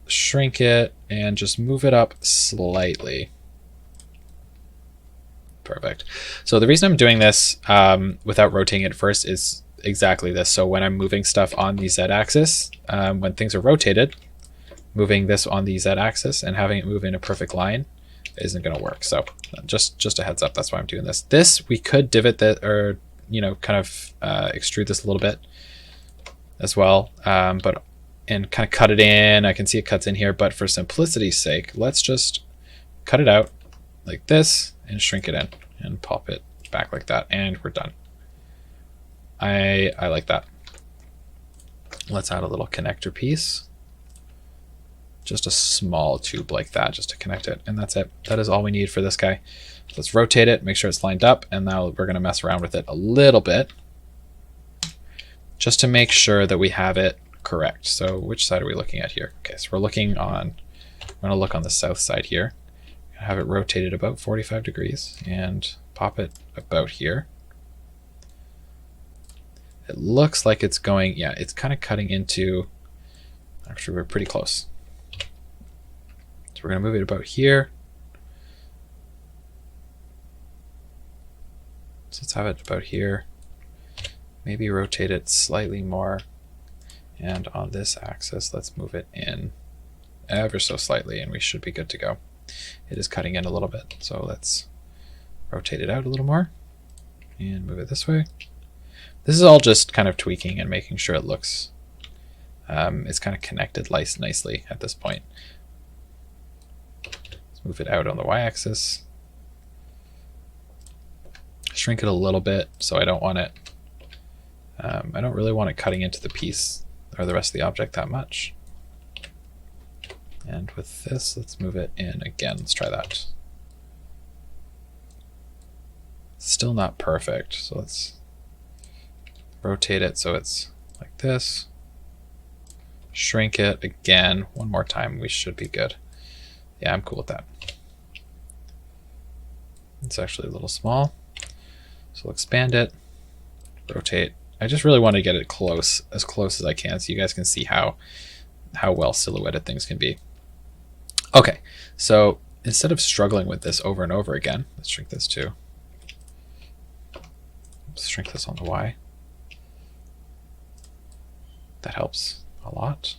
shrink it and just move it up slightly. Perfect. So the reason I'm doing this without rotating it first is exactly this. So when I'm moving stuff on the Z-axis, when things are rotated, moving this on the Z-axis and having it move in a perfect line isn't going to work. So just a heads up, that's why I'm doing this. This, we could divot that, or, you know, kind of extrude this a little bit as well, and kind of cut it in. I can see it cuts in here, but for simplicity's sake, let's just cut it out like this and shrink it in and pop it back like that, and we're done. I like that. Let's add a little connector piece. Just a small tube like that, just to connect it, and that's it. That is all we need for this guy. Let's rotate it, make sure it's lined up, and now we're going to mess around with it a little bit just to make sure that we have it correct. So which side are we looking at here? Okay, so we're going to look on the south side here. Have it rotated about 45 degrees and pop it about here. It looks like it's going, yeah, it's kind of cutting into, actually we're pretty close. So we're going to move it about here. So let's have it about here. Maybe rotate it slightly more. And on this axis, let's move it in ever so slightly, and we should be good to go. It is cutting in a little bit. So let's rotate it out a little more and move it this way. This is all just kind of tweaking and making sure it looks, it's kind of connected nicely at this point. Move it out on the y-axis, shrink it a little bit, so I don't want it, I don't really want it cutting into the piece or the rest of the object that much. And with this, let's move it in again. Let's try that. Still not perfect, so let's rotate it so it's like this. Shrink it again one more time, we should be good. Yeah, I'm cool with that. It's actually a little small, so we'll expand it, rotate. I just really want to get it close as I can, so you guys can see how well silhouetted things can be. Okay, so instead of struggling with this over and over again, let's shrink this too. Let's shrink this on the Y. That helps a lot.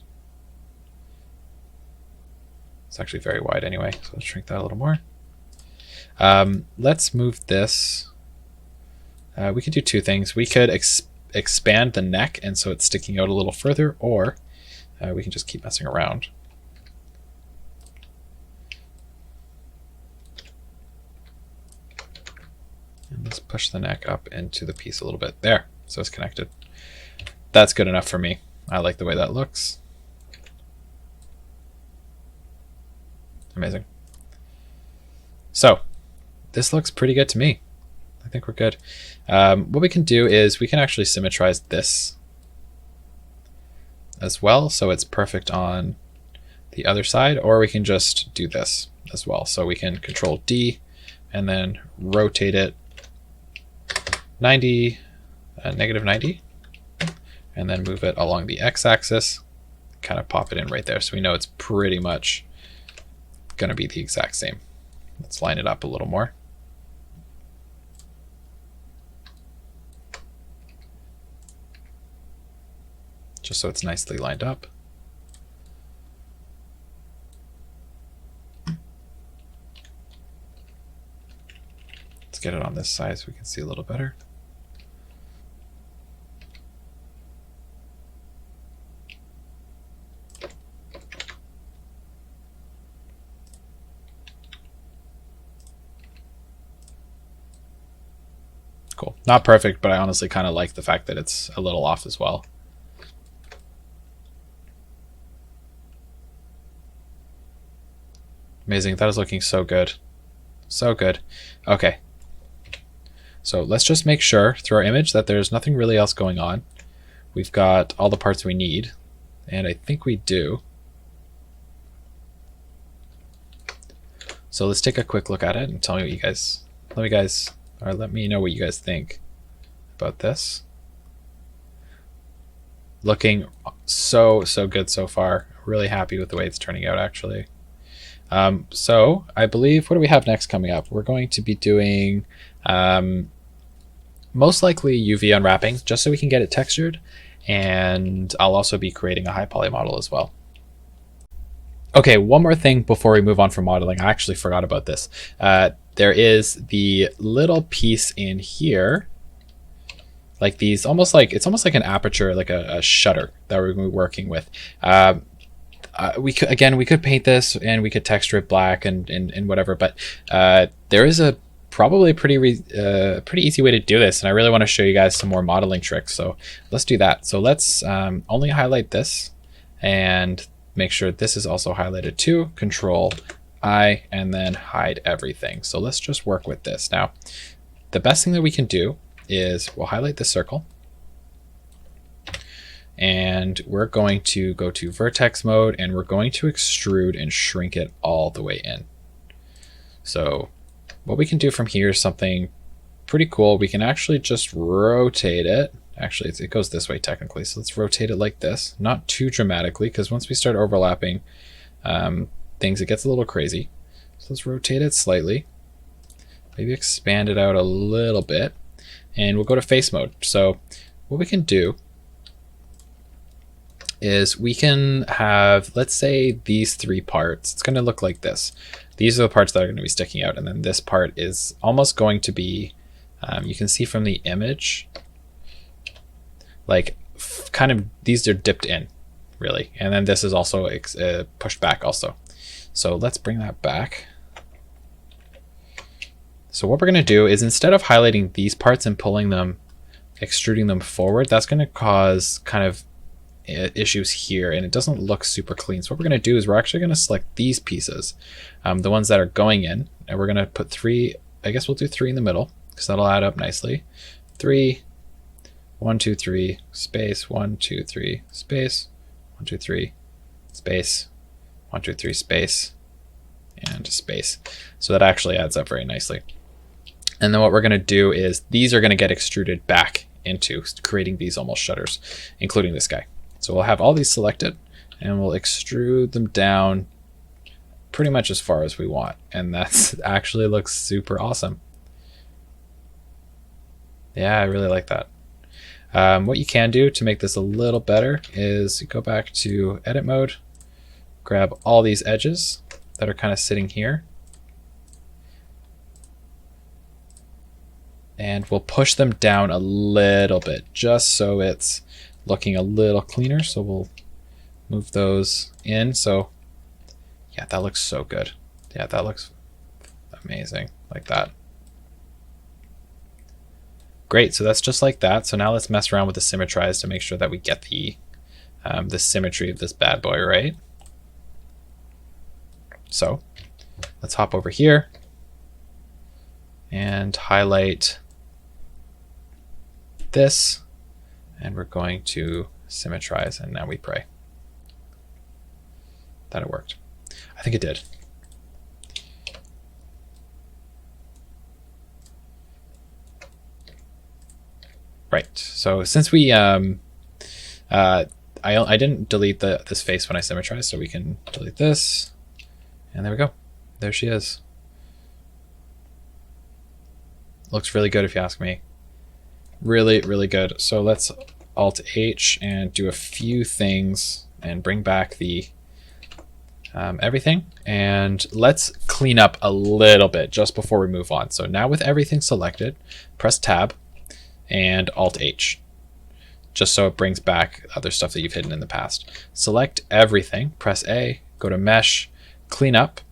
It's actually very wide anyway, so let's shrink that a little more. Let's move this. We could do two things. We could expand the neck, and so it's sticking out a little further, or we can just keep messing around. And let's push the neck up into the piece a little bit. There, so it's connected. That's good enough for me. I like the way that looks. Amazing. So this looks pretty good to me. I think we're good. What we can do is we can actually symmetrize this as well, so it's perfect on the other side, or we can just do this as well. So we can Control D and then rotate it 90, negative 90, and then move it along the x-axis, kind of pop it in right there, so we know it's pretty much going to be the exact same. Let's line it up a little more. Just so it's nicely lined up. Let's get it on this side so we can see a little better. Not perfect, but I honestly kind of like the fact that it's a little off as well. Amazing. That is looking so good. So good. Okay. So let's just make sure through our image that there's nothing really else going on. We've got all the parts we need, and I think we do. So let's take a quick look at it and tell me what you guys, let me know what you guys think about this. Looking so good so far. Really happy with the way it's turning out, actually. So I believe, what do we have next coming up? We're going to be doing most likely UV unwrapping, just so we can get it textured, and I'll also be creating a high poly model as well. Okay, one more thing before we move on from modeling. I actually forgot about this. There is the little piece in here, like these, it's almost like an aperture, like a shutter that we're going to be working with. We could paint this and we could texture it black and whatever, but there is a probably pretty easy way to do this, and I really want to show you guys some more modeling tricks. So let's do that. So let's only highlight this and make sure this is also highlighted too. Control I, and then hide everything. So let's just work with this. Now, the best thing that we can do is we'll highlight the circle, and we're going to go to vertex mode, and we're going to extrude and shrink it all the way in. So what we can do from here is something pretty cool. We can actually just rotate it. Actually, it goes this way technically. So let's rotate it like this, not too dramatically, because once we start overlapping things, it gets a little crazy. So let's rotate it slightly, maybe expand it out a little bit, and we'll go to face mode. So what we can do is we can have, let's say, these three parts. It's going to look like this. These are the parts that are going to be sticking out, and then this part is almost going to be, you can see from the image, like kind of these are dipped in, really, and then this is also pushed back also. So let's bring that back. So what we're going to do is, instead of highlighting these parts and pulling them, extruding them forward, that's going to cause kind of issues here, and it doesn't look super clean. So what we're going to do is we're actually going to select these pieces, the ones that are going in, and we're going to put 3, I guess we'll do 3 in the middle, because that'll add up nicely. 3, 1, 2, 3, space, 1, 2, 3, space, 1, 2, 3, space, 1, 2, 3, space, and space. So that actually adds up very nicely. And then what we're going to do is these are going to get extruded back into creating these almost shutters, including this guy. So we'll have all these selected, and we'll extrude them down pretty much as far as we want. And that's actually looks super awesome. Yeah, I really like that. What you can do to make this a little better is go back to edit mode, grab all these edges that are kind of sitting here, and we'll push them down a little bit just so it's looking a little cleaner. So we'll move those in. So yeah, that looks so good. Yeah, that looks amazing, like that. Great, so that's just like that. So now let's mess around with the Symmetrize to make sure that we get the symmetry of this bad boy right. So let's hop over here and highlight this, and we're going to Symmetrize, and now we pray that it worked. I think it did. Right, so since we I didn't delete this face when I Symmetrized, so we can delete this, and there we go. There she is. Looks really good if you ask me. Really, really good. So let's Alt H and do a few things and bring back the everything, and let's clean up a little bit just before we move on. So now with everything selected, press Tab and Alt H, just so it brings back other stuff that you've hidden in the past. Select everything, press A, go to Mesh, clean up,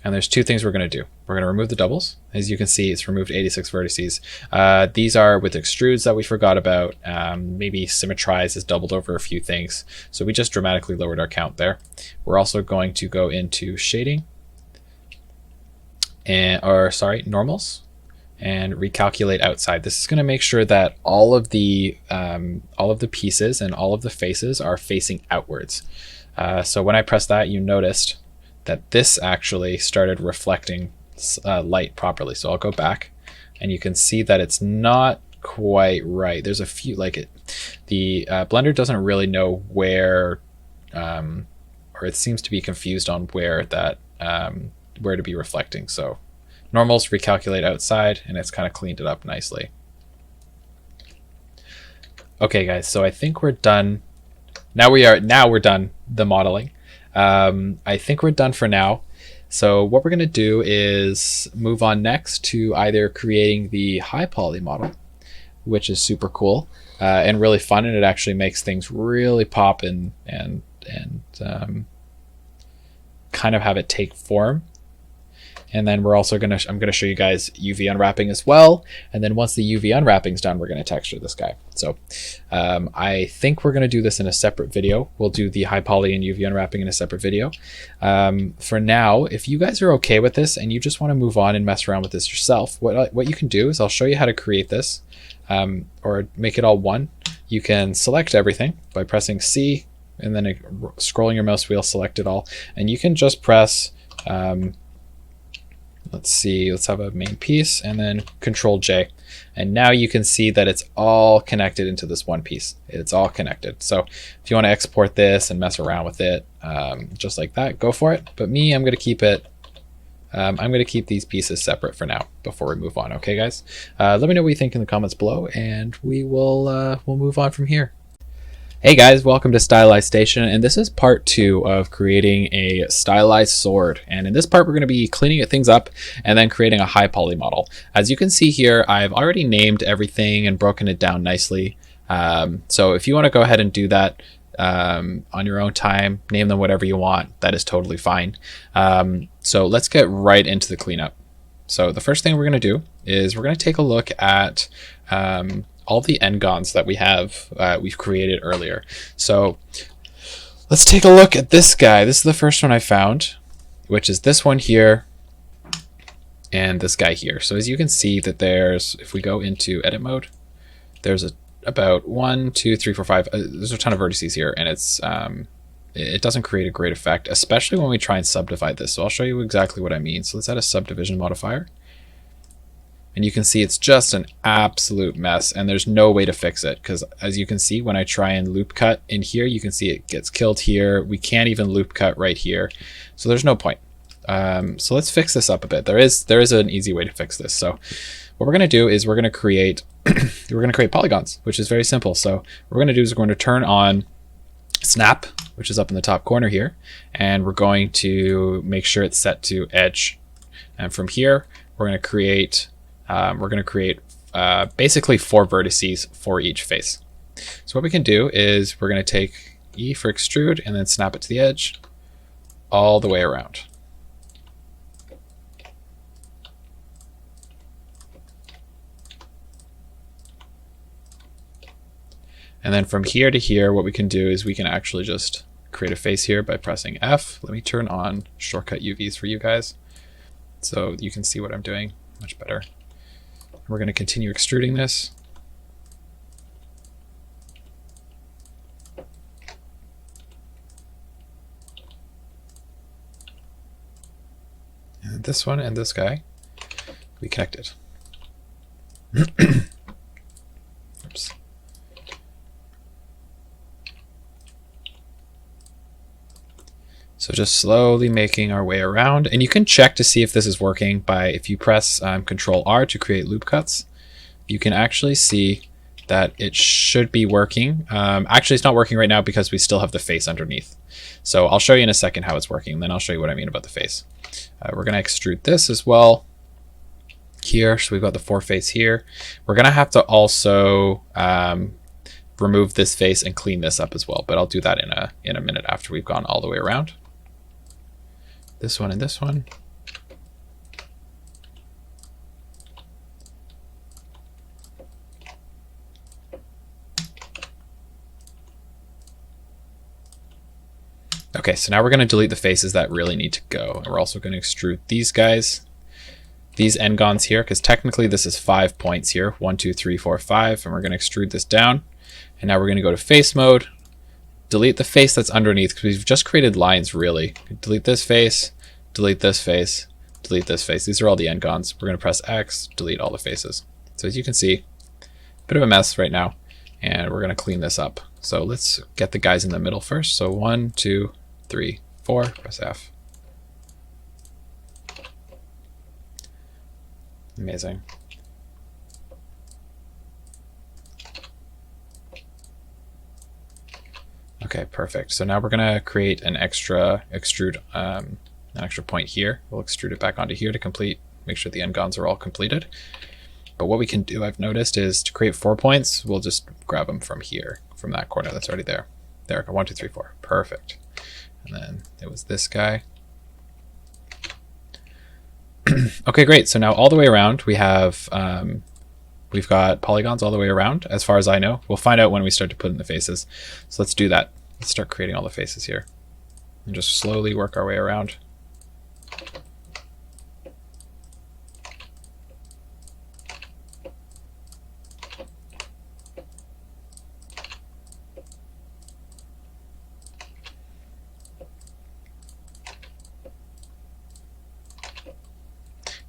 and there's two things we're going to do. We're going to remove the doubles As you can see, it's removed 86 vertices. These are with extrudes that we forgot about. Maybe Symmetrize has doubled over a few things. So we just dramatically lowered our count there. We're also going to go into shading, normals, and recalculate outside. This is going to make sure that all of the pieces and all of the faces are facing outwards. So when I pressed that, you noticed that this actually started reflecting light properly. So I'll go back, and you can see that it's not quite right. There's a few, like the Blender doesn't really know where, or it seems to be confused on where that where to be reflecting. So normals, recalculate outside, and it's kind of cleaned it up nicely. Okay, guys, so I think we're done. Now we're done the modeling. I think we're done for now. So what we're going to do is move on next to either creating the high poly model, which is super cool and really fun, and it actually makes things really pop and kind of have it take form. And then we're also I'm going to show you guys UV unwrapping as well. And then once the UV unwrapping is done, we're going to texture this guy. So I think we're going to do this in a separate video. We'll do the high poly and UV unwrapping in a separate video. For now, if you guys are okay with this and you just want to move on and mess around with this yourself, what you can do is I'll show you how to create this or make it all one. You can select everything by pressing C and then scrolling your mouse wheel, select it all. And you can just press let's have a main piece and then Control J. And now you can see that it's all connected into this one piece. It's all connected. So if you want to export this and mess around with it, just like that, go for it. But me, I'm going to keep it. I'm going to keep these pieces separate for now before we move on. Okay, guys? Let me know what you think in the comments below, and we'll move on from here. Hey guys, welcome to Stylized Station, and this is part 2 of creating a stylized sword. And in this part, we're going to be cleaning things up and then creating a high poly model. As you can see here, I've already named everything and broken it down nicely. So if you want to go ahead and do that on your own time, name them whatever you want, that is totally fine. So let's get right into the cleanup. So the first thing we're going to do is we're going to take a look at all the n-gons that we've created earlier. So let's take a look at this guy. This is the first one I found, which is this one here and this guy here. So as you can see that if we go into edit mode, there's about 1, 2, 3, 4, 5. There's a ton of vertices here, and it doesn't create a great effect, especially when we try and subdivide this. So I'll show you exactly what I mean. So let's add a subdivision modifier. And you can see it's just an absolute mess, and there's no way to fix it, because as you can see, when I try and loop cut in here, you can see it gets killed here. We can't even loop cut right here. So there's no point. So let's fix this up a bit. There is an easy way to fix this. So what we're going to do is we're going to create polygons, which is very simple. So what we're going to do is we're going to turn on snap, which is up in the top corner here, and we're going to make sure it's set to edge. And from here, we're going to create basically 4 vertices for each face. So what we can do is we're going to take E for extrude and then snap it to the edge all the way around. And then from here to here, what we can do is we can actually just create a face here by pressing F. Let me turn on shortcut UVs for you guys so you can see what I'm doing much better. We're going to continue extruding this. And this one and this guy, we connected. Oops. So just slowly making our way around, and you can check to see if this is working by, if you press Control R to create loop cuts, you can actually see that it should be working. Actually, it's not working right now because we still have the face underneath. So I'll show you in a second how it's working, then I'll show you what I mean about the face. We're going to extrude this as well here. So we've got the 4 face here. We're going to have to also remove this face and clean this up as well, but I'll do that in a minute after we've gone all the way around. This one and this one. Okay, so now we're going to delete the faces that really need to go. And we're also going to extrude these guys, these n-gons here, because technically this is 5 points here. 1, 2, 3, 4, 5. And we're going to extrude this down. And now we're going to go to face mode, delete the face that's underneath, because we've just created lines really. Delete this face, delete this face, delete this face. These are all the n-gons. We're going to press X, delete all the faces. So as you can see, a bit of a mess right now. And we're going to clean this up. So let's get the guys in the middle first. So 1, 2, 3, 4, press F. Amazing. Okay, perfect. So now we're gonna create an extra extrude, an extra point here. We'll extrude it back onto here to complete, make sure the n-gons are all completed. But what we can do, I've noticed, is to create 4 points, we'll just grab them from here, from that corner that's already there. There we go, 1, 2, 3, 4, perfect. And then it was this guy. Okay, great. So now all the way around we have, we've got polygons all the way around, as far as I know. We'll find out when we start to put in the faces. So let's do that. Let's start creating all the faces here and just slowly work our way around.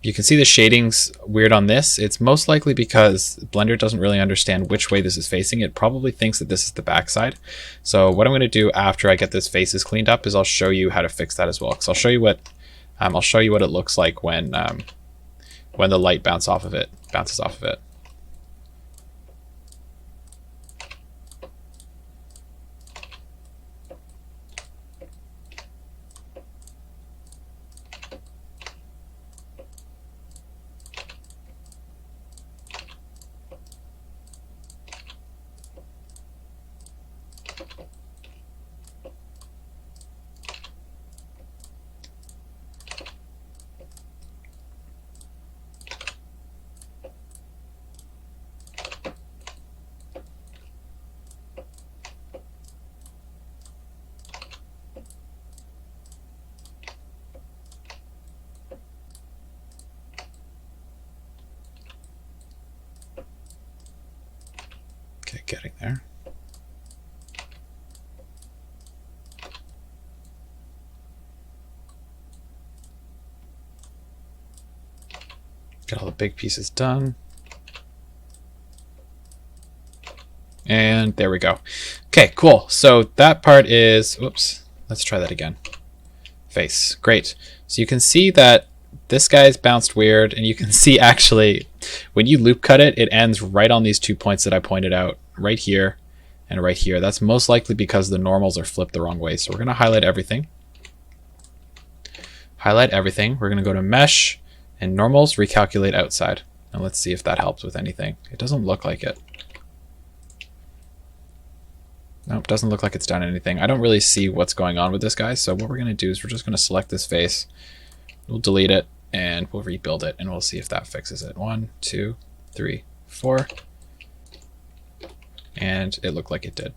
You can see the shading's weird on this. It's most likely because Blender doesn't really understand which way this is facing. It probably thinks that this is the backside. So what I'm going to do after I get this faces cleaned up is I'll show you how to fix that as well. Because I'll show you what it looks like when the light bounces off of it. Okay, getting there. Get all the big pieces done. And there we go. Okay, cool. So that part is, whoops, let's try that again. Face, great. So you can see that this guy's bounced weird, and you can see actually when you loop cut it, it ends right on these 2 points that I pointed out, right here and right here. That's most likely because the normals are flipped the wrong way. So we're going to highlight everything. Highlight everything. We're going to go to mesh and normals, recalculate outside. And let's see if that helps with anything. It doesn't look like it. Nope, doesn't look like it's done anything. I don't really see what's going on with this guy. So what we're going to do is we're just going to select this face. We'll delete it and we'll rebuild it and we'll see if that fixes it. 1, 2, 3, 4. And it looked like it did.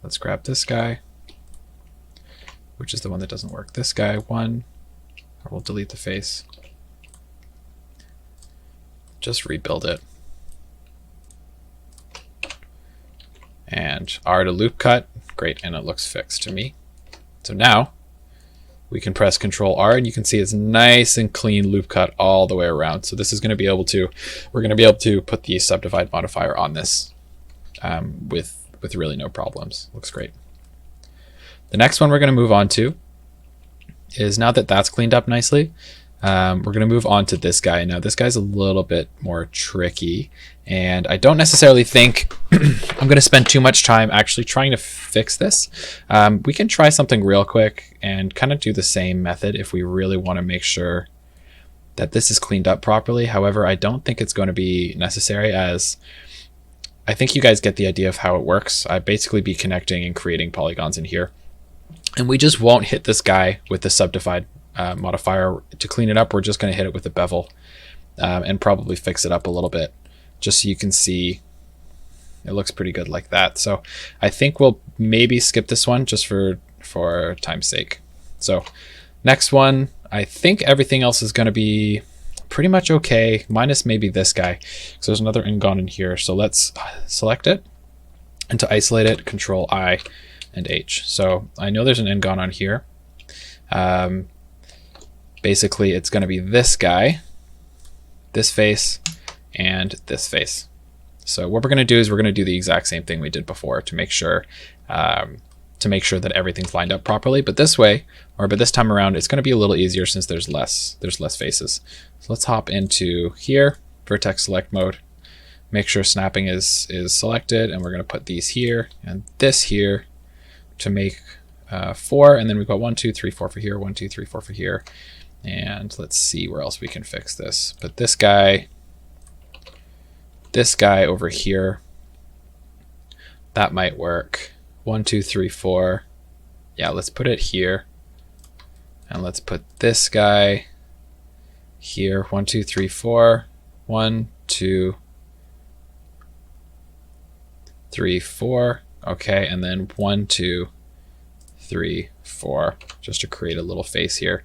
Let's grab this guy, which is the one that doesn't work. This guy, 1, or we'll delete the face. Just rebuild it. And R to loop cut, great, and it looks fixed to me. So now we can press Control R and you can see it's nice and clean loop cut all the way around. So this is going to be able to, we're going to be able to put the subdivide modifier on this with really no problems. Looks great. The next one we're going to move on to is, now that that's cleaned up nicely, we're going to move on to this guy. Now this guy's a little bit more tricky, and I don't necessarily think I'm going to spend too much time actually trying to fix this. We can try something real quick and kind of do the same method if we really want to make sure that this is cleaned up properly. However, I don't think it's going to be necessary, as I think you guys get the idea of how it works. I basically be connecting and creating polygons in here, and we just won't hit this guy with the subdivide modifier. To clean it up, we're just going to hit it with a bevel and probably fix it up a little bit, just so you can see it looks pretty good like that. So I think we'll maybe skip this one just for for time's sake. So next one, I think everything else is going to be pretty much okay, minus maybe this guy. So there's another N-gon in here. So let's select it, and to isolate it, Control I and H. So I know there's an N-gon on here. Basically, it's going to be this guy, this face, and this face. So what we're going to do is we're going to do the exact same thing we did before to make sure that everything's lined up properly. But this way, but this time around, it's going to be a little easier since there's less faces. So let's hop into here, Vertex Select mode, make sure snapping is selected, and we're going to put these here and this here to make 4, and then we've got 1, 2, 3, 4 for here, 1, 2, 3, 4 for here, and let's see where else we can fix this. But this guy over here, that might work. 1, 2, 3, 4. Yeah, let's put it here, and let's put this guy here. 1, 2, 3, 4. 1, 2, 3, 4. Okay, and then 1, 2, 3, 4, just to create a little face here.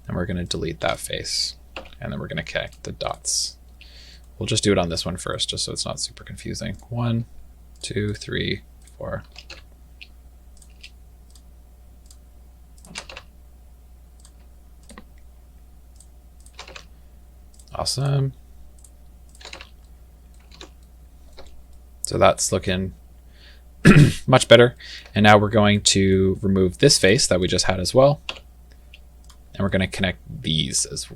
And we're going to delete that face, and then we're going to connect the dots. We'll just do it on this one first, just so it's not super confusing. 1, 2, 3, 4. Awesome. So that's looking much better. And now we're going to remove this face that we just had as well. And we're going to connect these as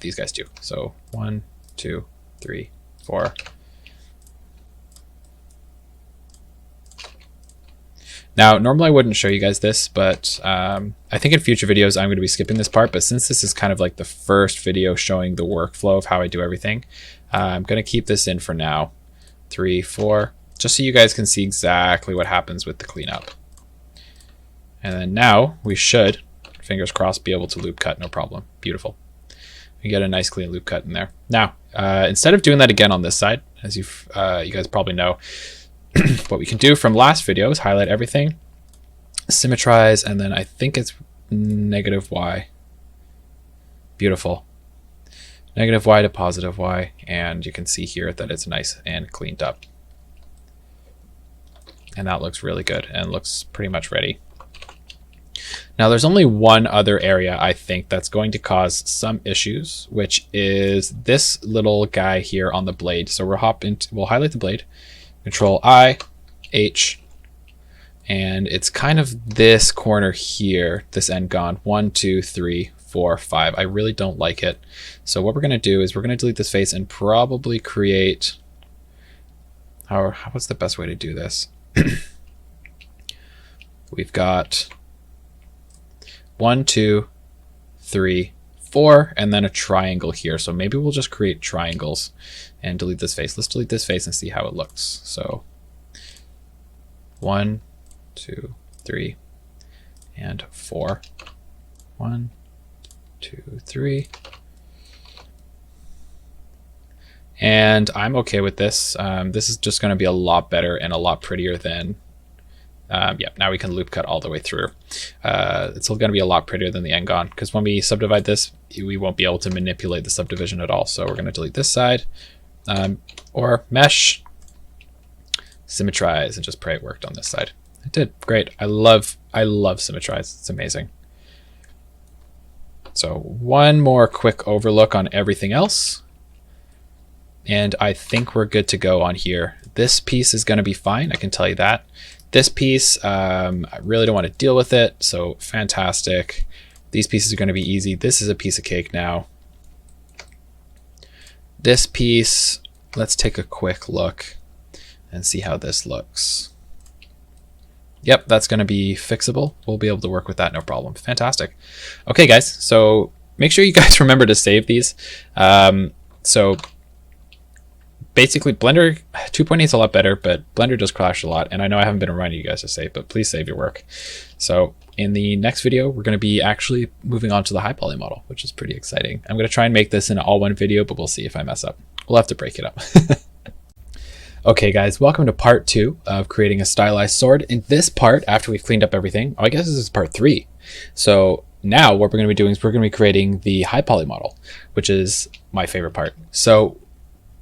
these guys too. So 1, 2, 3, 4. Now, normally I wouldn't show you guys this, but I think in future videos I'm going to be skipping this part. But since this is kind of like the first video showing the workflow of how I do everything, I'm going to keep this in for now. 3, 4, just so you guys can see exactly what happens with the cleanup. And then now we should, fingers crossed, be able to loop cut, no problem. Beautiful. We get a nice clean loop cut in there. Now, instead of doing that again on this side, as you guys probably know, what we can do from last video is highlight everything, Symmetrize, and then I think it's -Y. Beautiful. -Y to +Y, and you can see here that it's nice and cleaned up. And that looks really good and looks pretty much ready. Now there's only one other area I think that's going to cause some issues, which is this little guy here on the blade. So we'll highlight the blade, Control I, H, and it's kind of this corner here, this end gone. 1, 2, 3, 4, 5. I really don't like it. So what we're going to do is we're going to delete this face and probably create, what's the best way to do this? We've got 1, 2, 3, 4, and then a triangle here. So maybe we'll just create triangles and delete this face. Let's delete this face and see how it looks. So 1, 2, 3, and 4. 1, 2, 3. And I'm okay with this. This is just going to be a lot better and a lot prettier than, yeah, now we can loop cut all the way through. It's still going to be a lot prettier than the N-gon, because when we subdivide this, we won't be able to manipulate the subdivision at all. So we're going to delete this side, or mesh, Symmetrize, and just pray it worked on this side. It did. Great. I love Symmetrize. It's amazing. So one more quick overlook on everything else, and I think we're good to go on here. This piece is going to be fine, I can tell you that. This piece, I really don't want to deal with it, so fantastic. These pieces are going to be easy. This is a piece of cake now. This piece, let's take a quick look and see how this looks. Yep, that's going to be fixable. We'll be able to work with that, no problem. Fantastic. Okay, guys, so make sure you guys remember to save these. So basically, Blender 2.8 is a lot better, but Blender does crash a lot. And I know I haven't been reminding you guys to save, but please save your work. So in the next video, we're going to be actually moving on to the high poly model, which is pretty exciting. I'm going to try and make this an all one video, but we'll see if I mess up. We'll have to break it up. Okay guys, welcome to part 2 of creating a stylized sword. In this part, after we've cleaned up everything, I guess this is part 3. So now what we're going to be doing is we're going to be creating the high poly model, which is my favorite part. So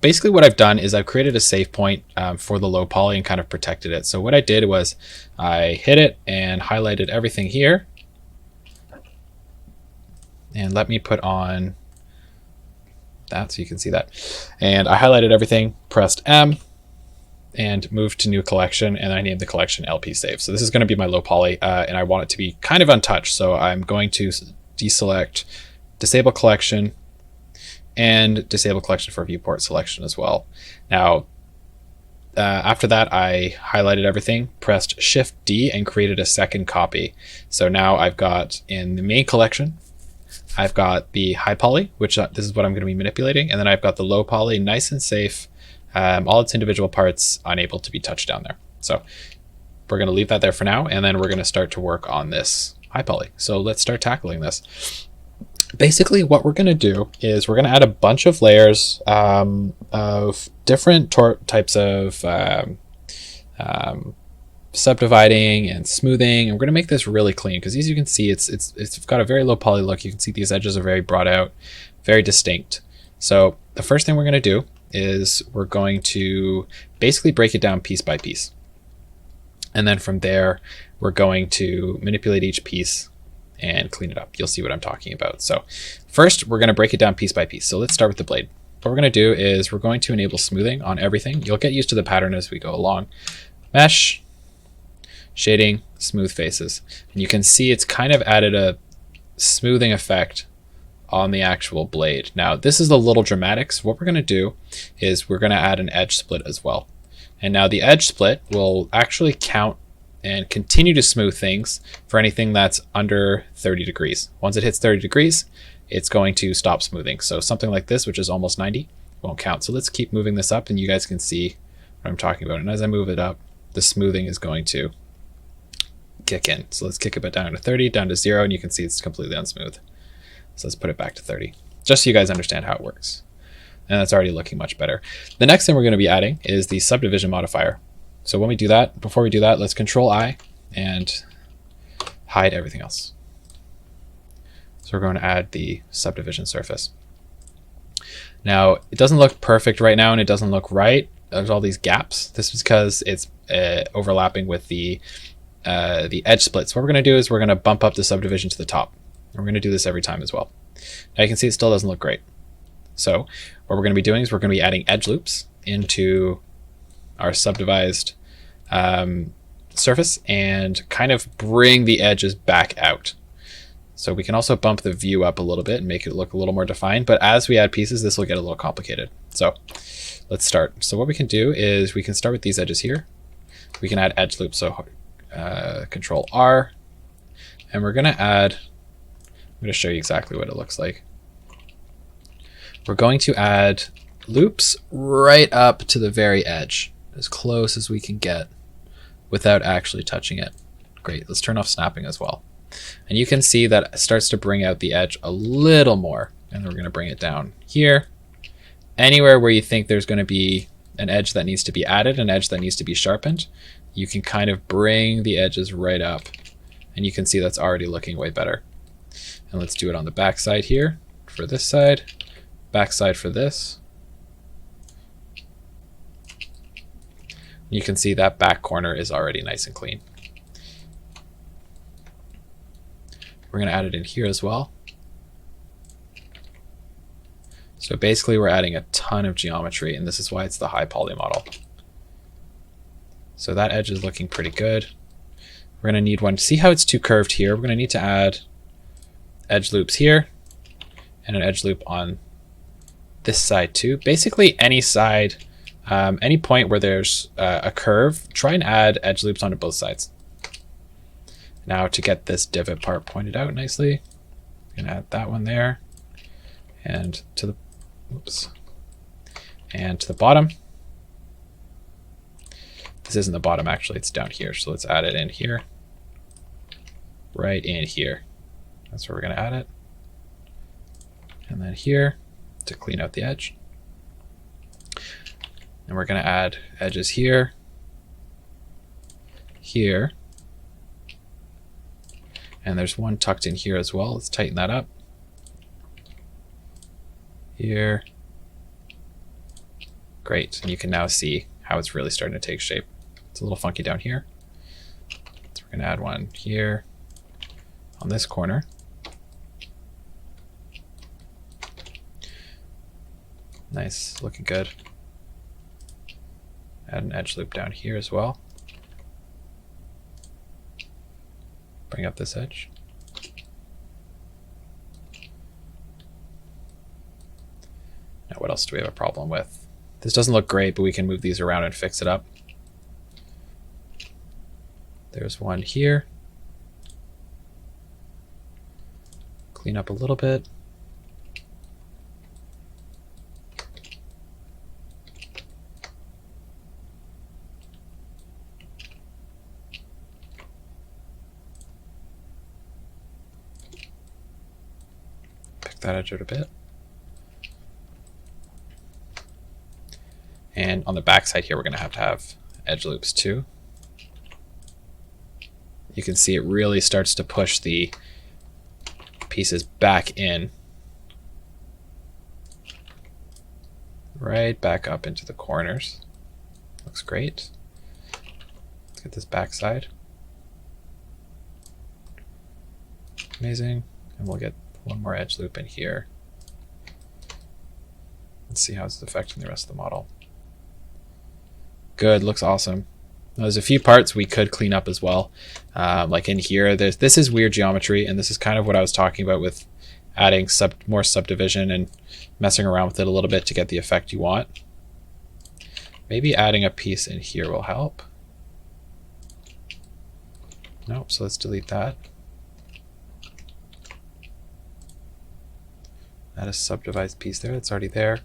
basically what I've done is I've created a save point for the low poly and kind of protected it. So what I did was I hit it and highlighted everything here. And let me put on that so you can see that. And I highlighted everything, pressed M, and moved to new collection, and I named the collection LP Save. So this is going to be my low poly, and I want it to be kind of untouched. So I'm going to deselect disable collection and disable collection for viewport selection as well. Now, after that, I highlighted everything, pressed Shift D, and created a second copy. So now I've got in the main collection, I've got the high poly, which this is what I'm going to be manipulating, and then I've got the low poly, nice and safe. All its individual parts unable to be touched down there. So we're going to leave that there for now, and then we're going to start to work on this high poly. So let's start tackling this. Basically, what we're going to do is we're going to add a bunch of layers of different types of subdividing and smoothing, and we're going to make this really clean because, as you can see, it's got a very low poly look. You can see these edges are very brought out, very distinct. So the first thing we're going to do is we're going to basically break it down piece by piece. And then from there, we're going to manipulate each piece and clean it up. You'll see what I'm talking about. So first, we're going to break it down piece by piece. So let's start with the blade. What we're going to do is we're going to enable smoothing on everything. You'll get used to the pattern as we go along. Mesh, shading, smooth faces. And you can see it's kind of added a smoothing effect on the actual blade. Now this is a little dramatic, so what we're going to do is we're going to add an edge split as well. And now the edge split will actually count and continue to smooth things for anything that's under 30 degrees. Once it hits 30 degrees, it's going to stop smoothing. So something like this, which is almost 90, won't count. So let's keep moving this up and you guys can see what I'm talking about. And as I move it up, the smoothing is going to kick in. So let's kick it down to 30, down to 0, and you can see it's completely unsmooth. So let's put it back to 30, just so you guys understand how it works. And that's already looking much better. The next thing we're going to be adding is the subdivision modifier. So when we do that, before we do that, let's Control I and hide everything else. So we're going to add the subdivision surface. Now, it doesn't look perfect right now, and it doesn't look right. There's all these gaps. This is because it's overlapping with the edge split. So what we're going to do is we're going to bump up the subdivision to the top. We're going to do this every time as well. Now you can see it still doesn't look great. So what we're going to be doing is we're going to be adding edge loops into our subdivided surface and kind of bring the edges back out. So we can also bump the view up a little bit and make it look a little more defined. But as we add pieces, this will get a little complicated. So let's start. So what we can do is we can start with these edges here. We can add edge loops. So Control R, and we're going to add, I'm going to show you exactly what it looks like. We're going to add loops right up to the very edge, as close as we can get without actually touching it. Great, let's turn off snapping as well. And you can see that it starts to bring out the edge a little more. And then we're going to bring it down here. Anywhere where you think there's going to be an edge that needs to be added, an edge that needs to be sharpened, you can kind of bring the edges right up. And you can see that's already looking way better. And let's do it on the back side here for this side, back side for this. You can see that back corner is already nice and clean. We're going to add it in here as well. So basically we're adding a ton of geometry, and this is why it's the high poly model. So that edge is looking pretty good. We're going to need one. See how it's too curved here? We're going to need to add edge loops here and an edge loop on this side too. Basically any side, any point where there's a curve, try and add edge loops onto both sides. Now to get this divot part pointed out nicely, I'm going to add that one there and to the, oops, and to the bottom. This isn't the bottom actually, it's down here. So let's add it in here, right in here. That's where we're going to add it. And then here to clean out the edge. And we're going to add edges here, here, and there's one tucked in here as well. Let's tighten that up. Here. Great, and you can now see how it's really starting to take shape. It's a little funky down here. So we're going to add one here on this corner. Nice, looking good. Add an edge loop down here as well. Bring up this edge. Now what else do we have a problem with? This doesn't look great, but we can move these around and fix it up. There's one here. Clean up a little bit. Pick that edge out a bit. And on the back side here, we're going to have edge loops too. You can see it really starts to push the pieces back in. Right back up into the corners. Looks great. Let's get this back side. Amazing. And we'll get one more edge loop in here. Let's see how it's affecting the rest of the model. Good, looks awesome. Now, there's a few parts we could clean up as well. Like in here, this is weird geometry, and this is kind of what I was talking about with adding more subdivision and messing around with it a little bit to get the effect you want. Maybe adding a piece in here will help. Nope, so let's delete that. Add a subdivided piece there, it's already there.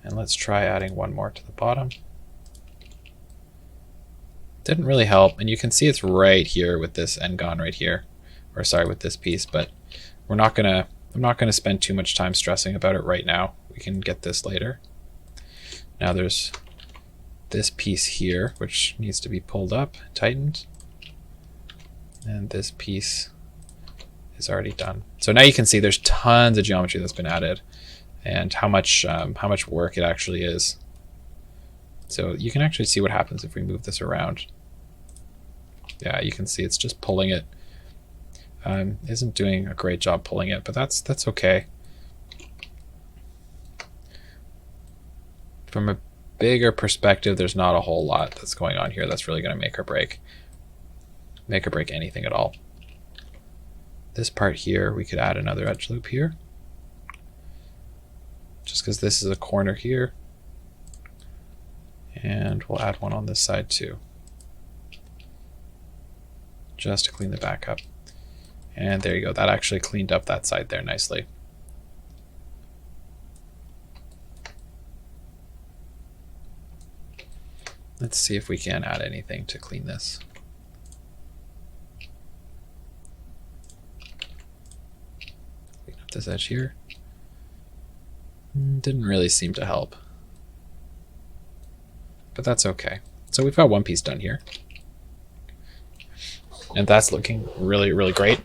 And let's try adding one more to the bottom. Didn't really help, and you can see it's right here with this n-gon right here, or sorry, with this piece, but I'm not gonna spend too much time stressing about it right now. We can get this later. Now there's this piece here, which needs to be pulled up, tightened, and this piece is already done. So now you can see there's tons of geometry that's been added, and how much work it actually is. So you can actually see what happens if we move this around. Yeah, you can see it's just pulling it. Isn't doing a great job pulling it, but that's okay. From a bigger perspective, there's not a whole lot that's going on here that's really going to make or break anything at all. This part here, we could add another edge loop here, just because this is a corner here. And we'll add one on this side too, just to clean the back up. And there you go, that actually cleaned up that side there nicely. Let's see if we can add anything to clean this. Clean up this edge here. Didn't really seem to help, but that's okay. So we've got one piece done here, and that's looking really, really great.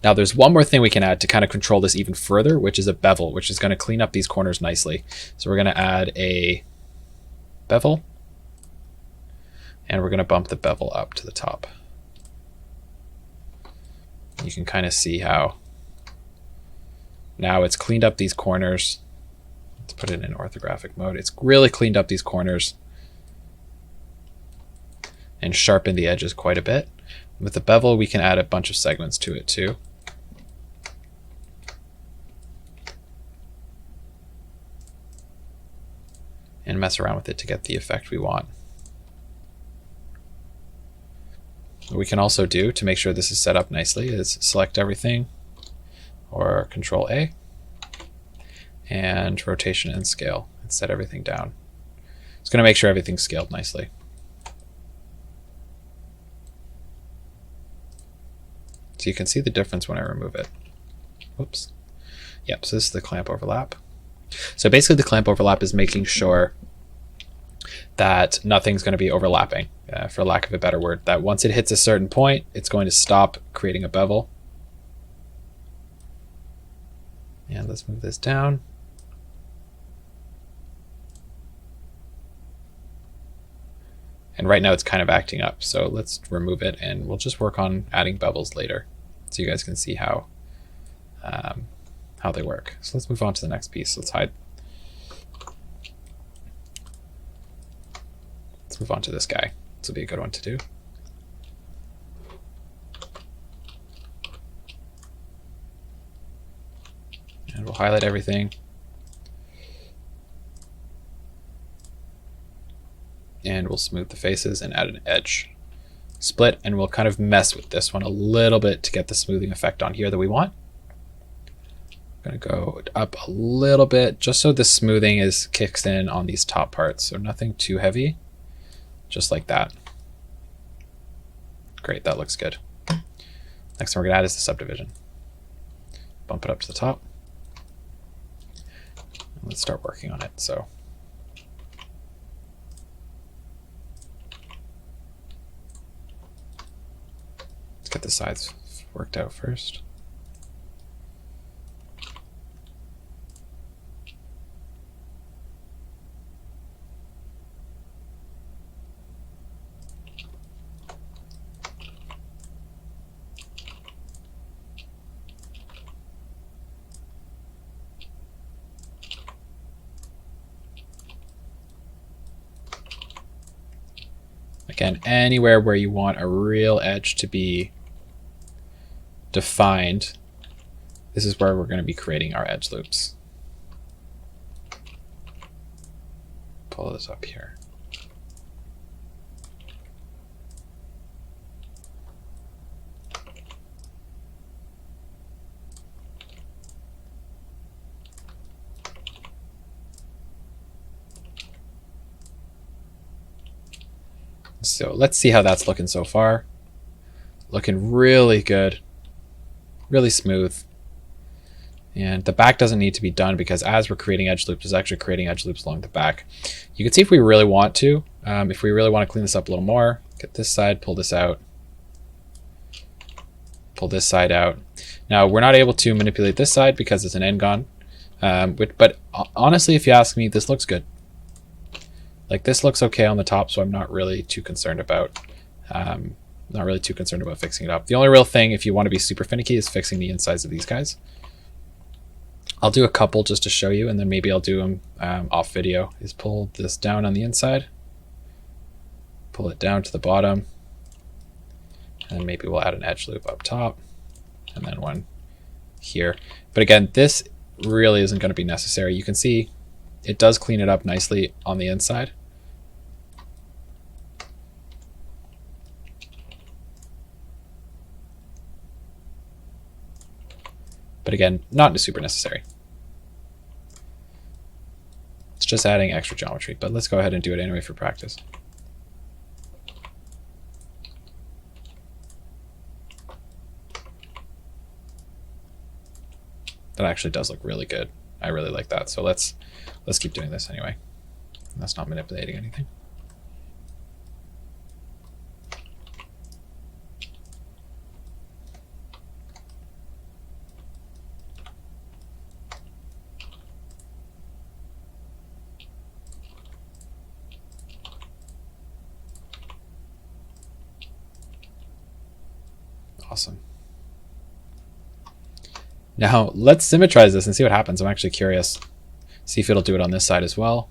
Now there's one more thing we can add to kind of control this even further, which is a bevel, which is going to clean up these corners nicely. So we're going to add a bevel, and we're going to bump the bevel up to the top. You can kind of see how now it's cleaned up these corners. Let's put it in orthographic mode. It's really cleaned up these corners and sharpened the edges quite a bit. With the bevel, we can add a bunch of segments to it too. And mess around with it to get the effect we want. What we can also do to make sure this is set up nicely is select everything, or Control A, and rotation and scale, and set everything down. It's going to make sure everything's scaled nicely. So you can see the difference when I remove it. Whoops. Yep, so this is the clamp overlap. So basically the clamp overlap is making sure that nothing's going to be overlapping, for lack of a better word, that once it hits a certain point, it's going to stop creating a bevel. And let's move this down. And right now it's kind of acting up, so let's remove it and we'll just work on adding bevels later so you guys can see how they work. So let's move on to the next piece. Let's move on to this guy. This will be a good one to do. And we'll highlight everything. And we'll smooth the faces and add an edge split, and we'll kind of mess with this one a little bit to get the smoothing effect on here that we want. I'm gonna go up a little bit just so the smoothing kicks in on these top parts, so nothing too heavy, just like that. Great, that looks good. Next thing we're gonna add is the subdivision. Bump it up to the top. And let's start working on it. So get the sides worked out first. Again, anywhere where you want a real edge to be defined, this is where we're going to be creating our edge loops. Pull this up here. So let's see how that's looking so far. Looking really good. Really smooth. And the back doesn't need to be done because as we're creating edge loops, it's actually creating edge loops along the back. You can see if we really want to, if we really want to clean this up a little more, get this side, pull this out, pull this side out. Now we're not able to manipulate this side because it's an end-gon, but honestly, if you ask me, this looks good. Like this looks okay on the top, so I'm not really too concerned about fixing it up. The only real thing, if you want to be super finicky, is fixing the insides of these guys. I'll do a couple just to show you, and then maybe I'll do them off video. Is pull this down on the inside, pull it down to the bottom, and then maybe we'll add an edge loop up top, and then one here. But again, this really isn't going to be necessary. You can see it does clean it up nicely on the inside. But again, not super necessary. It's just adding extra geometry, but let's go ahead and do it anyway for practice. That actually does look really good. I really like that. So let's keep doing this anyway. That's not manipulating anything. Awesome. Now let's symmetrize this and see what happens. I'm actually curious. See if it'll do it on this side as well.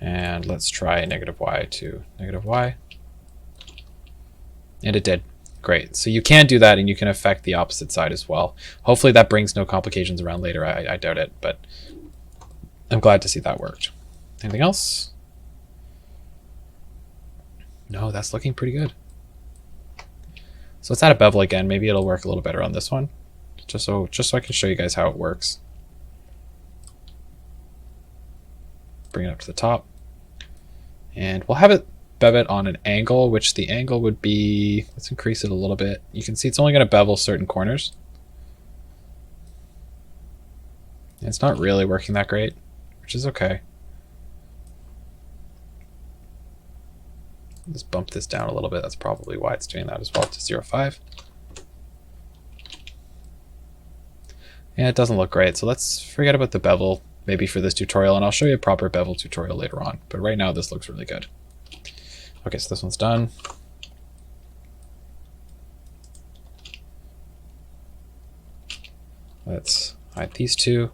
And let's try -y to -y. And it did. Great. So you can do that and you can affect the opposite side as well. Hopefully that brings no complications around later. I doubt it, but I'm glad to see that worked. Anything else? No, that's looking pretty good. So let's add a bevel again. Maybe it'll work a little better on this one, just so I can show you guys how it works. Bring it up to the top, and we'll have it bevel on an angle, which the angle would be, let's increase it a little bit. You can see it's only going to bevel certain corners. And it's not really working that great, which is okay. Let's bump this down a little bit. That's probably why it's doing that as well, to 0.5. Yeah, it doesn't look great. So let's forget about the bevel maybe for this tutorial, and I'll show you a proper bevel tutorial later on. But right now this looks really good. Okay, so this one's done. Let's hide these two.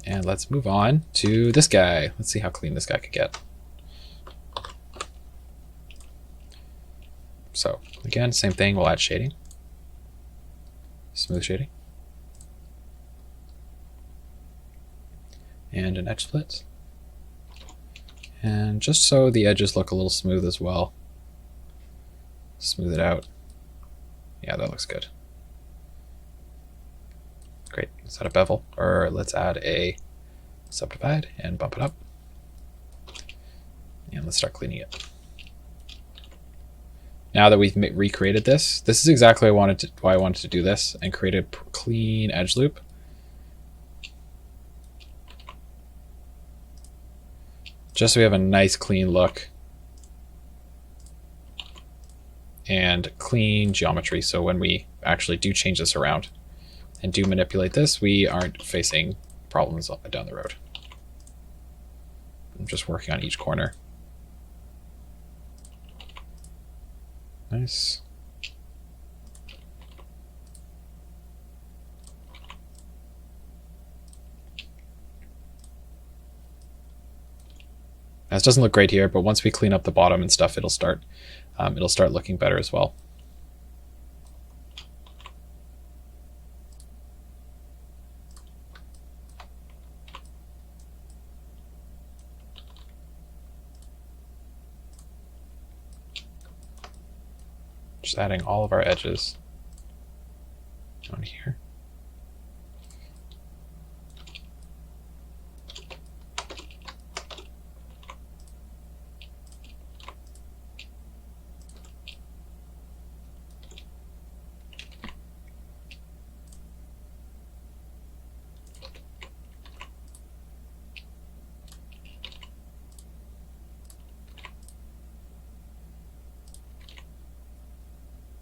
And let's move on to this guy. Let's see how clean this guy could get. So again, same thing, we'll add shading. Smooth shading. And an edge split. And just so the edges look a little smooth as well, smooth it out. Yeah, that looks good. Great. Let's add a bevel, or let's add a subdivide and bump it up. And let's start cleaning it. Now that we've recreated this, this is exactly why I wanted to do this and create a clean edge loop. Just so we have a nice clean look and clean geometry. So when we actually do change this around and do manipulate this, we aren't facing problems down the road. I'm just working on each corner. Nice. Now, this doesn't look great here, but once we clean up the bottom and stuff, it'll start looking better as well. Just adding all of our edges down here.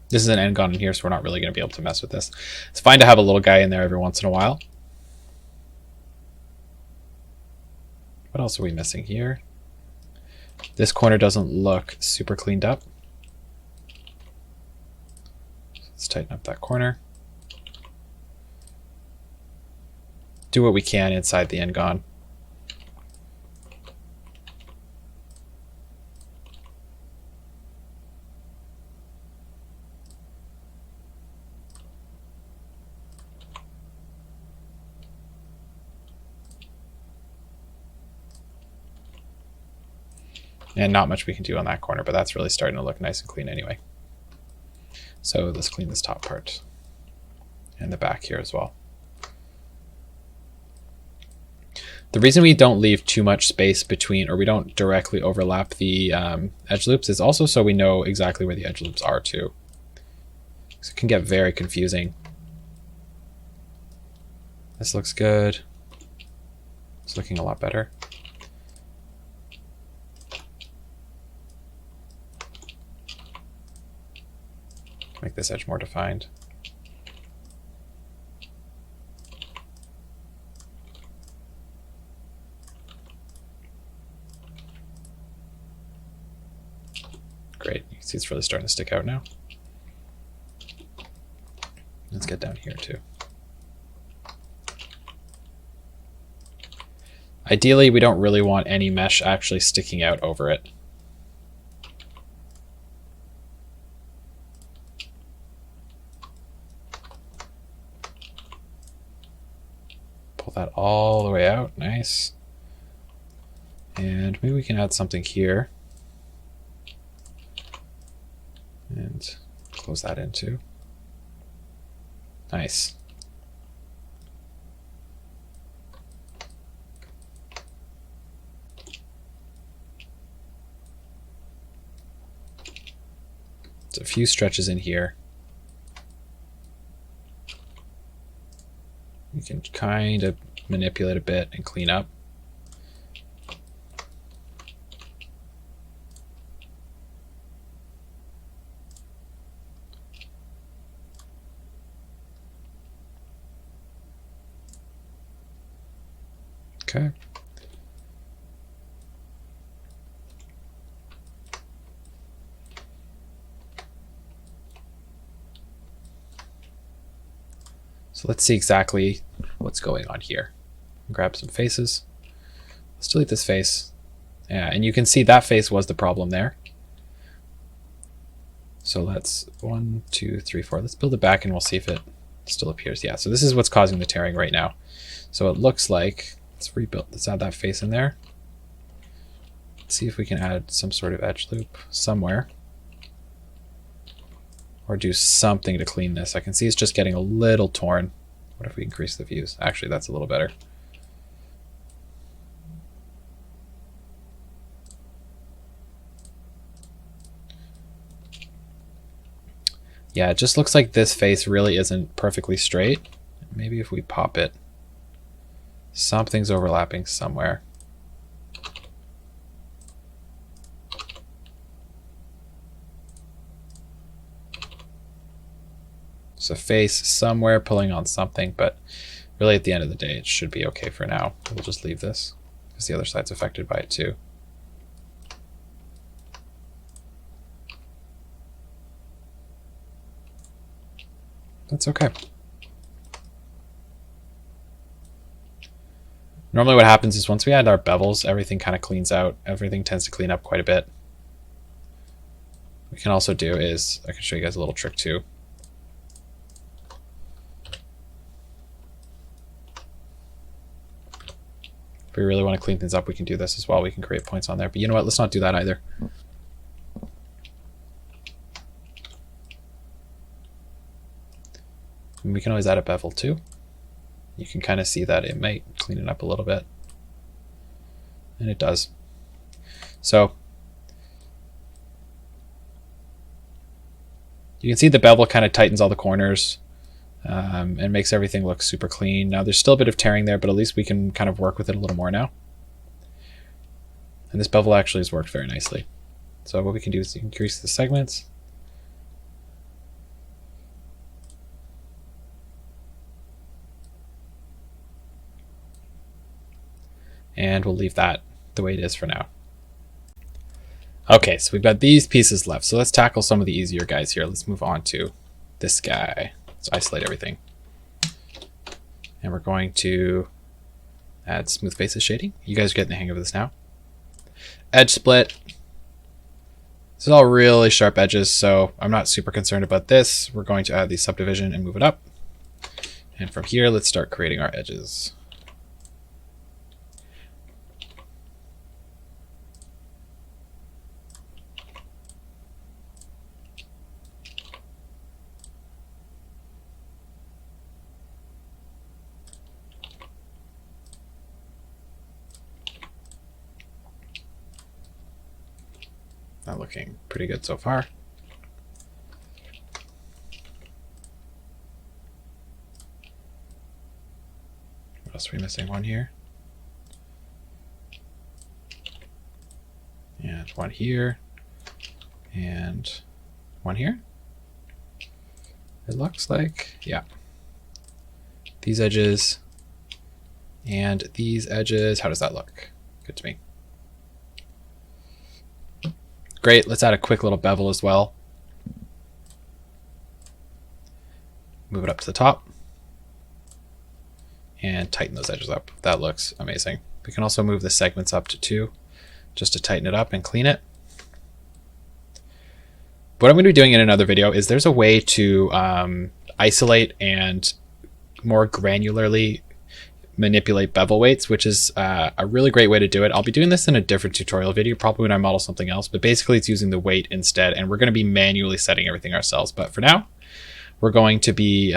This is an end gun in here, so we're not really going to be able to mess with this. It's fine to have a little guy in there every once in a while. What else are we missing here? This corner doesn't look super cleaned up. Let's tighten up that corner. Do what we can inside the end gun. And not much we can do on that corner, but that's really starting to look nice and clean anyway. So let's clean this top part and the back here as well. The reason we don't leave too much space between, or we don't directly overlap the edge loops, is also so we know exactly where the edge loops are too. So it can get very confusing. This looks good. It's looking a lot better. Make this edge more defined. Great, you can see it's really starting to stick out now. Let's get down here too. Ideally, we don't really want any mesh actually sticking out over it. Pull that all the way out, nice. And maybe we can add something here. And close that in too. Nice. There's a few stretches in here. You can kind of manipulate a bit and clean up. Okay. So let's see exactly what's going on here. Grab some faces. Let's delete this face. Yeah, and you can see that face was the problem there. So let's 1, 2, 3, 4. Let's build it back and we'll see if it still appears. Yeah, so this is what's causing the tearing right now. So it looks like, let's rebuild, let's add that face in there. Let's see if we can add some sort of edge loop somewhere. Or do something to clean this. I can see it's just getting a little torn. What if we increase the views? Actually, that's a little better. Yeah, it just looks like this face really isn't perfectly straight. Maybe if we pop it, something's overlapping somewhere. So face somewhere pulling on something, but really at the end of the day, it should be okay for now. We'll just leave this because the other side's affected by it too. That's okay. Normally what happens is once we add our bevels, everything kind of cleans out. Everything tends to clean up quite a bit. What we can also do is, I can show you guys a little trick too. If we really want to clean things up, we can do this as well. We can create points on there. But you know what? Let's not do that either. And we can always add a bevel too. You can kind of see that it might clean it up a little bit. And it does. So you can see the bevel kind of tightens all the corners. And makes everything look super clean. Now there's still a bit of tearing there, but at least we can kind of work with it a little more now. And this bevel actually has worked very nicely. So what we can do is increase the segments. And we'll leave that the way it is for now. Okay, so we've got these pieces left. So let's tackle some of the easier guys here. Let's move on to this guy. Let's isolate everything. And we're going to add smooth faces shading. You guys are getting the hang of this now. Edge split. This is all really sharp edges, so I'm not super concerned about this. We're going to add the subdivision and move it up. And from here, let's start creating our edges. Not looking pretty good so far. What else are we missing? One here. And one here. And one here. It looks like, yeah. These edges and these edges. How does that look? Good to me. Great, let's add a quick little bevel as well. Move it up to the top. And tighten those edges up. That looks amazing. We can also move the segments up to 2, just to tighten it up and clean it. What I'm going to be doing in another video is there's a way to isolate and more granularly manipulate bevel weights, which is a really great way to do it. I'll be doing this in a different tutorial video, probably when I model something else, but basically it's using the weight instead, and we're going to be manually setting everything ourselves. But for now, we're going to be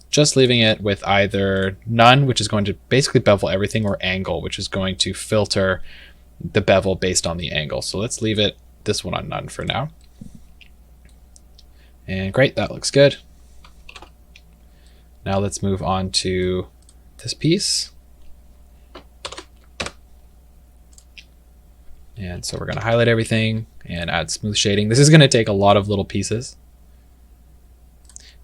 just leaving it with either none, which is going to basically bevel everything, or angle, which is going to filter the bevel based on the angle. So let's leave it this one on none for now. And great, that looks good. Now let's move on to this piece. And so we're going to highlight everything and add smooth shading. This is going to take a lot of little pieces.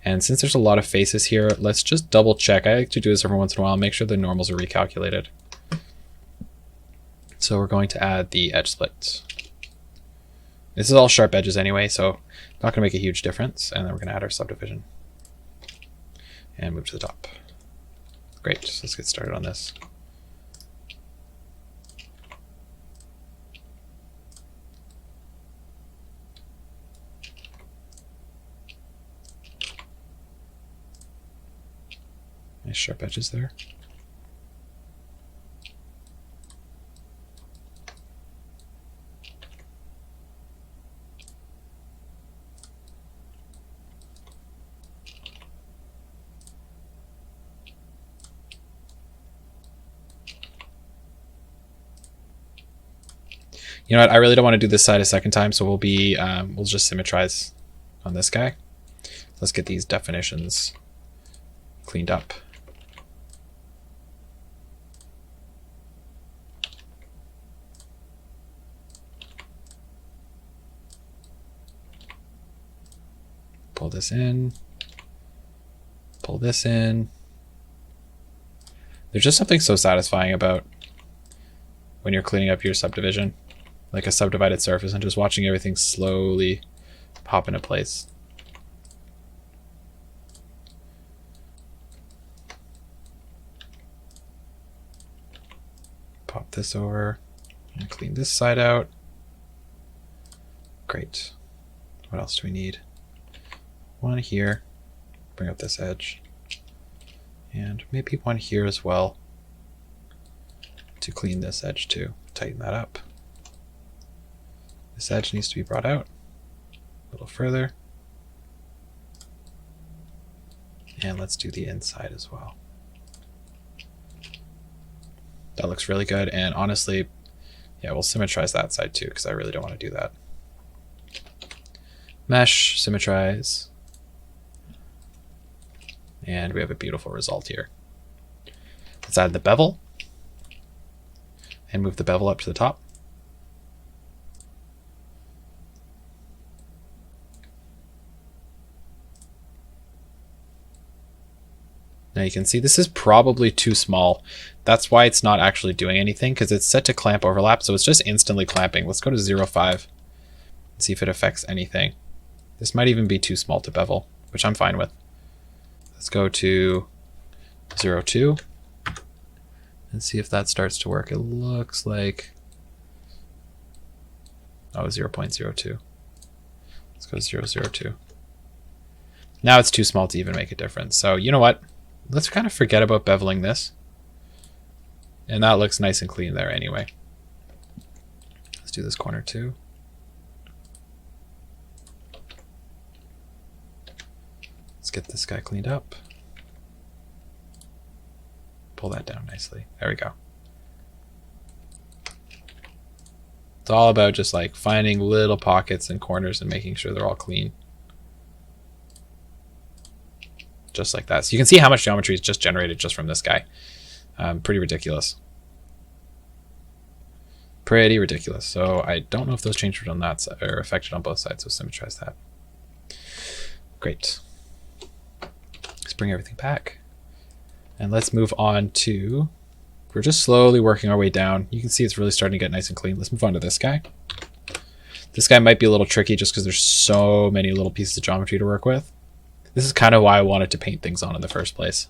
And since there's a lot of faces here, let's just double check. I like to do this every once in a while, make sure the normals are recalculated. So we're going to add the edge split. This is all sharp edges anyway, so not going to make a huge difference. And then we're going to add our subdivision and move to the top. Great, so let's get started on this. Nice sharp edges there. You know what? I really don't want to do this side a second time, so we'll just symmetrize on this guy. Let's get these definitions cleaned up. Pull this in. Pull this in. There's just something so satisfying about when you're cleaning up your subdivision, like a subdivided surface, and just watching everything slowly pop into place. Pop this over and clean this side out. Great. What else do we need? One here. Bring up this edge. And maybe one here as well to clean this edge too. Tighten that up. This edge needs to be brought out a little further. And let's do the inside as well. That looks really good. And honestly, yeah, we'll symmetrize that side too, because I really don't want to do that. Mesh, symmetrize. And we have a beautiful result here. Let's add the bevel and move the bevel up to the top. Now you can see this is probably too small. That's why it's not actually doing anything, because it's set to clamp overlap, so it's just instantly clamping. Let's go to 0.5 and see if it affects anything. This might even be too small to bevel, which I'm fine with. Let's go to 0.2 and see if that starts to work. It looks like, oh, 0.02. Let's go to 0.02. Now it's too small to even make a difference. So you know what? Let's kind of forget about beveling this. And that looks nice and clean there anyway. Let's do this corner too. Let's get this guy cleaned up. Pull that down nicely. There we go. It's all about just like finding little pockets and corners and making sure they're all clean. Just like that. So you can see how much geometry is just generated just from this guy. Pretty ridiculous. Pretty ridiculous. So I don't know if those changes on that side are affected on both sides, so symmetrize that. Great. Let's bring everything back. And let's move on to, we're just slowly working our way down. You can see it's really starting to get nice and clean. Let's move on to this guy. This guy might be a little tricky just because there's so many little pieces of geometry to work with. This is kind of why I wanted to paint things on in the first place.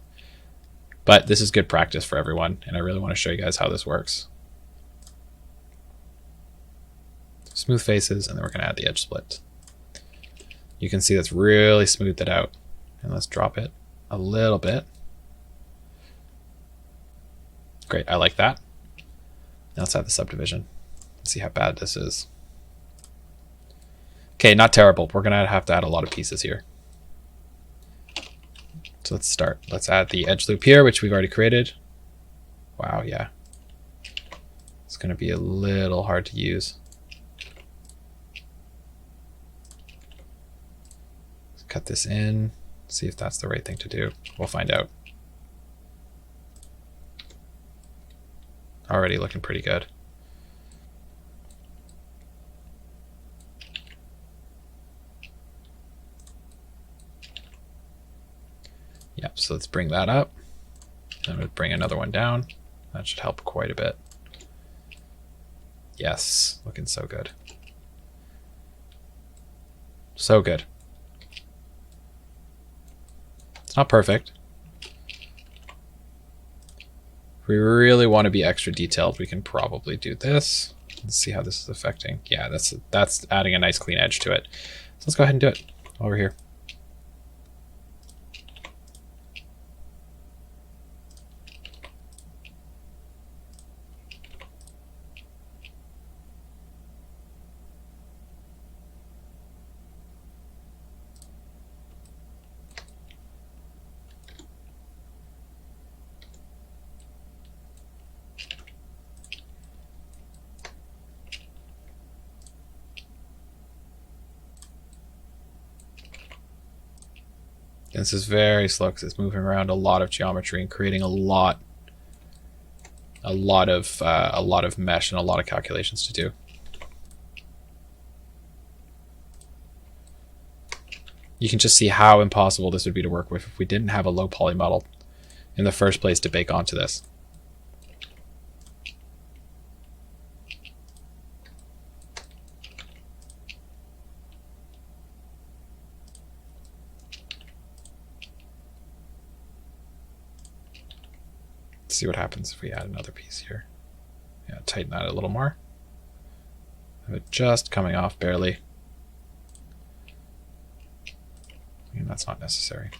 But this is good practice for everyone, and I really want to show you guys how this works. Smooth faces, and then we're going to add the edge split. You can see that's really smoothed it out. And let's drop it a little bit. Great, I like that. Now let's add the subdivision. Let's see how bad this is. Okay, not terrible. We're going to have to add a lot of pieces here. So let's start. Let's add the edge loop here, which we've already created. Wow, yeah. It's going to be a little hard to use. Let's cut this in, see if that's the right thing to do. We'll find out. Already looking pretty good. Yep, so let's bring that up. I'm going to bring another one down. That should help quite a bit. Yes, looking so good. So good. It's not perfect. If we really want to be extra detailed, we can probably do this. Let's see how this is affecting. Yeah, that's adding a nice clean edge to it. So let's go ahead and do it over here. This is very slow because it's moving around a lot of geometry and creating a lot of mesh and a lot of calculations to do. You can just see how impossible this would be to work with if we didn't have a low poly model in the first place to bake onto this. Let's see what happens if we add another piece here. Yeah, tighten that a little more. Have it just coming off barely. And that's not necessary.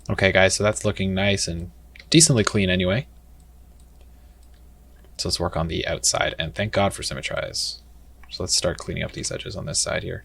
Okay, guys, so that's looking nice and decently clean anyway. So let's work on the outside, and thank God for Symmetrize. So let's start cleaning up these edges on this side here.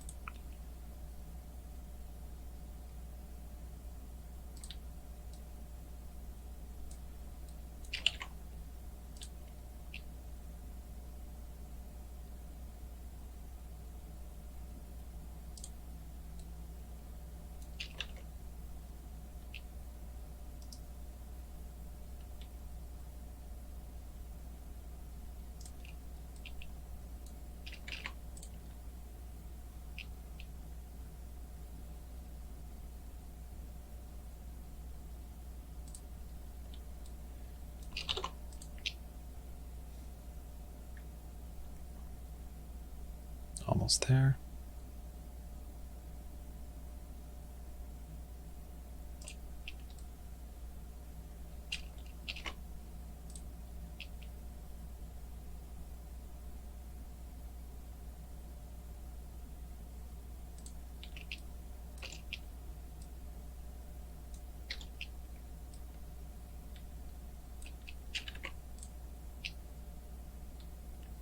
Almost there.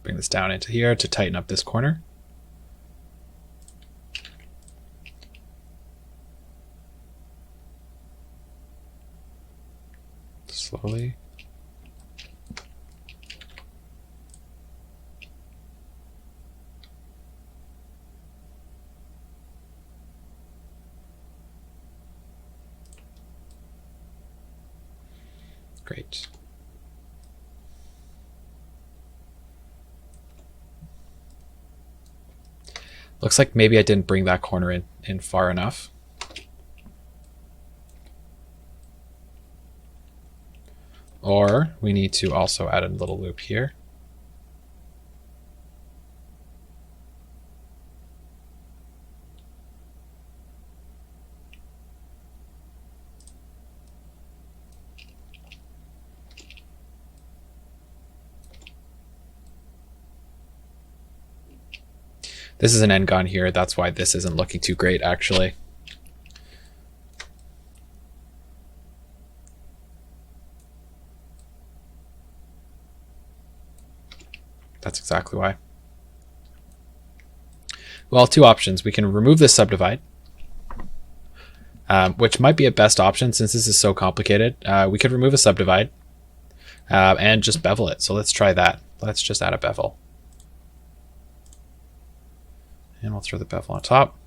Bring this down into here to tighten up this corner. Slowly. Great. Looks like maybe I didn't bring that corner in far enough. Or we need to also add a little loop here. This is an end gone here. That's why this isn't looking too great, actually. That's exactly why. Well, two options. We can remove this subdivide, which might be a best option since this is so complicated. We could remove a subdivide and just bevel it. So let's try that. Let's just add a bevel. And we'll throw the bevel on top.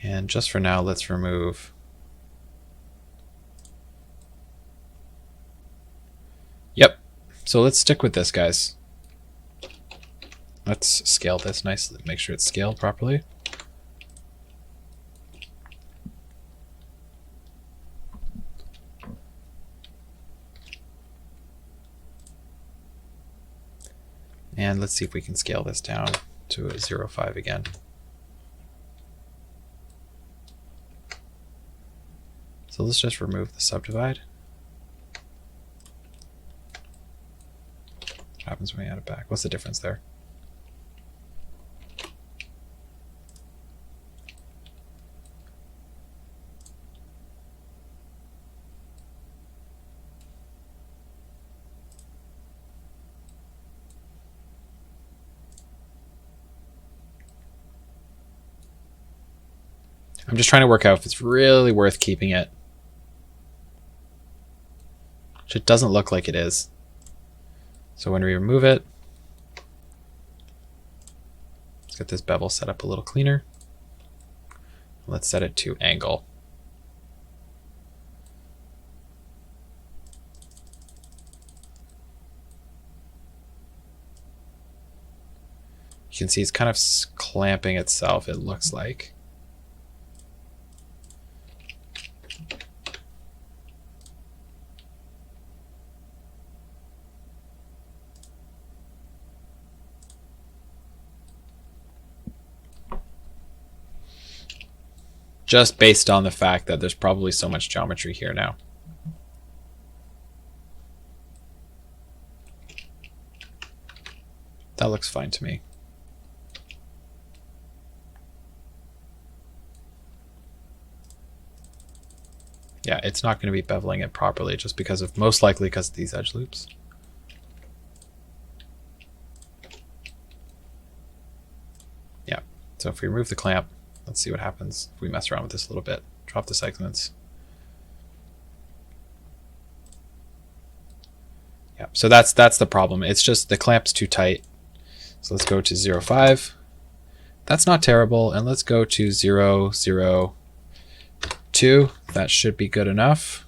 And just for now, let's remove. Yep, So let's stick with this, guys. Let's scale this nicely, make sure it's scaled properly. And let's see if we can scale this down to a 0.5 again. So let's just remove the subdivide. What happens when we add it back? What's the difference there? I'm just trying to work out if it's really worth keeping it. Which it doesn't look like it is. So when we remove it, let's get this bevel set up a little cleaner. Let's set it to angle. You can see it's kind of clamping itself, it looks like. Just based on the fact that there's probably so much geometry here now. That looks fine to me. Yeah, it's not going to be beveling it properly just because of, most likely because of these edge loops. Yeah, so if we remove the clamp, let's see what happens if we mess around with this a little bit. Drop the segments. Yeah, so that's the problem. It's just the clamp's too tight. So let's go to 0.5. That's not terrible. And let's go to 0.02. That should be good enough.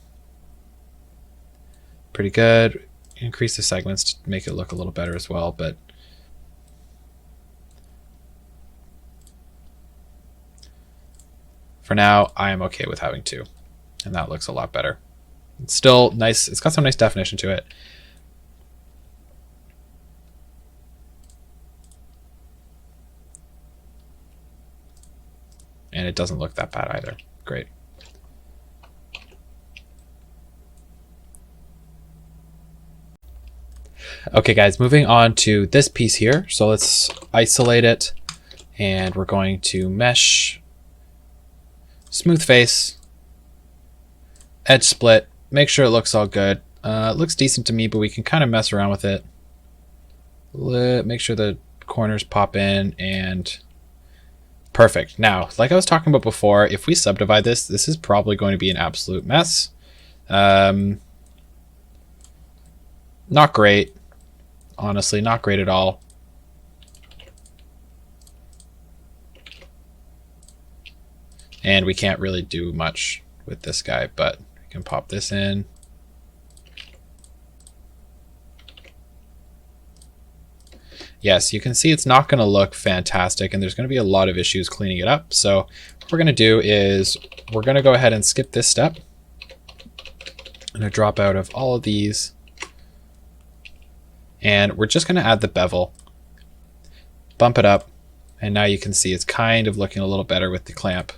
Pretty good. Increase the segments to make it look a little better as well, but for now, I am okay with having 2, and that looks a lot better. It's still nice. It's got some nice definition to it. And it doesn't look that bad either. Great. Okay, guys, moving on to this piece here. So let's isolate it, and we're going to mesh, smooth face, edge split, make sure it looks all good. It looks decent to me, but we can kind of mess around with it. Make sure the corners pop in, and perfect. Now, like I was talking about before, if we subdivide this, this is probably going to be an absolute mess. Not great. Honestly, not great at all. And we can't really do much with this guy, but we can pop this in. Yes, you can see it's not going to look fantastic, and there's going to be a lot of issues cleaning it up. So what we're going to do is we're going to go ahead and skip this step. I'm going to drop out of all of these. And we're just going to add the bevel, bump it up, and now you can see it's kind of looking a little better with the clamp,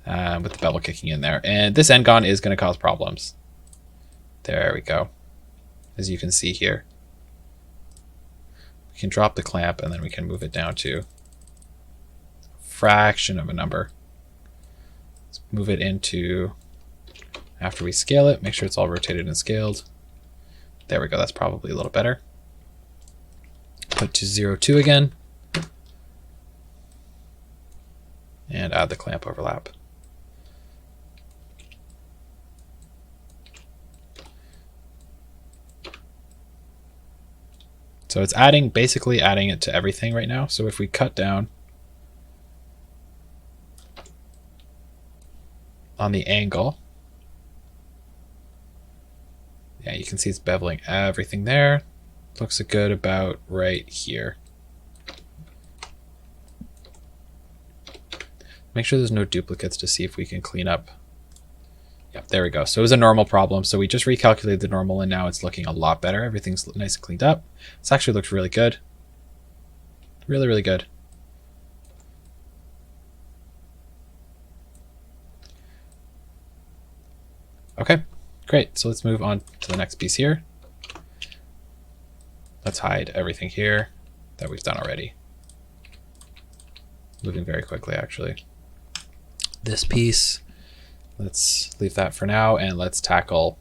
with the bevel kicking in there. And this end-gon is going to cause problems. There we go, as you can see here. We can drop the clamp, and then we can move it down to a fraction of a number. Let's move it into, after we scale it, make sure it's all rotated and scaled. There we go, that's probably a little better. Put to 0.2 again. And add the clamp overlap. So it's basically adding it to everything right now. So if we cut down on the angle, Yeah, you can see it's beveling everything there. Looks good about right here. Make sure there's no duplicates to see if we can clean up. Yep, there we go. So it was a normal problem. So we just recalculated the normal and now it's looking a lot better. Everything's nice and cleaned up. This actually looks really good. Really, really good. Okay, great. So let's move on to the next piece here. Let's hide everything here that we've done already. Moving very quickly, actually. This piece, let's leave that for now, and let's tackle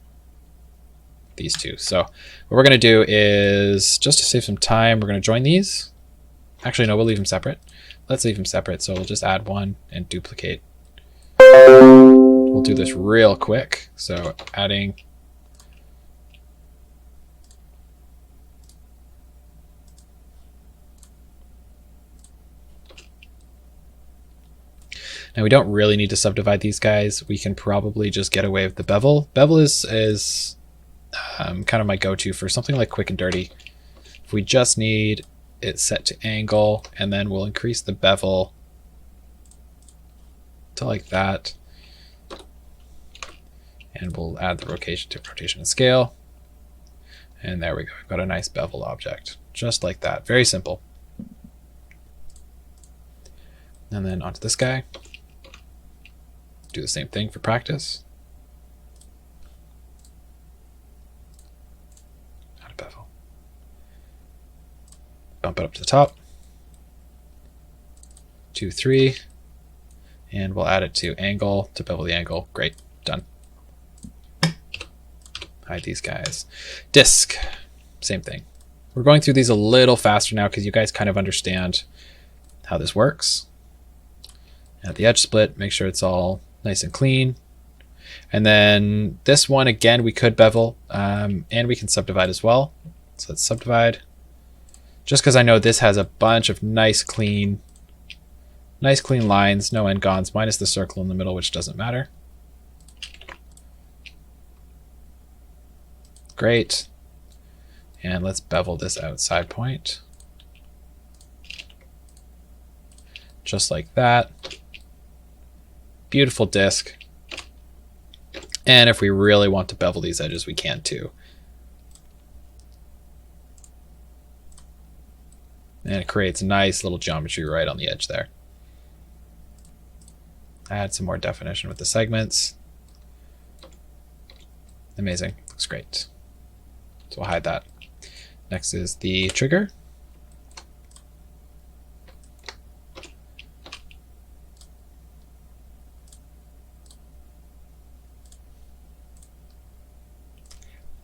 these two. So what we're going to do is, just to save some time, we're going to join these. Actually, no, we'll leave them separate. Let's leave them separate. So we'll just add one and duplicate. We'll do this real quick. So adding now we don't really need to subdivide these guys. We can probably just get away with the bevel. Bevel is kind of my go-to for something like quick and dirty. If we just need it set to angle, and then we'll increase the bevel to like that. And we'll add the rotation to rotation and scale. And there we go. We've got a nice bevel object, just like that. Very simple. And then onto this guy. Do the same thing for practice. Add a bevel. Bump it up to the top. 2, 3. And we'll add it to angle to bevel the angle. Great. Done. Hide these guys. Disk. Same thing. We're going through these a little faster now because you guys kind of understand how this works. At the edge split, make sure it's all nice and clean. And then this one, again, we could bevel and we can subdivide as well. So let's subdivide. Just because I know this has a bunch of nice clean lines, no n-gons, minus the circle in the middle, which doesn't matter. Great. And let's bevel this outside point. Just like that. Beautiful disc. And if we really want to bevel these edges, we can too. And it creates nice little geometry right on the edge there. Add some more definition with the segments. Amazing. Looks great. So we'll hide that. Next is the trigger.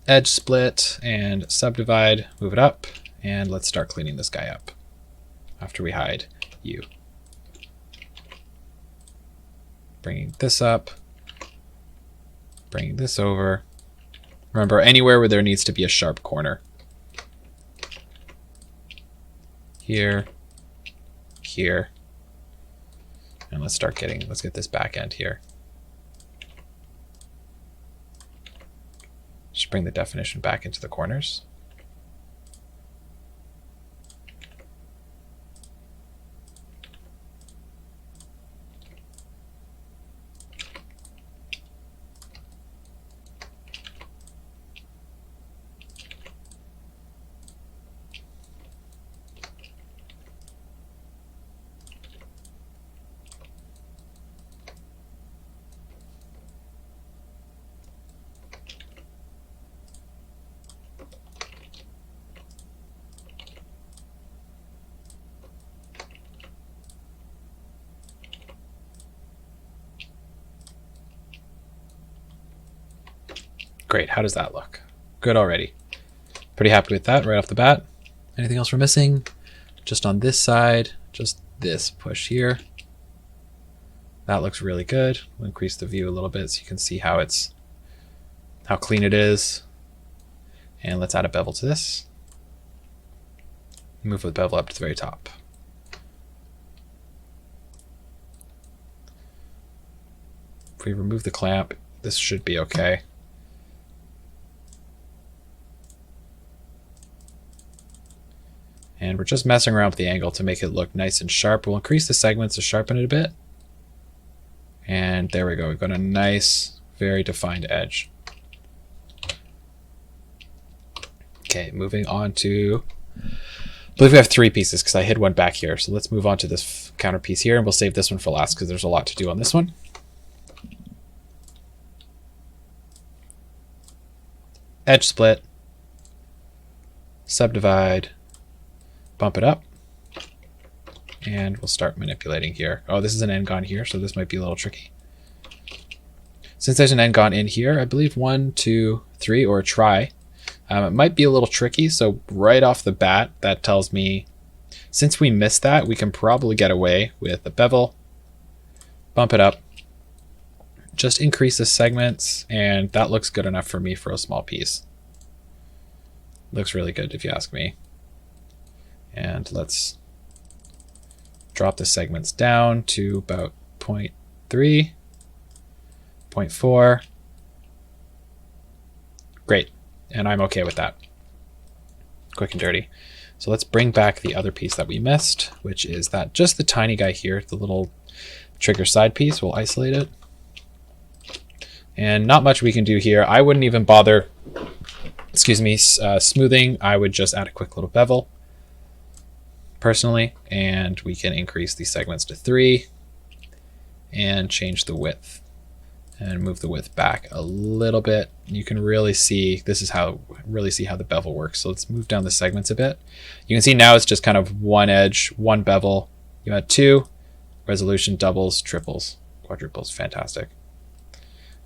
Edge split and subdivide, move it up, and let's start cleaning this guy up after we hide you. Bringing this up, bringing this over. Remember, anywhere where there needs to be a sharp corner. Here, here, and let's get this back end here. Just bring the definition back into the corners. Great, how does that look? Good already. Pretty happy with that right off the bat. Anything else we're missing? Just on this side, just this push here. That looks really good. We'll increase the view a little bit so you can see how clean it is. And let's add a bevel to this. Move the bevel up to the very top. If we remove the clamp, this should be okay. And we're just messing around with the angle to make it look nice and sharp. We'll increase the segments to sharpen it a bit. And there we go. We've got a nice, very defined edge. Okay, moving on to, I believe we have 3 pieces because I hid one back here. So let's move on to this counter piece here, and we'll save this one for last because there's a lot to do on this one. Edge split, subdivide, bump it up, and we'll start manipulating here. Oh, this is an end gone here, so this might be a little tricky. Since there's an end gone in here, I believe 1, 2, 3, or a try. It might be a little tricky, so right off the bat, that tells me since we missed that, we can probably get away with a bevel, bump it up, just increase the segments, and that looks good enough for me for a small piece. Looks really good if you ask me. And let's drop the segments down to about 0.3, 0.4. Great. And I'm okay with that. Quick and dirty. So let's bring back the other piece that we missed, which is that just the tiny guy here, the little trigger side piece. We'll isolate it. And not much we can do here. I wouldn't even bother, smoothing. I would just add a quick little bevel, personally, and we can increase these segments to 3 and change the width. And move the width back a little bit. You can really see, this is how the bevel works. So let's move down the segments a bit. You can see now it's just kind of one edge, one bevel. You had 2, resolution doubles, triples, quadruples, fantastic.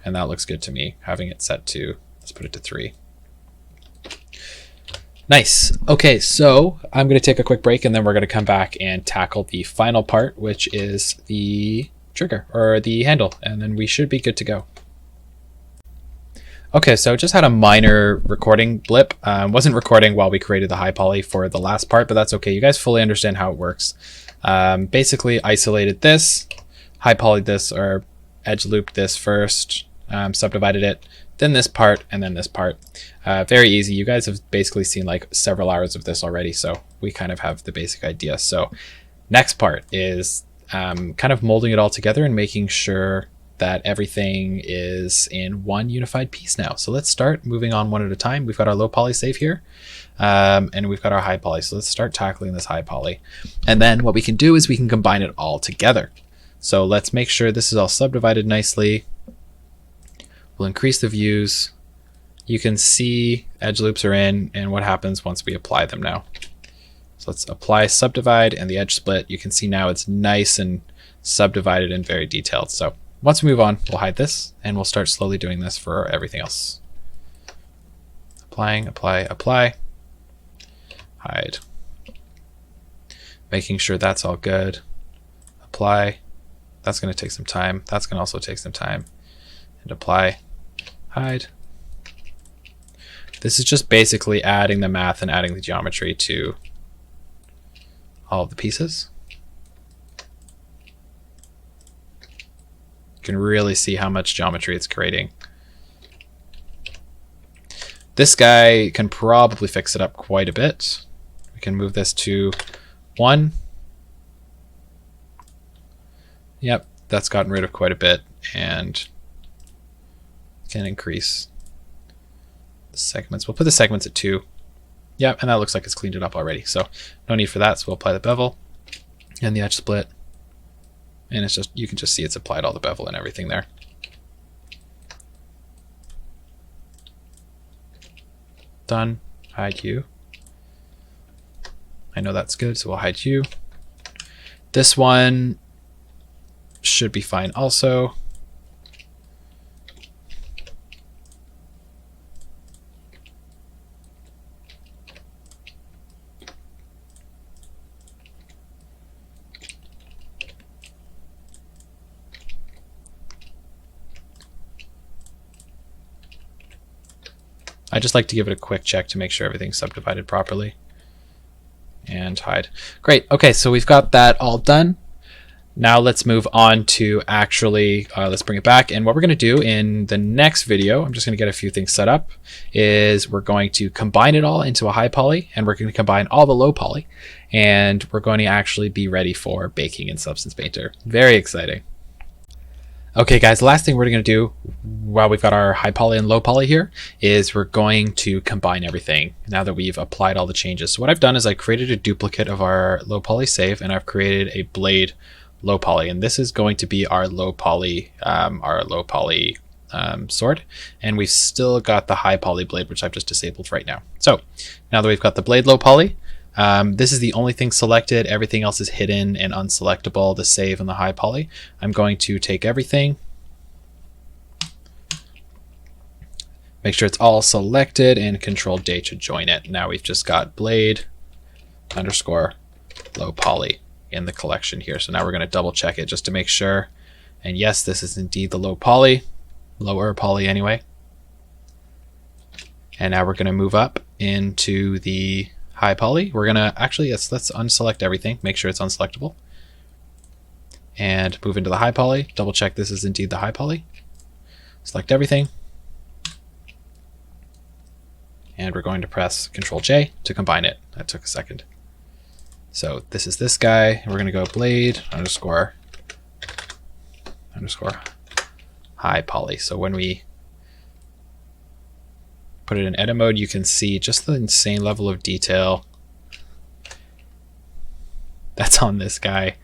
And that looks good to me, having it set to, let's put it to 3. Nice. Okay, so I'm gonna take a quick break and then we're gonna come back and tackle the final part, which is the trigger or the handle, and then we should be good to go. Okay, so just had a minor recording blip. Wasn't recording while we created the high poly for the last part, but that's okay. You guys fully understand how it works. Basically isolated this, high polyed this, or edge looped this first, subdivided it, then this part, and then this part. Very easy. You guys have basically seen like several hours of this already, so we kind of have the basic idea. So next part is kind of molding it all together and making sure that everything is in one unified piece now. So let's start moving on one at a time. We've got our low poly safe here, and we've got our high poly. So let's start tackling this high poly. And then what we can do is we can combine it all together. So let's make sure this is all subdivided nicely. We'll increase the views. You can see edge loops are in and what happens once we apply them now. So let's apply subdivide and the edge split. You can see now it's nice and subdivided and very detailed. So once we move on, we'll hide this and we'll start slowly doing this for everything else. Applying, apply, apply, hide. Making sure that's all good. Apply. That's going to take some time. That's going to also take some time. And apply, hide. This is just basically adding the math and adding the geometry to all of the pieces. You can really see how much geometry it's creating. This guy can probably fix it up quite a bit. We can move this to 1. Yep, that's gotten rid of quite a bit, and can increase the segments. We'll put the segments at 2. Yeah, and that looks like it's cleaned it up already, so no need for that. So we'll apply the bevel and the edge split, and it's just, you can just see it's applied all the bevel and everything there. Done. Hide you. I know that's good, so we'll hide you. This one should be fine also. I just like to give it a quick check to make sure everything's subdivided properly. And hide. Great. Okay, so we've got that all done. Now let's move on to actually, let's bring it back. And what we're going to do in the next video, I'm just going to get a few things set up, is we're going to combine it all into a high poly, and we're going to combine all the low poly, and we're going to actually be ready for baking in Substance Painter. Very exciting. Okay guys, the last thing we're going to do while we've got our high poly and low poly here is we're going to combine everything now that we've applied all the changes. So what I've done is I created a duplicate of our low poly save, and I've created a blade low poly, and this is going to be our low poly sword, and we've still got the high poly blade, which I've just disabled right now. So now that we've got the blade low poly, this is the only thing selected. Everything else is hidden and unselectable, the save and the high poly. I'm going to take everything, make sure it's all selected, and Control J to join it. Now we've just got blade underscore low poly in the collection here. So now we're going to double check it just to make sure. And yes, this is indeed the low poly, lower poly anyway. And now we're going to move up into the high poly. We're going to actually, let's unselect everything, make sure it's unselectable, and move into the high poly. Double check this is indeed the high poly. Select everything. And we're going to press Control J to combine it. That took a second. So this is this guy. We're going to go blade underscore high poly. So when we put it in edit mode, you can see just the insane level of detail that's on this guy.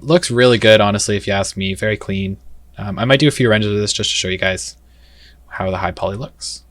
Looks really good, honestly, if you ask me. Very clean. I might do a few renders of this just to show you guys how the high poly looks.